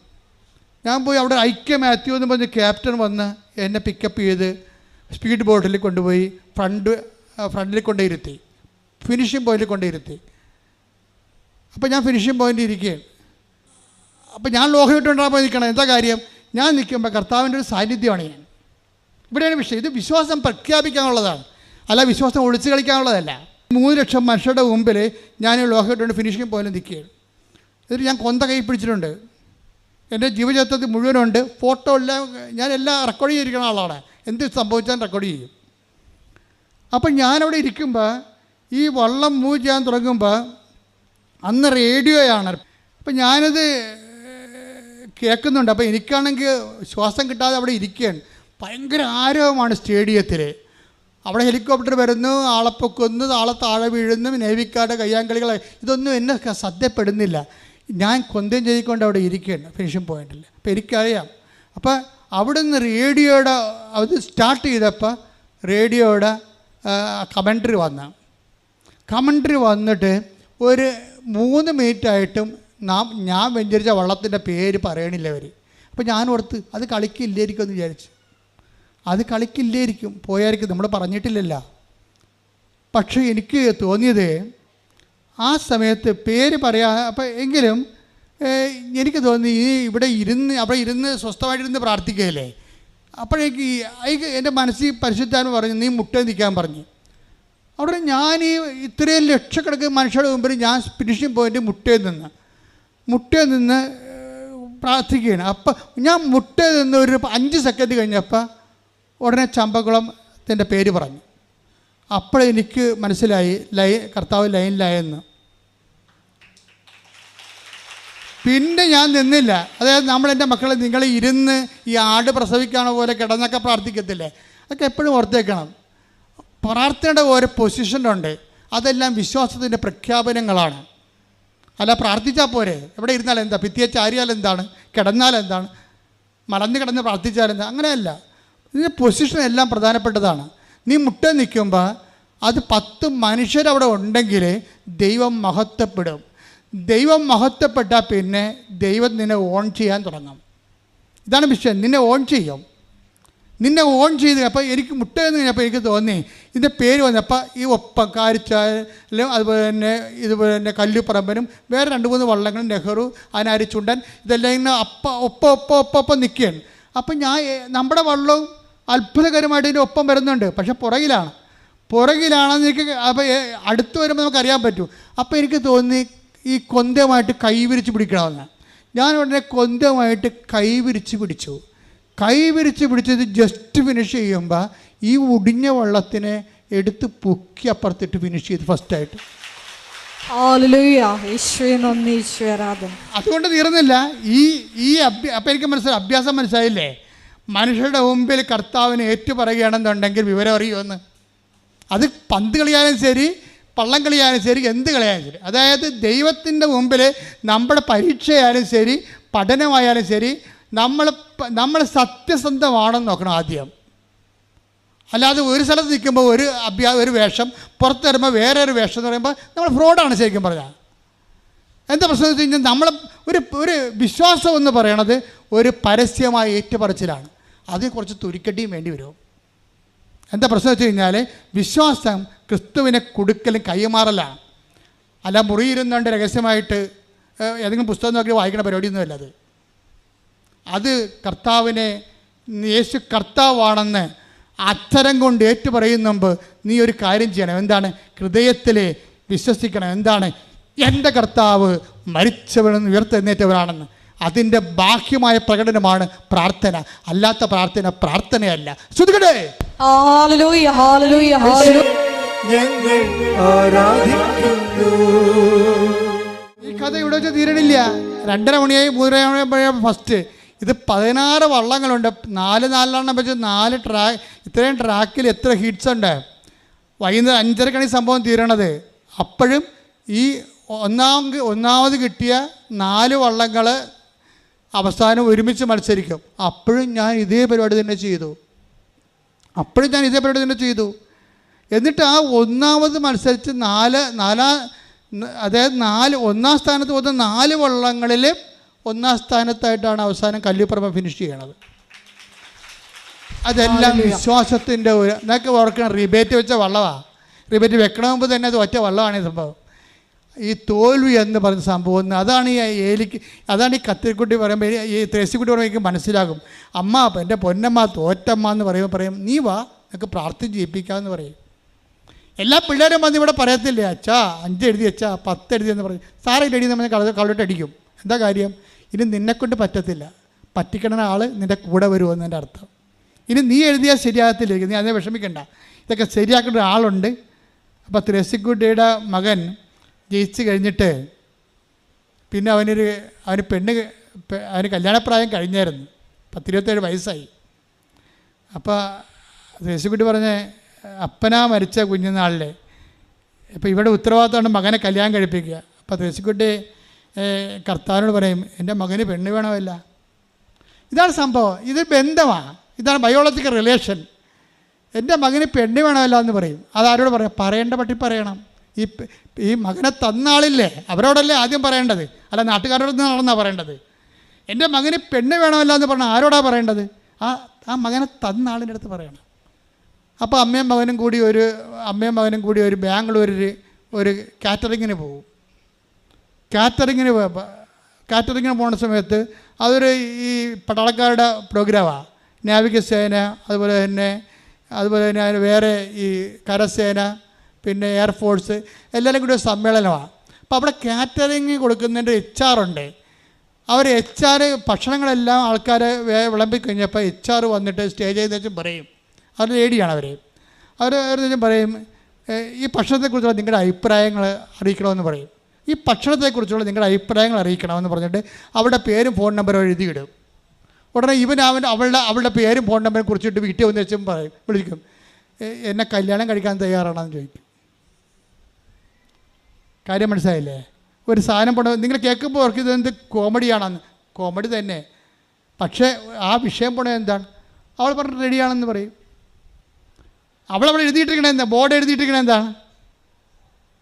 അവിടെ ഐക്യ മാത്യു എന്ന് പറഞ്ഞ് ക്യാപ്റ്റൻ വന്ന് എന്നെ പിക്കപ്പ് ചെയ്ത് സ്പീഡ് ബോട്ടിൽ കൊണ്ടുപോയി ഫ്രണ്ടിൽ കൊണ്ടുപോയിരുത്തി, ഫിനിഷിംഗ് പോയിന്റിൽ കൊണ്ടുപോയിരുത്തി. അപ്പോൾ ഞാൻ ഫിനിഷിംഗ് പോയിൻ്റ് ഇരിക്കുകയാണ്. അപ്പോൾ ഞാൻ ലോഹം ഇട്ടുകൊണ്ടാകുമ്പോൾ നിൽക്കണം. എന്താ കാര്യം? ഞാൻ നിൽക്കുമ്പോൾ കർത്താവിൻ്റെ ഒരു സാന്നിധ്യമാണ് ഞാൻ. ഇവിടെയാണ് വിഷയം. ഇത് വിശ്വാസം പ്രഖ്യാപിക്കാനുള്ളതാണ്, അല്ല വിശ്വാസം ഒളിച്ചു കളിക്കാനുള്ളതല്ല. 3 ലക്ഷം മനുഷ്യരുടെ മുമ്പിൽ ഞാൻ ലോഹം ഇട്ടുകൊണ്ട് ഫിനിഷിംഗ് പോയിന്റ് നിൽക്കുകയാണ്. എന്നിട്ട് ഞാൻ കൊന്ത കൈ പിടിച്ചിട്ടുണ്ട്. എൻ്റെ ജീവചരിത്രത്തിൽ മുഴുവനുണ്ട്, ഫോട്ടോ എല്ലാം. ഞാൻ എല്ലാം റെക്കോർഡ് ചെയ്തിരിക്കുന്ന ആളാണ്. എന്ത് സംഭവിച്ചാൽ റെക്കോർഡ് ചെയ്യും. അപ്പം ഞാനവിടെ ഇരിക്കുമ്പോൾ ഈ വള്ളം മൂവ് ചെയ്യാൻ തുടങ്ങുമ്പോൾ അന്ന് റേഡിയോയാണ്. അപ്പം ഞാനത് കേൾക്കുന്നുണ്ട്. അപ്പോൾ എനിക്കാണെങ്കിൽ ശ്വാസം കിട്ടാതെ അവിടെ ഇരിക്കുകയാണ്. ഭയങ്കര ആരവമാണ് സ്റ്റേഡിയത്തിൽ. അവിടെ ഹെലികോപ്റ്റർ വരുന്നു, ആളെ പൊക്കുന്നു, ആളെ താഴെ വീഴുന്നു, നേവിക്കാരുടെ കയ്യാങ്കളികൾ, ഇതൊന്നും എന്നെ ശ്രദ്ധപ്പെടുന്നില്ല. ഞാൻ കൊന്തം ചെയ്തുകൊണ്ട് അവിടെ ഇരിക്കുകയാണ് ഫിനിഷിംഗ് പോയിന്റിൽ. അപ്പോൾ എനിക്കറിയാം. അപ്പോൾ അവിടെ നിന്ന് റേഡിയോയുടെ അത് സ്റ്റാർട്ട് ചെയ്തപ്പോൾ റേഡിയോയുടെ കമൻട്രി വന്നിട്ട് ഒരു 3 മിനിറ്റായിട്ടും ഞാൻ വെഞ്ചരിച്ച വള്ളത്തിൻ്റെ പേര് പറയണില്ല അവർ. അപ്പോൾ ഞാൻ ഓർത്ത് അത് കളിക്കില്ലായിരിക്കും എന്ന് വിചാരിച്ചു. അത് കളിക്കില്ലായിരിക്കും, പോയായിരിക്കും, നമ്മൾ പറഞ്ഞിട്ടില്ലല്ലോ. പക്ഷേ എനിക്ക് തോന്നിയത് ആ സമയത്ത് പേര് പറയാ. അപ്പം എങ്കിലും എനിക്ക് തോന്നി അവിടെ ഇരുന്ന് സ്വസ്ഥമായിട്ടിരുന്ന് പ്രാർത്ഥിക്കുകയല്ലേ. അപ്പോഴേക്ക് എൻ്റെ മനസ്സിൽ പരിശുദ്ധാത്മ പറഞ്ഞു, നീ മുട്ടേ നിൽക്കാൻ പറഞ്ഞു. അവിടെ ഞാൻ ഇത്രയും ലക്ഷക്കണക്കിന് മനുഷ്യരുടെ മുമ്പിൽ ഞാൻ ഫിനിഷിംഗ് പോയിൻ്റ് മുട്ടേ നിന്ന് പ്രാർത്ഥിക്കുകയാണ്. അപ്പം ഞാൻ മുട്ടേ നിന്ന് ഒരു 5 സെക്കൻഡ് കഴിഞ്ഞപ്പോൾ ഉടനെ ചമ്പക്കുളത്തിൻ്റെ പേര് പറഞ്ഞു. അപ്പോഴെനിക്ക് മനസ്സിലായി കർത്താവ് ലൈനിലായെന്ന്. പിന്നെ ഞാൻ നിന്നില്ല. അതായത് നമ്മളെൻ്റെ മക്കളെ നിങ്ങൾ ഇരുന്ന് ഈ ആട് പ്രസവിക്കണ പോലെ കിടന്നൊക്കെ പ്രാർത്ഥിക്കത്തില്ലേ, അതൊക്കെ എപ്പോഴും ഓർത്തേക്കണം. പ്രാർത്ഥനയുടെ ഓരോ പൊസിഷനുണ്ട്, അതെല്ലാം വിശ്വാസത്തിൻ്റെ പ്രഖ്യാപനങ്ങളാണ്. അല്ല പ്രാർത്ഥിച്ചാൽ പോരെ, എവിടെ ഇരുന്നാൽ എന്താ, ഭിത്തിയെ ചാരിയാൽ എന്താണ്, കിടന്നാൽ എന്താണ്, മലന്ന് കിടന്ന് പ്രാർത്ഥിച്ചാൽ എന്താ, അങ്ങനെയല്ല. ഇതിൻ്റെ പൊസിഷൻ എല്ലാം പ്രധാനപ്പെട്ടതാണ്. നീ മുട്ട നിൽക്കുമ്പോൾ അത് 10 മനുഷ്യരവിടെ ഉണ്ടെങ്കിൽ ദൈവം മഹത്വപ്പെടും. ദൈവം മഹത്വപ്പെട്ടാൽ പിന്നെ ദൈവം നിന്നെ ഓൺ ചെയ്യാൻ തുടങ്ങും. ഇതാണ് വിഷയം. നിന്നെ ഓൺ ചെയ്ത് അപ്പോൾ എനിക്ക് മുട്ടയെന്ന് കഴിഞ്ഞപ്പോൾ എനിക്ക് തോന്നി ഇതിൻ്റെ പേര് വന്നപ്പോൾ ഈ ഒപ്പം കാരിച്ചാലും അതുപോലെ തന്നെ കല്ലുപറമ്പനും വേറെ 2-3 വള്ളങ്ങളും നെഹ്റു അനാരി ചുണ്ടൻ ഇതെല്ലാം ഇങ്ങനെ ഒപ്പം നിൽക്കുകയാണ്. അപ്പം നമ്മുടെ വള്ളവും അത്ഭുതകരമായിട്ട് ഇതിൻ്റെ ഒപ്പം വരുന്നുണ്ട്. പക്ഷെ പുറകിലാണെന്ന് എനിക്ക് അപ്പോൾ അടുത്ത് വരുമ്പോൾ നമുക്കറിയാൻ പറ്റും. അപ്പോൾ എനിക്ക് തോന്നി ഈ കൊന്തമായിട്ട് കൈവിരിച്ച് പിടിക്കണമെന്ന്. ഞാൻ ഉടനെ കൊന്തമായിട്ട് കൈവിരിച്ച് പിടിച്ചു. കൈവിരിച്ച് പിടിച്ചത് ജസ്റ്റ് ഫിനിഷ് ചെയ്യുമ്പോൾ ഈ ഒടിഞ്ഞ വള്ളത്തിനെ എടുത്ത് പൊക്കി അപ്പുറത്തിട്ട് ഫിനിഷ് ചെയ്ത് ഫസ്റ്റായിട്ട്. അതുകൊണ്ട് തീർന്നില്ല. അപ്പം എനിക്ക് മനസ്സിലായി, അഭ്യാസം മനസ്സിലായില്ലേ? മനുഷ്യരുടെ മുമ്പിൽ കർത്താവിനെ ഏറ്റുപറയുകയാണെന്നുണ്ടെങ്കിൽ വിവരം അറിയുമെന്ന്. അത് പന്ത് കളിയാലും ശരി, പള്ളം കളിയാലും ശരി, എന്ത് കളിയാലും ശരി. അതായത് ദൈവത്തിൻ്റെ മുമ്പിൽ നമ്മുടെ പരീക്ഷയായാലും ശരി, പഠനമായാലും ശരി, നമ്മൾ സത്യസന്ധമാണെന്ന് നോക്കണം ആദ്യം. അല്ലാതെ ഒരു സ്ഥലത്ത് നിൽക്കുമ്പോൾ ഒരു വേഷം, പുറത്ത് വരുമ്പോൾ വേറെ ഒരു വേഷം എന്ന് പറയുമ്പോൾ നമ്മൾ ഫ്രോഡാണ് ശരിക്കും പറഞ്ഞാൽ. എന്താ പ്രശ്നം എന്ന് വെച്ച് കഴിഞ്ഞാൽ നമ്മൾ ഒരു വിശ്വാസം എന്ന് പറയണത് ഒരു പരസ്യമായ ഏറ്റുപറച്ചിലാണ്. അതിന് കുറച്ച് തുരിക്കട്ടിയും വേണ്ടി വരും. എന്താ പ്രശ്നം വെച്ച് കഴിഞ്ഞാൽ വിശ്വാസം ക്രിസ്തുവിനെ കൊടുക്കലും കൈമാറലാണ്. അല്ല മുറിയിരുന്നുകൊണ്ട് രഹസ്യമായിട്ട് ഏതെങ്കിലും പുസ്തകം നോക്കി വായിക്കുന്ന പരിപാടിയൊന്നുമല്ല അത്. അത് കർത്താവിനെ യേശു കർത്താവാണെന്ന് അക്ഷരം കൊണ്ട് ഏറ്റു പറയുന്ന മുമ്പ് നീ ഒരു കാര്യം ചെയ്യണം. എന്താണ്? ഹൃദയത്തിൽ വിശ്വസിക്കണം. എന്താണ്? എൻ്റെ കർത്താവ് മരിച്ചവനെന്ന് ഉയർത്തെഴുന്നേറ്റവനാണെന്ന്. അതിൻ്റെ ബാഹ്യമായ പ്രകടനമാണ് പ്രാർത്ഥന. അല്ലാത്ത പ്രാർത്ഥനയല്ല. ശ്രുതികടേ ഞങ്ങൾ ആരാധിക്കുന്നു. ഈ കഥ ഇവിടെ വെച്ച് തീരണില്ല. 2:30 മണിയായി 3:30 മണിയായപ്പോൾ ഫസ്റ്റ്. ഇത് 16 വള്ളങ്ങളുണ്ട്. 4 വെച്ച് 4 ട്രാക്ക്. ഇത്രയും ട്രാക്കിൽ എത്ര ഹിറ്റ്സ് ഉണ്ട്? വൈകുന്നേരം 5:30 സംഭവം തീരണത്. അപ്പോഴും ഈ ഒന്നാമത് കിട്ടിയ 4 വള്ളങ്ങൾ അവസാനം ഒരുമിച്ച് മത്സരിക്കും. അപ്പോഴും ഞാൻ ഇതേ പരിപാടി തന്നെ ചെയ്തു. എന്നിട്ട് ആ ഒന്നാമത് മത്സരിച്ച് അതായത് ഒന്നാം സ്ഥാനത്ത് വന്ന 4 വള്ളങ്ങളിൽ ഒന്നാം സ്ഥാനത്തായിട്ടാണ് അവസാനം കല്ലിപ്പറമ്പ് ഫിനിഷ് ചെയ്യണത്. അതെല്ലാം വിശ്വാസത്തിൻ്റെ എന്നൊക്കെ ഓർക്കണം. റിബേറ്റ് വെച്ച വള്ളമാണ്. റിബേറ്റ് വെക്കണ മുമ്പ് തന്നെ അത് ഒറ്റ വള്ളമാണ് ഈ സംഭവം. ഈ തോൽവി എന്ന് പറഞ്ഞ സംഭവം അതാണ് ഈ കത്തിരിക്കുട്ടി പറയുമ്പോൾ, ഈ ത്രേസിക്കുട്ടി പറയുമ്പോൾ എനിക്ക് മനസ്സിലാകും. അമ്മ എൻ്റെ പൊന്നമ്മ തോറ്റമ്മ എന്ന് പറയും നീ വാ എന്നൊക്കെ പ്രാർത്ഥന ചെയ്യിപ്പിക്കാമെന്ന് പറയും. എല്ലാ പിള്ളേരും വന്ന് ഇവിടെ പറയത്തില്ലേ, അച്ഛാ 5 എഴുതി, അച്ഛാ 10 എഴുതി എന്ന് പറയും. സാറേ എഴുതി നമ്മൾ കളവിട്ട് അടിക്കും. എന്താ കാര്യം? ഇനി നിന്നെക്കൊണ്ട് പറ്റത്തില്ല, പറ്റിക്കണ ആൾ നിൻ്റെ കൂടെ വരുമെന്നതിൻ്റെ അർത്ഥം. ഇനി നീ എഴുതിയാൽ ശരിയാകത്തില്ല, നീ അതിനെ വിഷമിക്കണ്ട, ഇതൊക്കെ ശരിയാക്കേണ്ട ഒരാളുണ്ട്. അപ്പോൾ ത്രേസിക്കുട്ടിയുടെ മകൻ ജയിച്ച് കഴിഞ്ഞിട്ട് പിന്നെ അവന് കല്യാണപ്രായം കഴിഞ്ഞായിരുന്നു. 10-27 വയസ്സായി. അപ്പോൾ ത്രേസിക്കുട്ടി പറഞ്ഞ് അപ്പനാ മരിച്ച കുഞ്ഞുനാളിൽ ഇപ്പോൾ ഇവിടെ ഉത്തരവാദിത്തമാണ് മകനെ കല്യാണം കഴിപ്പിക്കുക. അപ്പോൾ ത്രേസിക്കുട്ടി കർത്താവിനോട് പറയും, എൻ്റെ മകന് പെണ്ണ് വേണമല്ല. ഇതാണ് സംഭവം. ഇത് ബന്ധമാണ്. ഇതാണ് ബയോളജിക്കൽ റിലേഷൻ. എൻ്റെ മകന് പെണ്ണ് വേണമല്ല എന്ന് പറയും. അതാരോട് പറയാം? പറയേണ്ട പറ്റി പറയണം. ഈ മകനെ തന്നാളില്ലേ അവരോടല്ലേ ആദ്യം പറയേണ്ടത്, അല്ല നാട്ടുകാരോട് നടന്നാണ് പറയേണ്ടത്. എൻ്റെ മകന് പെണ്ണ് വേണമല്ല എന്ന് പറഞ്ഞാൽ ആരോടാണ് പറയേണ്ടത്? ആ മകനെ തന്നാളിൻ്റെ അടുത്ത് പറയണം. അപ്പോൾ അമ്മയും മകനും കൂടി ഒരു ബാംഗ്ലൂരിൽ ഒരു കാറ്ററിങ്ങിന് പോകും. കാറ്ററിങ്ങിന് പോകുന്ന സമയത്ത് അതൊരു ഈ പട്ടാളക്കാരുടെ പ്രോഗ്രാമാണ്. നാവികസേന, അതുപോലെ തന്നെ വേറെ ഈ കരസേന, പിന്നെ എയർഫോഴ്സ്, എല്ലാവരും കൂടി ഒരു സമ്മേളനമാണ്. അപ്പോൾ അവിടെ കാറ്ററിങ് കൊടുക്കുന്നതിൻ്റെ HR ഉണ്ട്. HR ഭക്ഷണങ്ങളെല്ലാം ആൾക്കാരെ വിളമ്പി കഴിഞ്ഞപ്പോൾ HR വന്നിട്ട് സ്റ്റേജിൽ വെച്ചും പറയും, അവർ ലേഡിയാണ് അവർ പറയും, ഈ ഭക്ഷണത്തെക്കുറിച്ചുള്ള നിങ്ങളുടെ അഭിപ്രായങ്ങൾ അറിയിക്കണമെന്ന് പറയും. ഈ ഭക്ഷണത്തെക്കുറിച്ചുള്ള നിങ്ങളുടെ അഭിപ്രായങ്ങൾ അറിയിക്കണമെന്ന് പറഞ്ഞിട്ട് അവരുടെ പേരും ഫോൺ നമ്പറും എഴുതിയിടും. ഉടനെ അവളുടെ പേരും ഫോൺ നമ്പറും കുറിച്ചിട്ട് വീട്ടിൽ വന്ന് വെച്ചും വിളിക്കും, എന്നെ കല്യാണം കഴിക്കാൻ തയ്യാറാണെന്ന് ചോദിക്കും. കാര്യം മനസ്സിലായില്ലേ? ഒരു സാധനം നിങ്ങൾ കേൾക്കുമ്പോൾ ഓർക്ക് ഇതെന്ത് കോമഡിയാണെന്ന്. കോമഡി തന്നെ. പക്ഷേ ആ വിഷയം പോണത് എന്താണ്? അവൾ പറഞ്ഞിട്ട് റെഡിയാണെന്ന് പറയും. അവളവിടെ എഴുതിയിട്ടിരിക്കണേ എന്താ? ബോർഡ് എഴുതിയിട്ടിരിക്കണേ എന്താണ്?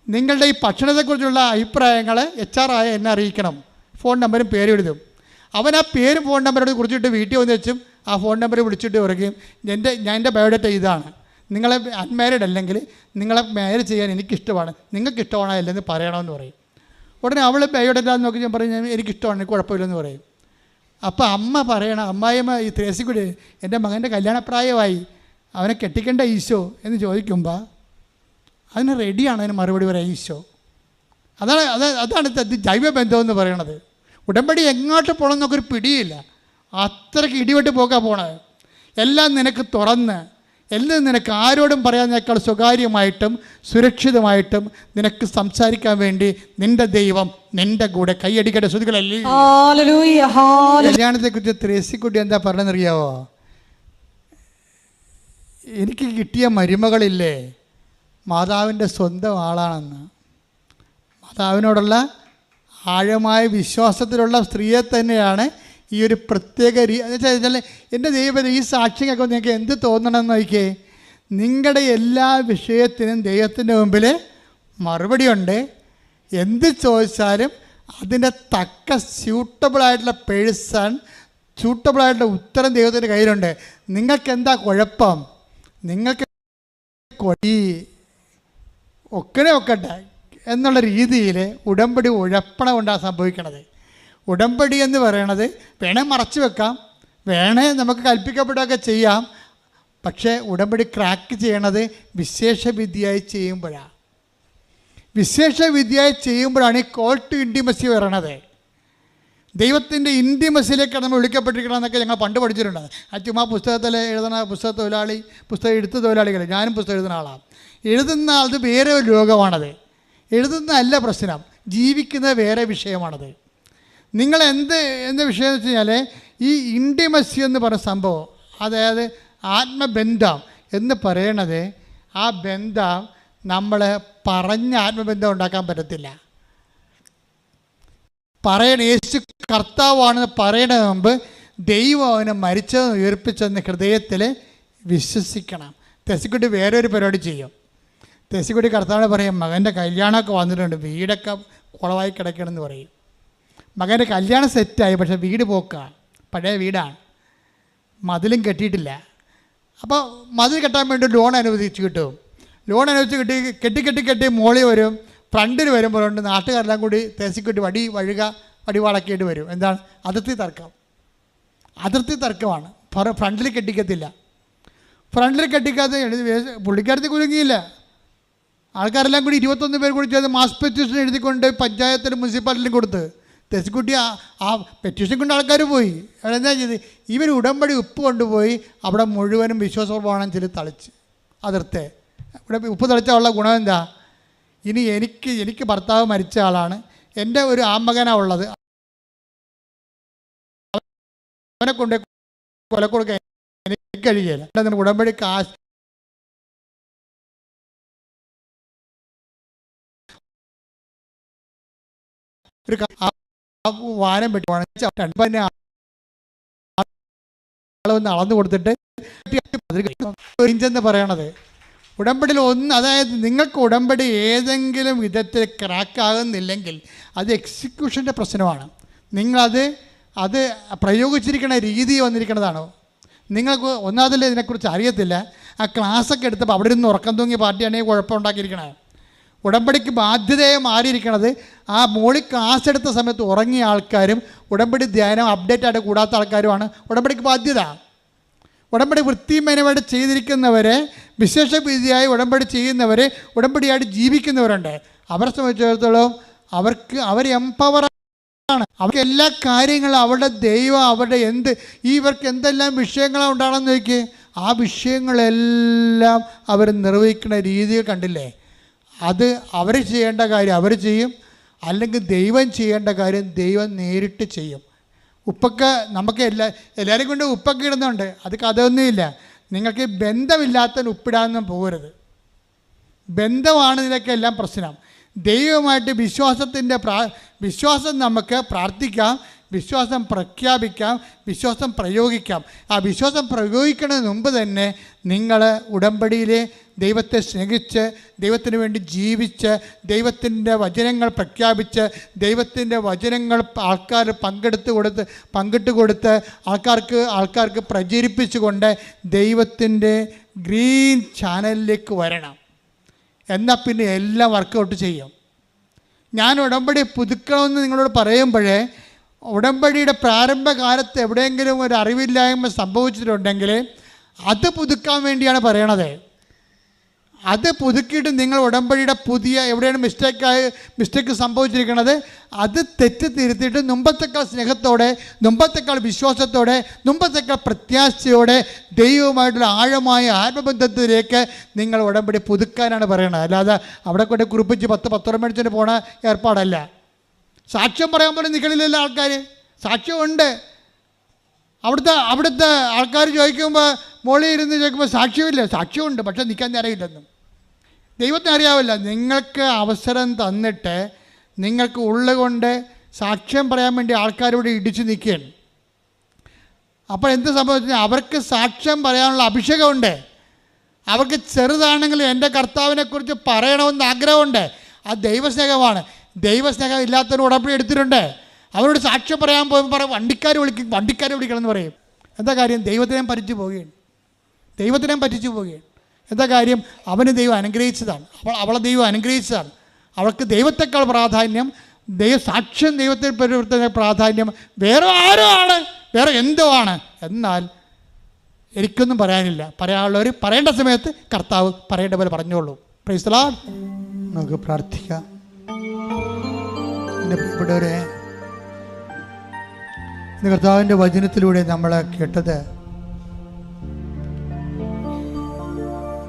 നിങ്ങളുടെ ഈ ഭക്ഷണത്തെക്കുറിച്ചുള്ള അഭിപ്രായങ്ങൾ HR ആയ എന്നെ അറിയിക്കണം. ഫോൺ നമ്പരും പേരും എഴുതും. അവൻ ആ പേരും ഫോൺ നമ്പരോട് കുറിച്ചിട്ട് വീട്ടിൽ വന്ന് വെച്ചും ആ ഫോൺ നമ്പർ വിളിച്ചിട്ട് പറയും, എൻ്റെ ബയോഡേറ്റ ഇതാണ്, നിങ്ങളെ അൺമാരീഡ് അല്ലെങ്കിൽ നിങ്ങളെ മാരേജ് ചെയ്യാൻ എനിക്കിഷ്ടമാണ്, നിങ്ങൾക്ക് ഇഷ്ടമാണോ അല്ലെന്ന് പറയണമെന്ന് പറയും. ഉടനെ അവൾ ബയോഡേറ്റ നോക്കി ഞാൻ പറയും, എനിക്കിഷ്ടമാണ്, എനിക്ക് കുഴപ്പമില്ലെന്ന് പറയും. അപ്പോൾ അമ്മായിയമ്മ ഈ ത്രേസിക്കുട്ടി, എൻ്റെ മകൻ്റെ കല്യാണപ്രായമായി, അവനെ കെട്ടിക്കേണ്ട ഈശോ എന്ന് ചോദിക്കുമ്പോൾ അതിന് റെഡിയാണ് അതിന് മറുപടി പറയാം ഈശോ. അതാണ് ജൈവബന്ധം എന്ന് പറയണത്. ഉടമ്പടി എങ്ങോട്ട് പോകണം എന്നൊക്കെ പിടിയില്ല. അത്രയ്ക്ക് ഇടിവെട്ട് പോകാൻ പോണത്. എല്ലാം നിനക്ക് തുറന്ന്, എല്ലാം നിനക്ക് ആരോടും പറയാനേക്കാൾ സ്വകാര്യമായിട്ടും സുരക്ഷിതമായിട്ടും നിനക്ക് സംസാരിക്കാൻ വേണ്ടി നിന്റെ ദൈവം നിന്റെ കൂടെ. കൈയടിക്കട്ടെ ശ്രുതികളല്ലേ. കല്യാണത്തെക്കുറിച്ച് ത്രേസിക്കുട്ടി എന്താ പറഞ്ഞതെന്നറിയാവോ? എനിക്ക് കിട്ടിയ മരുമകളില്ലേ മാതാവിൻ്റെ സ്വന്തം ആളാണെന്ന്. മാതാവിനോടുള്ള ആഴമായ വിശ്വാസത്തിലുള്ള സ്ത്രീയെ തന്നെയാണ് ഈ ഒരു പ്രത്യേക വെച്ചാൽ എൻ്റെ ദൈവം ഈ സാക്ഷ്യങ്ങളൊക്കെ നിങ്ങൾക്ക് എന്ത് തോന്നണമെന്ന് നോക്കിയേ. നിങ്ങളുടെ എല്ലാ വിഷയത്തിനും ദൈവത്തിൻ്റെ മുമ്പിൽ മറുപടിയുണ്ട്. എന്ത് ചോദിച്ചാലും അതിൻ്റെ തക്ക സ്യൂട്ടബിളായിട്ടുള്ള പേഴ്സൺ, സ്യൂട്ടബിളായിട്ടുള്ള ഉത്തരം ദൈവത്തിൻ്റെ കയ്യിലുണ്ട്. നിങ്ങൾക്ക് എന്താ കുഴപ്പം? നിങ്ങൾക്ക് ഒക്കട്ടെ എന്നുള്ള രീതിയിൽ ഉടമ്പടി ഉഴപ്പണ കൊണ്ടാണ് സംഭവിക്കണത്. ഉടമ്പടി എന്ന് പറയണത് വേണേ മറച്ചു വെക്കാം, വേണേ നമുക്ക് കൽപ്പിക്കപ്പെടുകയൊക്കെ ചെയ്യാം. പക്ഷേ ഉടമ്പടി ക്രാക്ക് ചെയ്യണത് വിശേഷവിദ്യയായി ചെയ്യുമ്പോഴാണ്. വിശേഷവിദ്യയായി ചെയ്യുമ്പോഴാണ് ഈ കോൾ ടു ഇൻറ്റിമസി വരണത്. ദൈവത്തിൻ്റെ ഇൻറ്റിമസിയിലേക്കാണ് നമ്മൾ വിളിക്കപ്പെട്ടിരിക്കണമെന്നൊക്കെ ഞങ്ങൾ പണ്ട് പഠിച്ചിട്ടുണ്ട്. ആ ചുമ്മാ പുസ്തകത്തിൽ എഴുതുന്ന പുസ്തകം എഴുത്ത് തൊഴിലാളികൾ, ഞാനും പുസ്തകം എഴുതുന്ന ആളാണ്. എഴുതുന്ന ആൾക്ക് വേറെ ഒരു ലോകമാണത്. എഴുതുന്ന അല്ല പ്രശ്നം, ജീവിക്കുന്ന വേറെ വിഷയമാണത്. നിങ്ങൾ എന്ത് വിഷയം എന്ന് വെച്ച് കഴിഞ്ഞാൽ ഈ ഇൻറ്റിമസി എന്ന് പറഞ്ഞ സംഭവം, അതായത് ആത്മബന്ധം എന്ന് പറയണത്, ആ ബന്ധം നമ്മൾ പറഞ്ഞ ആത്മബന്ധം ഉണ്ടാക്കാൻ പറ്റത്തില്ല. യേശു കർത്താവാണെന്ന് പറയണതിന് മുമ്പ് ദൈവം അവനെ മരിച്ചതെന്ന് ഉയർപ്പിച്ചെന്ന് ഹൃദയത്തിൽ വിശ്വസിക്കണം. തെസിക്കുട്ടി വേറെ ഒരു പരിപാടി ചെയ്യും. തെസിക്കുട്ടി കർത്താവിനെ പറയും, മകൻ്റെ കല്യാണമൊക്കെ വന്നിട്ടുണ്ട്, വീടൊക്കെ കുളമായി കിടക്കണമെന്ന് പറയും. മകൻ്റെ കല്യാണം സെറ്റായി, പക്ഷേ വീട് പോക്കാണ്, പഴയ വീടാണ്, മതിലും കെട്ടിയിട്ടില്ല. അപ്പോൾ മതിൽ കെട്ടാൻ വേണ്ടി ലോൺ അനുവദിച്ച് കിട്ടും. ലോൺ അനുവദിച്ച് കെട്ടി മോളിൽ വരും, ഫ്രണ്ടിൽ വരുമ്പോഴുണ്ട് നാട്ടുകാരെല്ലാം കൂടി തേസിക്കുട്ടി വടിവാളക്കിയിട്ട് വരും. എന്താണ്? അതിർത്തി തർക്കമാണ്. ഫ്രണ്ടിൽ കെട്ടിക്കത്തില്ല. ഫ്രണ്ടിൽ കെട്ടിക്കാത്ത പുള്ളിക്കാരത്തി കുലുങ്ങിയില്ല. ആൾക്കാരെല്ലാം കൂടി 21 പേർ കൂടി ചെയ്ത് മാസ് പെറ്റീഷൻ എഴുതിക്കൊണ്ട് പഞ്ചായത്തിലും മുനിസിപ്പാലിറ്റിയിലും കൊടുത്ത് തെസിക്കുട്ടി ആ പെറ്റീഷൻ കൊണ്ട് ആൾക്കാർ പോയി. എന്താ ചെയ്ത്? ഇവർ ഉടമ്പടി ഉപ്പ് കൊണ്ടുപോയി അവിടെ മുഴുവനും വിശ്വാസപ്രമാണം ചെല്ലി തളിച്ച് അതിർത്തെ. ഇവിടെ ഉപ്പ് തളിച്ചുള്ള ഗുണം എന്താ? ഇനി എനിക്ക് ഭർത്താവ് മരിച്ച ആളാണ്, എൻ്റെ ഒരു ആമകനാണ് ഉള്ളത്, അവനെ കൊണ്ട് കൊല കൊടുക്കാൻ എനിക്ക് കഴിയില്ല. ഉടമ്പടി കാശ് ഒരു വാനം വെട്ടി വന്ന് അളന്നു കൊടുത്തിട്ട് ഇഞ്ചെന്ന് പറയണത് ഉടമ്പടിയിൽ അതായത് നിങ്ങൾക്ക് ഉടമ്പടി ഏതെങ്കിലും വിധത്തിൽ ക്രാക്കാകുന്നില്ലെങ്കിൽ അത് എക്സിക്യൂഷൻ്റെ പ്രശ്നമാണ്. നിങ്ങളത് പ്രയോഗിച്ചിരിക്കുന്ന രീതി വന്നിരിക്കുന്നതാണോ? നിങ്ങൾക്ക് ഒന്നാമതല്ലേ ഇതിനെക്കുറിച്ച് അറിയത്തില്ല. ആ ക്ലാസ്സൊക്കെ എടുത്തപ്പോൾ അവിടെ നിന്ന് ഉറക്കം തൂങ്ങിയ പാർട്ടിയാണെങ്കിൽ കുഴപ്പമുണ്ടാക്കിയിരിക്കണേ. ഉടമ്പടിക്ക് ബാധ്യതയെ മാറിയിരിക്കണത് ആ മോളിൽ ക്ലാസ് എടുത്ത സമയത്ത് ഉറങ്ങിയ ആൾക്കാരും ഉടമ്പടി ധ്യാനം അപ്ഡേറ്റ് ആയിട്ട് കൂടാത്ത ആൾക്കാരുമാണ് ഉടമ്പടിക്ക് ബാധ്യത. ഉടമ്പടി വൃത്തിമേനമായിട്ട് ചെയ്തിരിക്കുന്നവരെ, വിശേഷവിധിയായി ഉടമ്പടി ചെയ്യുന്നവരെ, ഉടമ്പടിയായിട്ട് ജീവിക്കുന്നവരുണ്ട്. അവരെ സംബന്ധിച്ചിടത്തോളം അവർ എംപവറാണ്. അവർക്ക് എല്ലാ കാര്യങ്ങളും അവരുടെ ദൈവം അവരുടെ ഇവർക്ക് എന്തെല്ലാം വിഷയങ്ങളാണ് ഉണ്ടാകണമെന്ന് നോക്കി, ആ വിഷയങ്ങളെല്ലാം അവർ നിർവഹിക്കുന്ന രീതികൾ കണ്ടില്ലേ? അത് അവർ ചെയ്യേണ്ട കാര്യം അവർ ചെയ്യും, അല്ലെങ്കിൽ ദൈവം ചെയ്യേണ്ട കാര്യം ദൈവം നേരിട്ട് ചെയ്യും. ഉപ്പൊക്കെ നമുക്ക് എല്ലാവരും കൊണ്ട് ഉപ്പൊക്കെ ഇടുന്നുണ്ട്, അത് കഥയൊന്നുമില്ല. നിങ്ങൾക്ക് ബന്ധമില്ലാത്തതിന് ഉപ്പിടാനൊന്നും പോകരുത്. ബന്ധമാണ് ഇതിനൊക്കെ എല്ലാം പ്രശ്നം. ദൈവമായിട്ട് വിശ്വാസം നമുക്ക് പ്രാർത്ഥിക്കാം, വിശ്വാസം പ്രഖ്യാപിക്കാം, വിശ്വാസം പ്രയോഗിക്കാം. ആ വിശ്വാസം പ്രയോഗിക്കുന്നതിന് മുമ്പ് തന്നെ നിങ്ങൾ ഉടമ്പടിയിലെ ദൈവത്തെ സ്നേഹിച്ച്, ദൈവത്തിന് വേണ്ടി ജീവിച്ച്, ദൈവത്തിൻ്റെ വചനങ്ങൾ പ്രഖ്യാപിച്ച്, ദൈവത്തിൻ്റെ വചനങ്ങൾ ആൾക്കാർ പങ്കിട്ട് കൊടുത്ത് ആൾക്കാർക്ക് പ്രചരിപ്പിച്ചുകൊണ്ട് ദൈവത്തിൻ്റെ ഗ്രീൻ ചാനലിലേക്ക് വരണം. എന്നാൽ പിന്നെ എല്ലാം വർക്കൗട്ട് ചെയ്യും. ഞാൻ ഉടമ്പടി പുതുക്കണമെന്ന് നിങ്ങളോട് പറയുമ്പോഴേ, ഉടമ്പടിയുടെ പ്രാരംഭകാലത്ത് എവിടെയെങ്കിലും ഒരു അറിവില്ലായ്മ സംഭവിച്ചിട്ടുണ്ടെങ്കിൽ അത് പുതുക്കാൻ വേണ്ടിയാണ് പറയണത്. അത് പുതുക്കിയിട്ട് നിങ്ങൾ ഉടമ്പടിയുടെ പുതിയ എവിടെയാണ് മിസ്റ്റേക്ക് സംഭവിച്ചിരിക്കുന്നത് അത് തെറ്റ് തിരുത്തിയിട്ട് മുമ്പത്തേക്കാൾ സ്നേഹത്തോടെ, മുമ്പത്തേക്കാൾ വിശ്വാസത്തോടെ, മുമ്പത്തേക്കാൾ പ്രത്യാശയോടെ ദൈവവുമായിട്ടുള്ള ആഴമായ ആത്മബന്ധത്തിലേക്ക് നിങ്ങൾ ഉടമ്പടി പുതുക്കാനാണ് പറയുന്നത്. അല്ലാതെ അവിടെ കൊണ്ട് കുറിപ്പിച്ച് 10 മേടിച്ചിട്ട് പോണ ഏർപ്പാടല്ല. സാക്ഷ്യം പറയാൻ പോലും നിൽക്കണില്ലല്ലോ ആൾക്കാർ. സാക്ഷ്യമുണ്ട്. അവിടുത്തെ ആൾക്കാർ ചോദിക്കുമ്പോൾ മോളിൽ ഇരുന്ന് ചോദിക്കുമ്പോൾ സാക്ഷ്യമില്ല. സാക്ഷ്യമുണ്ട്, പക്ഷെ നിൽക്കാൻ അറിയില്ലെന്നും. ദൈവത്തിന് അറിയാവില്ല. നിങ്ങൾക്ക് അവസരം തന്നിട്ട് നിങ്ങൾക്ക് ഉള്ളുകൊണ്ട് സാക്ഷ്യം പറയാൻ വേണ്ടി ആൾക്കാരോട് ഇടിച്ചു നിൽക്കുകയാണ്. അപ്പോൾ എന്ത് സംഭവിച്ചാൽ അവർക്ക് സാക്ഷ്യം പറയാനുള്ള അഭിഷേകമുണ്ട്. അവർക്ക് ചെറുതാണെങ്കിലും എൻ്റെ കർത്താവിനെക്കുറിച്ച് പറയണമെന്ന് ആഗ്രഹമുണ്ട്. അത് ദൈവസ്നേഹമാണ്. ദൈവസ്നേഹം ഇല്ലാത്തവർ ഉടമ്പടി എടുത്തിട്ടുണ്ട്. അവരോട് സാക്ഷ്യം പറയാൻ പോകുമ്പോൾ പറയും വണ്ടിക്കാരെ വിളിക്കണം എന്ന് പറയും. എന്താ കാര്യം? ദൈവത്തിനെ പറ്റിച്ചു പോവുകയാണ്. എന്താ കാര്യം? അവന് ദൈവം അനുഗ്രഹിച്ചതാണ്. അവളെ ദൈവം അനുഗ്രഹിച്ചതാണ്. അവൾക്ക് ദൈവത്തെക്കാൾ പ്രാധാന്യം, സാക്ഷ്യം ദൈവത്തിൽ പരിവർത്തന പ്രാധാന്യം വേറെ ആരോ ആണ്, വേറെ എന്തോ ആണ്. എന്നാൽ എനിക്കൊന്നും പറയാനില്ല. പറയാനുള്ളവർ പറയേണ്ട സമയത്ത് കർത്താവ് പറയേണ്ട പോലെ പറഞ്ഞോളൂ. Praise the Lord. നമുക്ക് പ്രാർത്ഥിക്കാം. എൻ്റെ പ്രിയപ്പെട്ടവരെ, ഇന്ന് കർത്താവിൻ്റെ വചനത്തിലൂടെ നമ്മൾ കേട്ടത്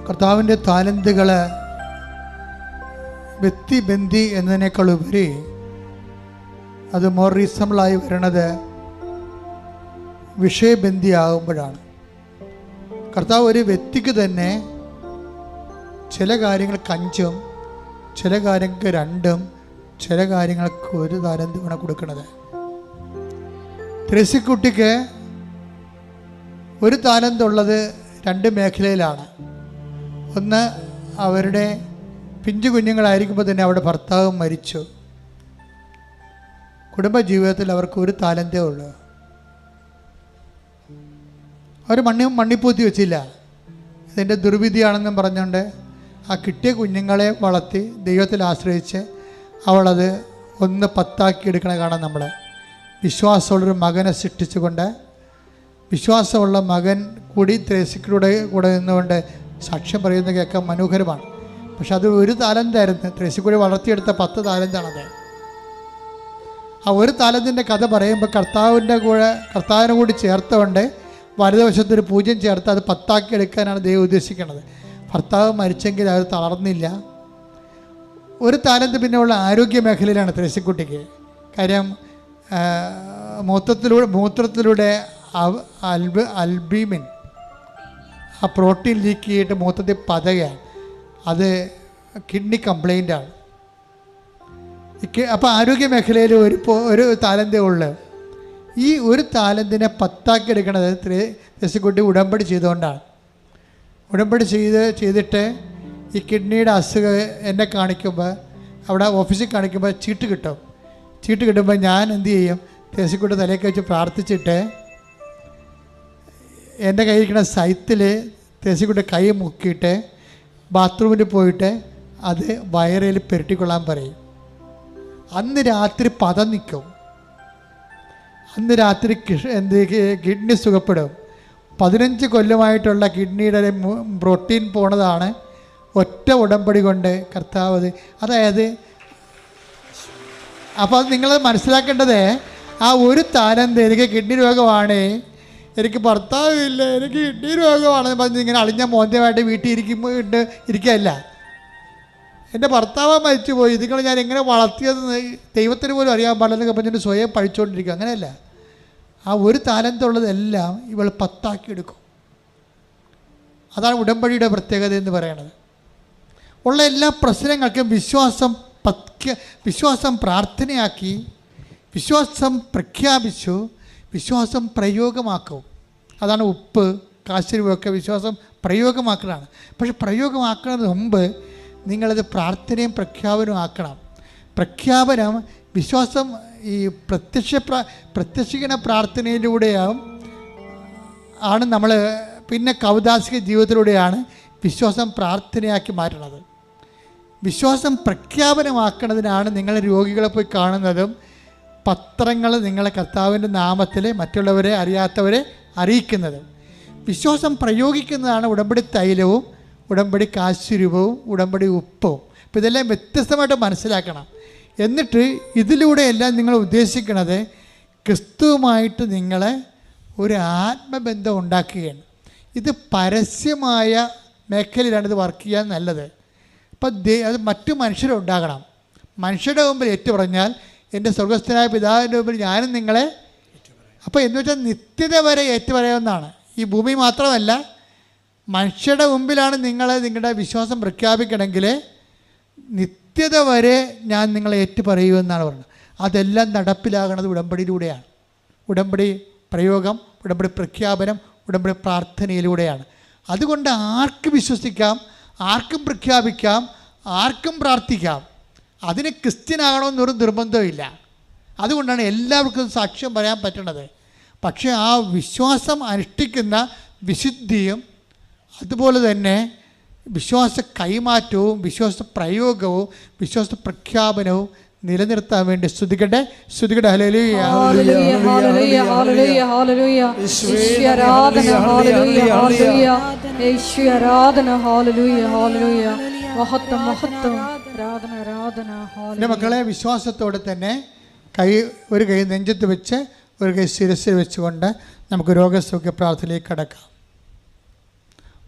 കർത്താവിൻ്റെ താലന്തുകൾ വ്യക്തിബന്ധി എന്നതിനേക്കാൾ ഉപരി അത് മോർ റീസണബിളായി വരണത് വിഷയബന്ധിയാകുമ്പോഴാണ്. കർത്താവ് ഒരു വ്യക്തിക്ക് തന്നെ ചില കാര്യങ്ങൾക്ക് 5, ചില കാര്യങ്ങൾക്ക് 2, ചില കാര്യങ്ങൾക്ക് 1 താലന്തുമാണ് കൊടുക്കുന്നത്. ത്രേസ്യക്കുട്ടിക്ക് 1 താലന്തുള്ളത് 2 മേഖലയിലാണ്. ഒന്ന്, അവരുടെ പിഞ്ചു കുഞ്ഞുങ്ങളായിരിക്കുമ്പോൾ തന്നെ അവരുടെ ഭർത്താവ് മരിച്ചു. കുടുംബജീവിതത്തിൽ അവർക്ക് 1 താലന്തേ ഉള്ളൂ. അവർ മണ്ണിപ്പൂത്തി വെച്ചില്ല. ഇതിൻ്റെ ദുർവിധിയാണെന്നും പറഞ്ഞുകൊണ്ട് ആ കിട്ടിയ കുഞ്ഞുങ്ങളെ വളർത്തി ദൈവത്തിൽ ആശ്രയിച്ച് അവളത് 1 10 എടുക്കണ കാണാം നമ്മൾ. വിശ്വാസമുള്ളൊരു മകനെ സൃഷ്ടിച്ചുകൊണ്ട്, വിശ്വാസമുള്ള മകൻ കൂടി ത്രേസ്യയുടെ കൂടെ നിന്നുകൊണ്ട് സാക്ഷ്യം പറയുന്നത് കേൾക്കാൻ മനോഹരമാണ്. പക്ഷെ അത് 1 താലന്തായിരുന്നു. ത്രേസ്യക്കൂടി വളർത്തിയെടുത്ത 10 താലന്താണത്. ആ 1 താലന്തിൻ്റെ കഥ പറയുമ്പോൾ കർത്താവിനെ കൂടി ചേർത്തുകൊണ്ട് വലതുവശത്തൊരു 0 ചേർത്ത് അത് 10 എടുക്കാനാണ് ദൈവം ഉദ്ദേശിക്കുന്നത്. ഭർത്താവ് മരിച്ചെങ്കിൽ അത് തളർന്നില്ല. 1 താലന്ത് പിന്നെ ഉള്ള ആരോഗ്യ മേഖലയിലാണ് ത്രേസ്യക്കുട്ടിക്ക്. കാര്യം മൂത്രത്തിലൂടെ അൽബുമിൻ, ആ പ്രോട്ടീൻ ലീക്ക് ചെയ്തിട്ട് മൂത്രത്തിൽ പതയാണ്. അത് കിഡ്നി കംപ്ലൈൻ്റാണ്. അപ്പോൾ ആരോഗ്യ മേഖലയിൽ 1 താലന്തേ ഉള്ളു. ഈ 1 താലന്തിനെ 10 എടുക്കണത് ത്രേസ്യക്കുട്ടി ഉടമ്പടി ചെയ്തുകൊണ്ടാണ്. ഉടമ്പടി ചെയ്തിട്ട് ഈ കിഡ്നിയുടെ അസുഖം എന്നെ കാണിക്കുമ്പോൾ, അവിടെ ഓഫീസിൽ കാണിക്കുമ്പോൾ ചീട്ട് കിട്ടുമ്പോൾ ഞാൻ എന്ത് ചെയ്യും? ത്രേസ്യക്കുട്ടി തലയൊക്കെ വെച്ച് പ്രാർത്ഥിച്ചിട്ട് എൻ്റെ കയ്യിരിക്കുന്ന സൈത്തിൽ ത്രേസ്യക്കുട്ടി കൈ മുക്കിയിട്ട് ബാത്റൂമിൽ പോയിട്ട് അത് വയറിൽ പുരട്ടിക്കൊള്ളാൻ പറയും. അന്ന് രാത്രി പദം നിൽക്കും. അന്ന് രാത്രി കിഡ്നി സുഖപ്പെടും. 15 കൊല്ലമായിട്ടുള്ള കിഡ്നിയുടെ പ്രോട്ടീൻ പോണതാണ് ഒറ്റ ഉടമ്പടി കൊണ്ട് കർത്താവ്. അതായത് അപ്പോൾ അത് നിങ്ങൾ മനസ്സിലാക്കേണ്ടത്, ആ 1 താലന്ത് എനിക്ക് കിഡ്നി രോഗമാണ്, എനിക്ക് ഭർത്താവില്ല, എനിക്ക് കിഡ്നി രോഗമാണെന്ന് പറഞ്ഞ് ഇങ്ങനെ അളിഞ്ഞ മോന്തമായിട്ട് വീട്ടിൽ ഇരിക്കുകയല്ല. എൻ്റെ ഭർത്താവ് മരിച്ചുപോയി, ഇതുങ്ങൾ ഞാൻ എങ്ങനെ വളർത്തിയതെന്ന് ദൈവത്തിന് പോലും അറിയാൻ പാടില്ലെന്നൊക്കെ പറഞ്ഞിട്ട് സ്വയം പഠിച്ചുകൊണ്ടിരിക്കുക. അങ്ങനെയല്ല. ആ 1 താലന്തുള്ളതെല്ലാം ഇവൾ 10 എടുക്കും. അതാണ് ഉടമ്പടിയുടെ പ്രത്യേകത എന്ന് പറയുന്നത്. ഉള്ള എല്ലാ പ്രശ്നങ്ങൾക്കും വിശ്വാസം പ്രാർത്ഥനയാക്കി, വിശ്വാസം പ്രഖ്യാപിച്ചു, വിശ്വാസം പ്രയോഗമാക്കും. അതാണ് ഉപ്പ് കാശിരുവൊക്കെ വിശ്വാസം പ്രയോഗമാക്കലാണ്. പക്ഷെ പ്രയോഗമാക്കുന്നതിന് മുമ്പ് നിങ്ങളത് പ്രാർത്ഥനയും പ്രഖ്യാപനവും ആക്കണം. പ്രഖ്യാപനം വിശ്വാസം ഈ പ്രത്യക്ഷീകരണ പ്രാർത്ഥനയിലൂടെയാണ് നമ്മൾ, പിന്നെ കൗദാസിക ജീവിതത്തിലൂടെയാണ് വിശ്വാസം പ്രാർത്ഥനയാക്കി മാറ്റുന്നത്. വിശ്വാസം പ്രഖ്യാപനമാക്കുന്നതിനാണ് നിങ്ങൾ രോഗികളെ പോയി കാണുന്നതും പത്രങ്ങൾ നിങ്ങളെ കർത്താവിൻ്റെ നാമത്തിൽ മറ്റുള്ളവരെ അറിയാത്തവരെ അറിയിക്കുന്നതും. വിശ്വാസം പ്രയോഗിക്കുന്നതാണ് ഉടമ്പടി തൈലവും ഉടമ്പടി കാശുരൂപവും ഉടമ്പടി ഉപ്പവും. അപ്പോൾ ഇതെല്ലാം വ്യത്യസ്തമായിട്ട് മനസ്സിലാക്കണം. എന്നിട്ട് ഇതിലൂടെയെല്ലാം നിങ്ങൾ ഉദ്ദേശിക്കുന്നത് ക്രിസ്തുവുമായിട്ട് നിങ്ങളെ ഒരു ആത്മബന്ധം ഉണ്ടാക്കുകയാണ്. ഇത് പരസ്യമായ മേഖലയിലാണ് ഇത് വർക്ക് ചെയ്യാൻ നല്ലത്. അപ്പം അത് മറ്റു മനുഷ്യരുണ്ടാകണം. മനുഷ്യരുടെ മുമ്പിൽ ഏറ്റു പറഞ്ഞാൽ എൻ്റെ സ്വർഗസ്ഥനായ പിതാവിൻ്റെ മുമ്പിൽ ഞാനും നിങ്ങളെ, അപ്പോൾ എന്ന് വെച്ചാൽ നിത്യത വരെ ഏറ്റുപറയാവുന്നതാണ്. ഈ ഭൂമി മാത്രമല്ല, മനുഷ്യരുടെ മുമ്പിലാണ് നിങ്ങളുടെ വിശ്വാസം പ്രഖ്യാപിക്കണമെങ്കിൽ നിത്യത വരെ ഞാൻ നിങ്ങളെ ഏറ്റുപറയുമെന്നാണ് പറയുന്നത്. അതെല്ലാം നടപ്പിലാകുന്നത് ഉടമ്പടിയിലൂടെയാണ്. ഉടമ്പടി പ്രയോഗം, ഉടമ്പടി പ്രഖ്യാപനം, ഉടമ്പടി പ്രാർത്ഥനയിലൂടെയാണ്. അതുകൊണ്ട് ആർക്കും വിശ്വസിക്കാം, ആർക്കും പ്രഖ്യാപിക്കാം, ആർക്കും പ്രാർത്ഥിക്കാം. അതിന് ക്രിസ്ത്യനാകണമെന്നൊരു നിർബന്ധമില്ല. അതുകൊണ്ടാണ് എല്ലാവർക്കും സാക്ഷ്യം പറയാൻ പറ്റുന്നത്. പക്ഷേ ആ വിശ്വാസം അനുഷ്ഠിക്കുന്ന വിശുദ്ധിയും അതുപോലെ തന്നെ വിശ്വാസ കൈമാറ്റവും വിശ്വാസ പ്രയോഗവും വിശ്വാസ പ്രഖ്യാപനവും നിലനിർത്താൻ വേണ്ടി സ്തുതിക്കട്ടെ. Hallelujah, hallelujah, hallelujah, hallelujah, hallelujah. യേശുവേ ആരാധന, ഹല്ലേലൂയ, ഹല്ലേലൂയ. യേശുവേ ആരാധന, ഹല്ലേലൂയ, ഹല്ലേലൂയ. മഹത്വം, മഹത്വം, ആരാധന, ആരാധന. എൻ്റെ മക്കളെ, വിശ്വാസത്തോടെ തന്നെ ഒരു കൈ നെഞ്ചത്ത് വെച്ച് ഒരു കൈ ശിരസിൽ വെച്ചുകൊണ്ട് നമുക്ക് രോഗസൗഖ്യ പ്രാർത്ഥനയിലേക്ക് കടക്കാം.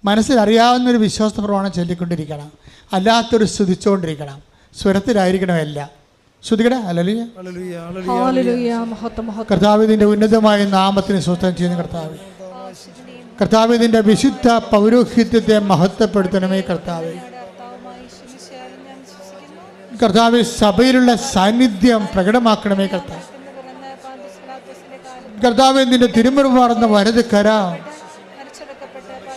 മനസ്സിലറിയാവുന്നൊരു വിശ്വാസ പ്രമാണം ചൊല്ലിക്കൊണ്ടിരിക്കണം, അല്ലാത്തൊരു സ്തുതിച്ചുകൊണ്ടിരിക്കണം. സ്വരത്തിലായിരിക്കണം എല്ലാം. ശ്രുതികട ഹല്ലേലൂയ, ഹല്ലേലൂയ, മഹത്വം, മഹത്വം. കർത്താവ് ഇതിൻ്റെ ഉന്നതമായ നാമത്തിന് സ്വസ്ഥം ചെയ്യുന്ന കർത്താവ്, കർത്താവ് ഇതിൻ്റെ വിശുദ്ധ പൗരോഹിത്യത്തെ മഹത്വപ്പെടുത്തണമേ. കർത്താവ് സഭയിലുള്ള സാന്നിധ്യം പ്രകടമാക്കണമേ. കർത്താവ് നിന്റെ തിരുമുറുമാറുന്ന വലത് കരം,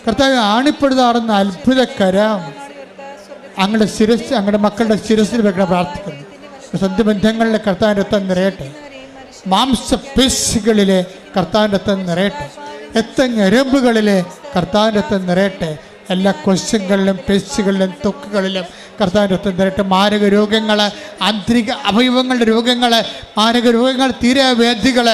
കർത്താവ് ആണിപ്പെടുതാറുന്ന അത്ഭുത കരം അങ്ങയുടെ ശിരസ്, അങ്ങയുടെ മക്കളുടെ ശിരസിൽ വെക്കണം പ്രാർത്ഥിക്കുന്നു. സന്ധിബന്ധങ്ങളിലെ കർത്താവിൻ്റെ രക്തം നിറയട്ടെ, മാംസപേശികളിലെ കർത്താവിൻ്റെ രക്തം നിറയട്ടെ, രക്തഞരമ്പുകളിലെ കർത്താവിൻ്റെ രക്തം നിറയട്ടെ, എല്ലാ കൊശങ്ങളിലും പേശികളിലും ത്വക്കുകളിലും കർത്താവിൻ്റെ രക്തം നിറയട്ടെ. മാരക രോഗങ്ങൾ, ആന്തരിക അവയവങ്ങളുടെ രോഗങ്ങൾ, മാരക രോഗങ്ങൾ, തീരവേദികൾ,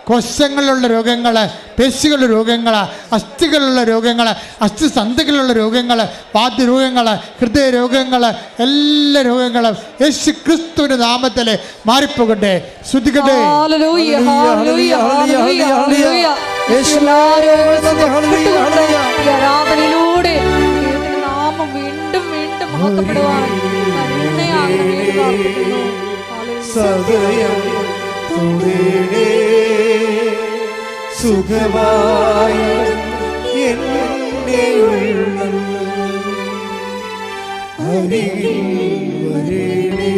കോശങ്ങളിലുള്ള രോഗങ്ങൾ, പേശികളുടെ രോഗങ്ങൾ, അസ്ഥികളുള്ള രോഗങ്ങൾ, അസ്ഥിസന്ധികളുള്ള രോഗങ്ങൾ, വാദ്യരോഗങ്ങൾ, ഹൃദയരോഗങ്ങൾ, എല്ലാ രോഗങ്ങളും യേശു ക്രിസ്തുവിന്റെ നാമത്തിൽ മാറിപ്പോകട്ടെ. ശ്രുതിക്കട്ടെ. ആരാധനയിലൂടെ നാമം വീണ്ടും വീണ്ടും മഹത്വപ്പെടുവാൻ സുഖമായി എന്നെ ഉള്ളം അരികിൽ വരേണേ,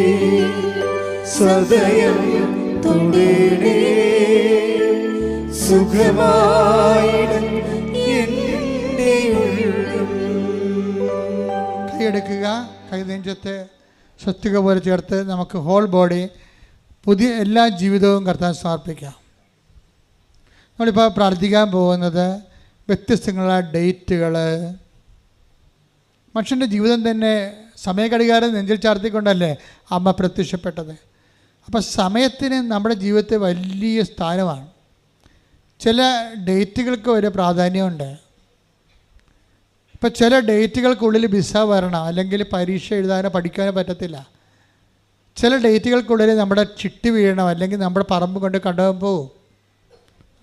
സദയം തൊടേണേ, സുഖമായി എന്നെ ഉള്ളം. കൈയെടുക്കുക, കൈ നെഞ്ചത്ത് സ്വസ്തിക പോലെ ചേർത്ത് നമുക്ക് ഹോൾ ബോഡി പുതിയ എല്ലാ ജീവിതവും കർത്താൻ സമർപ്പിക്കാം. നമ്മളിപ്പോൾ പ്രാർത്ഥിക്കാൻ പോകുന്നത് വ്യത്യസ്തങ്ങളായ ഡേറ്റുകൾ. മനുഷ്യൻ്റെ ജീവിതം തന്നെ സമയഘടികാരം നെഞ്ചിൽ ചാർത്തിക്കൊണ്ടല്ലേ അമ്മ പ്രത്യക്ഷപ്പെട്ടത്. അപ്പോൾ സമയത്തിന് നമ്മുടെ ജീവിതത്തിൽ വലിയ സ്ഥാനമാണ്. ചില ഡേറ്റുകൾക്ക് ഒരു പ്രാധാന്യമുണ്ട്. ഇപ്പോൾ ചില ഡേറ്റുകൾക്കുള്ളിൽ വിസ വരണം, അല്ലെങ്കിൽ പരീക്ഷ എഴുതാനോ പഠിക്കാനോ പറ്റത്തില്ല. ചില ഡേറ്റുകൾക്കുള്ളിൽ നമ്മുടെ ചിട്ടി വീഴണം, അല്ലെങ്കിൽ നമ്മുടെ പറമ്പ് കൊണ്ട് കണ്ടുപോകാൻ പോകും,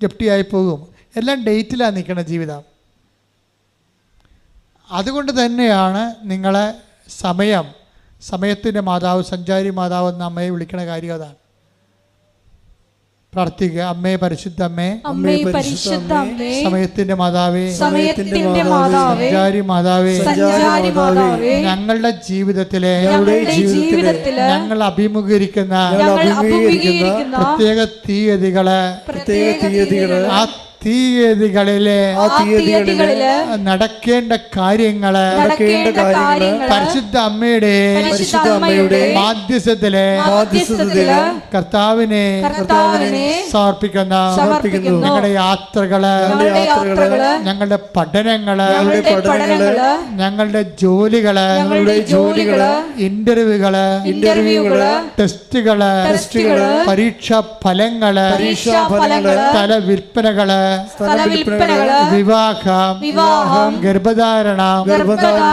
ജപ്തിയായി പോകും. എല്ലാം ഡേറ്റിലാണ് നിൽക്കുന്ന ജീവിതം. അതുകൊണ്ട് തന്നെയാണ് നിങ്ങളെ സമയത്തിൻ്റെ മാതാവ്, സഞ്ചാരി മാതാവ് എന്ന അമ്മയെ വിളിക്കുന്ന കാര്യം അതാണ്. പ്രാർത്ഥിക്കുക. അമ്മേ, പരിശുദ്ധ അമ്മേ, അമ്മേ പരിശുദ്ധ അമ്മേ, സമയത്തിന്റെ മാതാവേ, സമയത്തിന്റെ മാതാവേ, സഞ്ചാരി മാതാവേ, സഞ്ചാരി മാതാവേ, ഞങ്ങളുടെ ജീവിതത്തിലെ ഞങ്ങൾ അഭിമുഖീകരിക്കുന്ന പ്രത്യേക തീയതികളെ ആ തീയതികളിലെ നടക്കേണ്ട കാര്യങ്ങള് പരിശുദ്ധ അമ്മയുടെ മാധ്യസ്ഥത്തിലെ കർത്താവിനെ സമർപ്പിക്കുന്ന ഞങ്ങളുടെ യാത്രകള്, ഞങ്ങളുടെ പഠനങ്ങള്, ഞങ്ങളുടെ ജോലികള്, ഇന്റർവ്യൂകള്, ടെസ്റ്റുകള്, പരീക്ഷാ ഫലങ്ങള്, തല വിൽപ്പനകള്, സ്ഥലവിൽപ്പനകള്, വിവാഹം, ഗർഭധാരണം,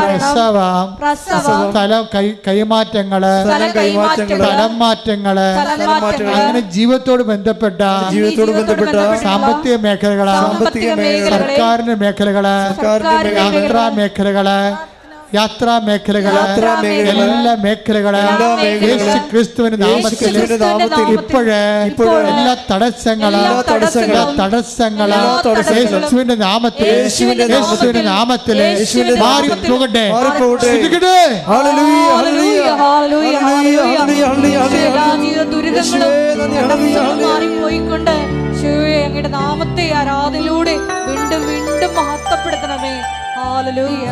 പ്രസവം, കൈമാറ്റങ്ങള്, സ്ഥലം മാറ്റങ്ങള്, അങ്ങനെ ജീവിതത്തോട് ബന്ധപ്പെട്ട സാമ്പത്തിക മേഖലകള്, സർക്കാരിന്റെ മേഖലകള്, യാത്രാ മേഖലകള്, എല്ലാ മേഖലകളും യേശു ക്രിസ്തുവിന്റെ നാമത്തിൽ ഇപ്പോഴേ എല്ലാ തടസ്സങ്ങള് യേശുവിന്റെ നാമത്തിൽ മാറിപ്പോകട്ടെ. മാറിപ്പോയിക്കൊണ്ട് അങ്ങയുടെ നാമത്തെ ആരാധനയിലൂടെ വീണ്ടും വീണ്ടും മഹത്വപ്പെടുത്തണമേ. ഹല്ലേലൂയ.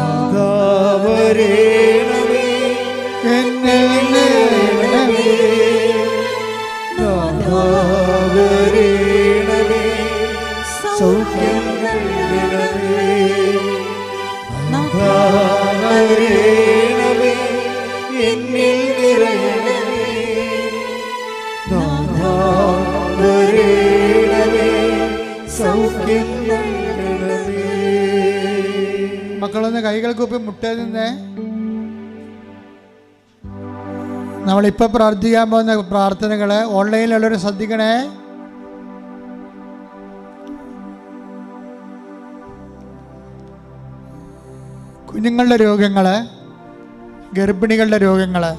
മക്കളൊന്ന് കൈകൾ കൂപ്പി മുട്ടേ നിന്ന് നമ്മളിപ്പോൾ പ്രാർത്ഥിക്കാൻ പോകുന്ന പ്രാർത്ഥനകള് ഓൺലൈനിലുള്ളവർ ശ്രദ്ധിക്കണേ. കുഞ്ഞുങ്ങളുടെ രോഗങ്ങള്, ഗർഭിണികളുടെ രോഗങ്ങള്,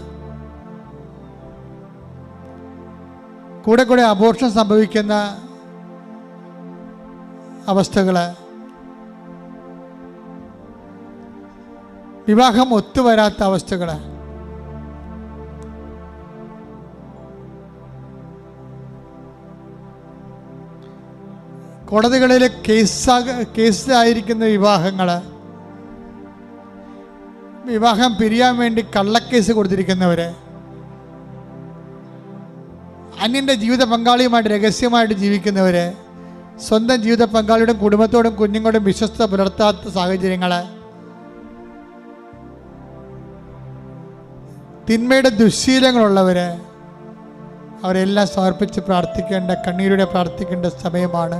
കൂടെ അബോർഷൻ സംഭവിക്കുന്ന അവസ്ഥകള്, വിവാഹം ഒത്തുവരാത്ത അവസ്ഥകള്, കോടതികളിൽ കേസായിരിക്കുന്ന വിവാഹങ്ങള്, വിവാഹം പിരിയാൻ വേണ്ടി കള്ളക്കേസ് കൊടുത്തിരിക്കുന്നവര്, അന്യൻ്റെ ജീവിത പങ്കാളിയുമായിട്ട് രഹസ്യമായിട്ട് ജീവിക്കുന്നവര്, സ്വന്തം ജീവിത പങ്കാളിയോടും കുടുംബത്തോടും കുഞ്ഞുങ്ങളോടും വിശ്വസ്ത പുലർത്താത്ത സാഹചര്യങ്ങള്, തിന്മയുടെ ദുശ്ശീലങ്ങളുള്ളവര്, അവരെല്ലാം സമർപ്പിച്ച് പ്രാർത്ഥിക്കേണ്ട, കണ്ണീരോടെ പ്രാർത്ഥിക്കേണ്ട സമയമാണ്.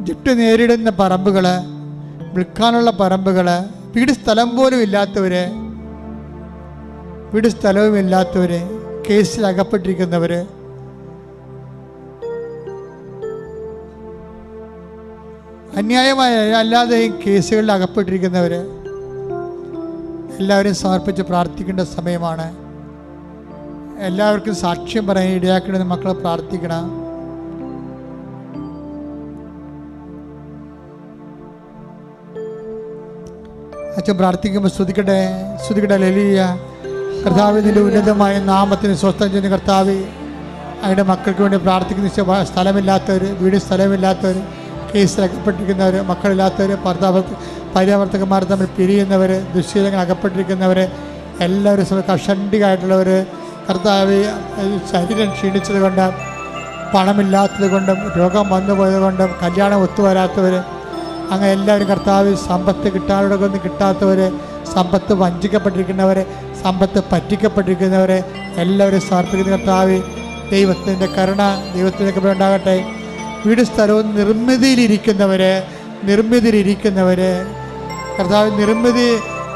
ചുറ്റു നേരിടുന്ന പറമ്പുകള്, വിൽക്കാനുള്ള പറമ്പുകള്, വീട് സ്ഥലം പോലും ഇല്ലാത്തവര്, വീട് സ്ഥലവും ഇല്ലാത്തവര്, കേസിൽ അകപ്പെട്ടിരിക്കുന്നവര്, അന്യായമായ അല്ലാതെയും കേസുകളിൽ അകപ്പെട്ടിരിക്കുന്നവര്, എല്ലാവരും സമർപ്പിച്ച് പ്രാർത്ഥിക്കേണ്ട സമയമാണ്. എല്ലാവർക്കും സാക്ഷ്യം പറയാൻ ഇടയാക്കണമെന്ന് മക്കളെ പ്രാർത്ഥിക്കണം. അച്ഛൻ പ്രാർത്ഥിക്കുമ്പോൾ സ്തുതിക്കട്ടെ. ഹല്ലേലൂയ. കർത്താവിൻ്റെ ഉന്നതമായ നാമത്തിന് സ്വസ്ഥം ചെയ്യുന്ന കർത്താവ്, അവരുടെ മക്കൾക്ക് വേണ്ടി പ്രാർത്ഥിക്കുന്ന സ്ഥലമില്ലാത്തവർ, വീട് സ്ഥലമില്ലാത്തവർ, കേസിൽ അകപ്പെട്ടിരിക്കുന്നവർ, മക്കളില്ലാത്തവർ, പര്യാവർത്തകന്മാർ തമ്മിൽ പിരിയുന്നവർ, ദുശ്ശീലങ്ങൾ അകപ്പെട്ടിരിക്കുന്നവർ, എല്ലാവരും കഷണ്ടിയായിട്ടുള്ളവർ, കർത്താവ് ശരീരം ക്ഷീണിച്ചത് കൊണ്ട്, പണമില്ലാത്തത് കൊണ്ടും, രോഗം വന്നു പോയത് കൊണ്ടും, കല്യാണം ഒത്തുവരാത്തവർ, അങ്ങനെ എല്ലാവരും കർത്താവ് സമ്പത്ത് കിട്ടാനോടൊന്നും കിട്ടാത്തവർ, സമ്പത്ത് വഞ്ചിക്കപ്പെട്ടിരിക്കുന്നവർ, സമ്പത്ത് പറ്റിക്കപ്പെട്ടിരിക്കുന്നവർ, എല്ലാവരും സമർപ്പിക്കുന്ന കർത്താവ് ദൈവത്തിൻ്റെ കരുണ, ദൈവത്തിൻ്റെ കൃപ ഉണ്ടാകട്ടെ. വീട് സ്ഥലവും നിർമ്മിതിയിലിരിക്കുന്നവർ കർത്താവ് നിർമ്മിതി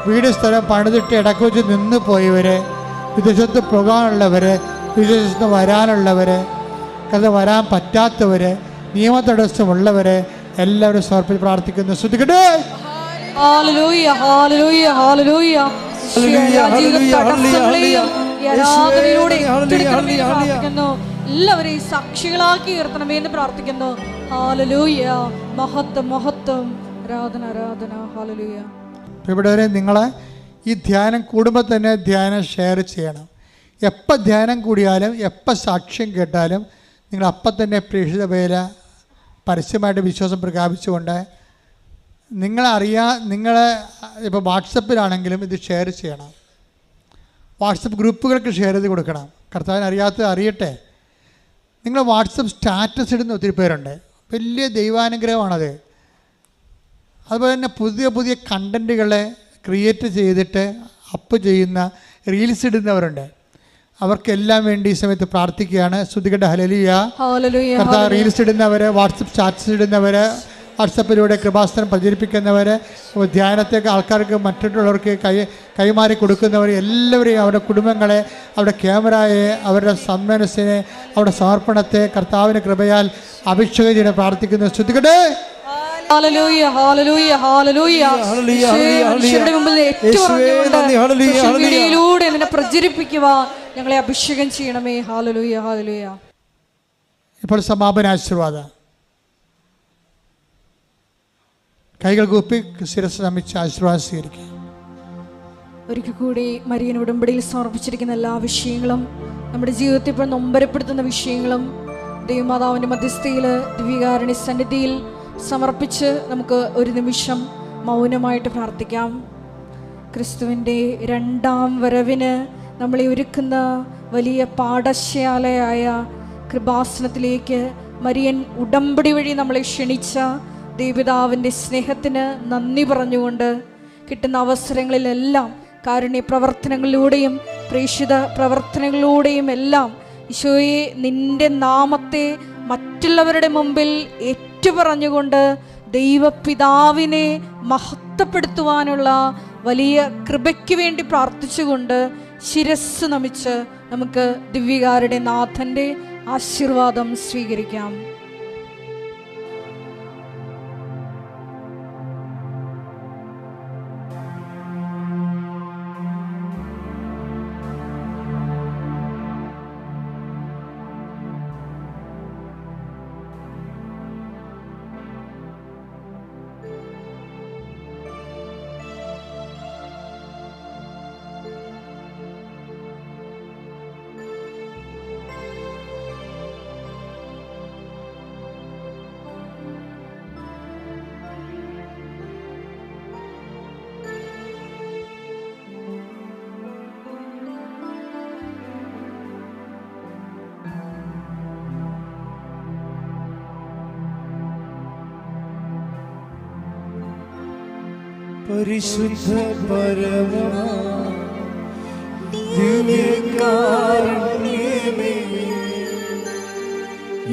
വീട് സ്ഥലം പണിതിട്ട് ഇടയ്ക്ക് വെച്ച് നിന്ന് പോയവർ, വിദേശത്ത് പോകാനുള്ളവർ, വിദേശത്ത് വരാനുള്ളവർ, കർത്താവ് വരാൻ പറ്റാത്തവർ, നിയമ തടസ്സമുള്ളവർ, എല്ലാവരും സമർപ്പിച്ച് പ്രാർത്ഥിക്കുന്നു. ശ്രദ്ധിക്കട്ടെ. Hallelujah, hallelujah, hallelujah. എല്ലാവരെയും സാക്ഷികളാക്കി ഉയർത്തണമേ എന്ന് പ്രാർത്ഥിക്കുന്നു. ഹല്ലേലൂയ. മഹത്വം, മഹത്വം, ആരാധന, ആരാധന. ഹല്ലേലൂയ. ഇവിടെ നിങ്ങളെ ഈ ധ്യാനം കൂടുമ്പോൾ തന്നെ ധ്യാനം ഷെയർ ചെയ്യണം. എപ്പോൾ ധ്യാനം കൂടിയാലും, എപ്പോൾ സാക്ഷ്യം കേട്ടാലും നിങ്ങൾ അപ്പം തന്നെ പ്രേക്ഷിത വേല പരസ്യമായിട്ട് വിശ്വാസം പ്രഖ്യാപിച്ചുകൊണ്ട് നിങ്ങളെ ഇപ്പോൾ വാട്സപ്പിലാണെങ്കിലും ഇത് ഷെയർ ചെയ്യണം. വാട്സപ്പ് ഗ്രൂപ്പുകൾക്ക് ഷെയർ ചെയ്ത് കൊടുക്കണം. കർത്താവിന് അറിയാത്തത് അറിയട്ടെ. നിങ്ങൾ വാട്സപ്പ് സ്റ്റാറ്റസ് ഇടുന്ന ഒത്തിരി പേരുണ്ട്. വലിയ ദൈവാനുഗ്രഹമാണത്. അതുപോലെ തന്നെ പുതിയ പുതിയ കണ്ടൻറ്റുകളെ ക്രിയേറ്റ് ചെയ്തിട്ട് അപ്പ് ചെയ്യുന്ന റീൽസ് ഇടുന്നവരുണ്ട്. അവർക്കെല്ലാം വേണ്ടി ഈ സമയത്ത് പ്രാർത്ഥിക്കുകയാണ്. ശ്രുതികട ഹല്ലേലൂയ. ഹല്ലേലൂയ. കർത്താവ് റീൽസ് ഇടുന്നവർ, വാട്സപ്പ് ചാറ്റ്സ് ഇടുന്നവർ, വാട്സപ്പിലൂടെ കൃപാസനം പ്രചരിപ്പിക്കുന്നവർ, ധ്യാനത്തേക്ക് ആൾക്കാർക്ക് മറ്റുള്ളവർക്ക് കൈമാറി കൊടുക്കുന്നവർ, എല്ലാവരെയും അവരുടെ കുടുംബങ്ങളെ, അവരുടെ ക്യാമറയെ, അവരുടെ സന്മനസ്സിനെ, അവരുടെ സമർപ്പണത്തെ കർത്താവിൻ്റെ കൃപയാൽ അഭിഷേകം ചെയ്യാൻ പ്രാർത്ഥിക്കുന്നു. ശ്രുതികടേ. Hallelujah, hallelujah, hallelujah. മനുഷ്യരുടെ മുമ്പിൽ ഏറ്റുപറഞ്ഞുകൊണ്ട് നിന്നെ പ്രചരിപ്പിക്കുവാൻ ഞങ്ങളെ അഭിഷേകം ചെയ്യണമേ. Hallelujah, hallelujah. ഇപ്പോൾ സമാപന ആശീർവാദം. കൈകൾ കൂപ്പി ശിരസ് നമിച്ച് ആശീർവാദം സ്വീകരിക്കുക. ഒരിക്കൽ കൂടി മരിയൻ ഉടമ്പടിയിൽ സമർപ്പിച്ചിരിക്കുന്ന എല്ലാ വിഷയങ്ങളും, നമ്മുടെ ജീവിതത്തിൽ ഇപ്പോൾ നൊമ്പരപ്പെടുത്തുന്ന വിഷയങ്ങളും ദൈവമാതാവിൻ്റെ മധ്യസ്ഥയിൽ ദിവ്യകാരുണ്യ സന്നിധിയിൽ സമർപ്പിച്ച് നമുക്ക് ഒരു നിമിഷം മൗനമായിട്ട് പ്രാർത്ഥിക്കാം. ക്രിസ്തുവിൻ്റെ രണ്ടാം വരവിന് നമ്മളെ ഒരുക്കുന്ന വലിയ പാഠശാലയായ കൃപാസനത്തിലേക്ക് മരിയൻ ഉടമ്പടി വഴി നമ്മളെ ക്ഷണിച്ച ദൈവപിതാവിൻ്റെ സ്നേഹത്തിന് നന്ദി പറഞ്ഞുകൊണ്ട് കിട്ടുന്ന അവസരങ്ങളിലെല്ലാം കാരുണ്യ പ്രവർത്തനങ്ങളിലൂടെയും പ്രേക്ഷിത പ്രവർത്തനങ്ങളിലൂടെയും എല്ലാം ഈശോയെ നിൻ്റെ നാമത്തെ മറ്റുള്ളവരുടെ മുമ്പിൽ ഏറ്റുപറഞ്ഞുകൊണ്ട് ദൈവപിതാവിനെ മഹത്വപ്പെടുത്തുവാനുള്ള വലിയ കൃപയ്ക്ക് വേണ്ടി പ്രാർത്ഥിച്ചുകൊണ്ട് ശിരസ് നമിച്ച് നമുക്ക് ദിവ്യകാരുടെ നാഥൻ്റെ ആശീർവാദം സ്വീകരിക്കാം. പരിശുദ്ധ പരമ ദിവ്യകാരുണ്യമേ,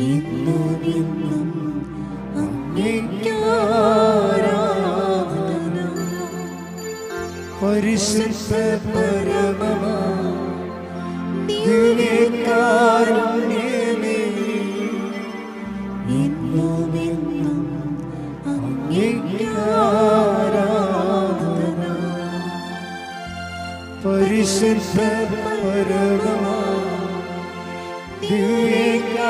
ഇന്നും എന്നും അങ്ങേക്ക് ആരാധന. പരിശുദ്ധ പരമ ദിവ്യകാരുണ്യമേ, ഇന്നും എന്നും അങ്ങേക്ക് ആരാധന. പരിശുദ്ധ പരമ ദിവ്യകാരുണ്യമേ,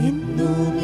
എന്നും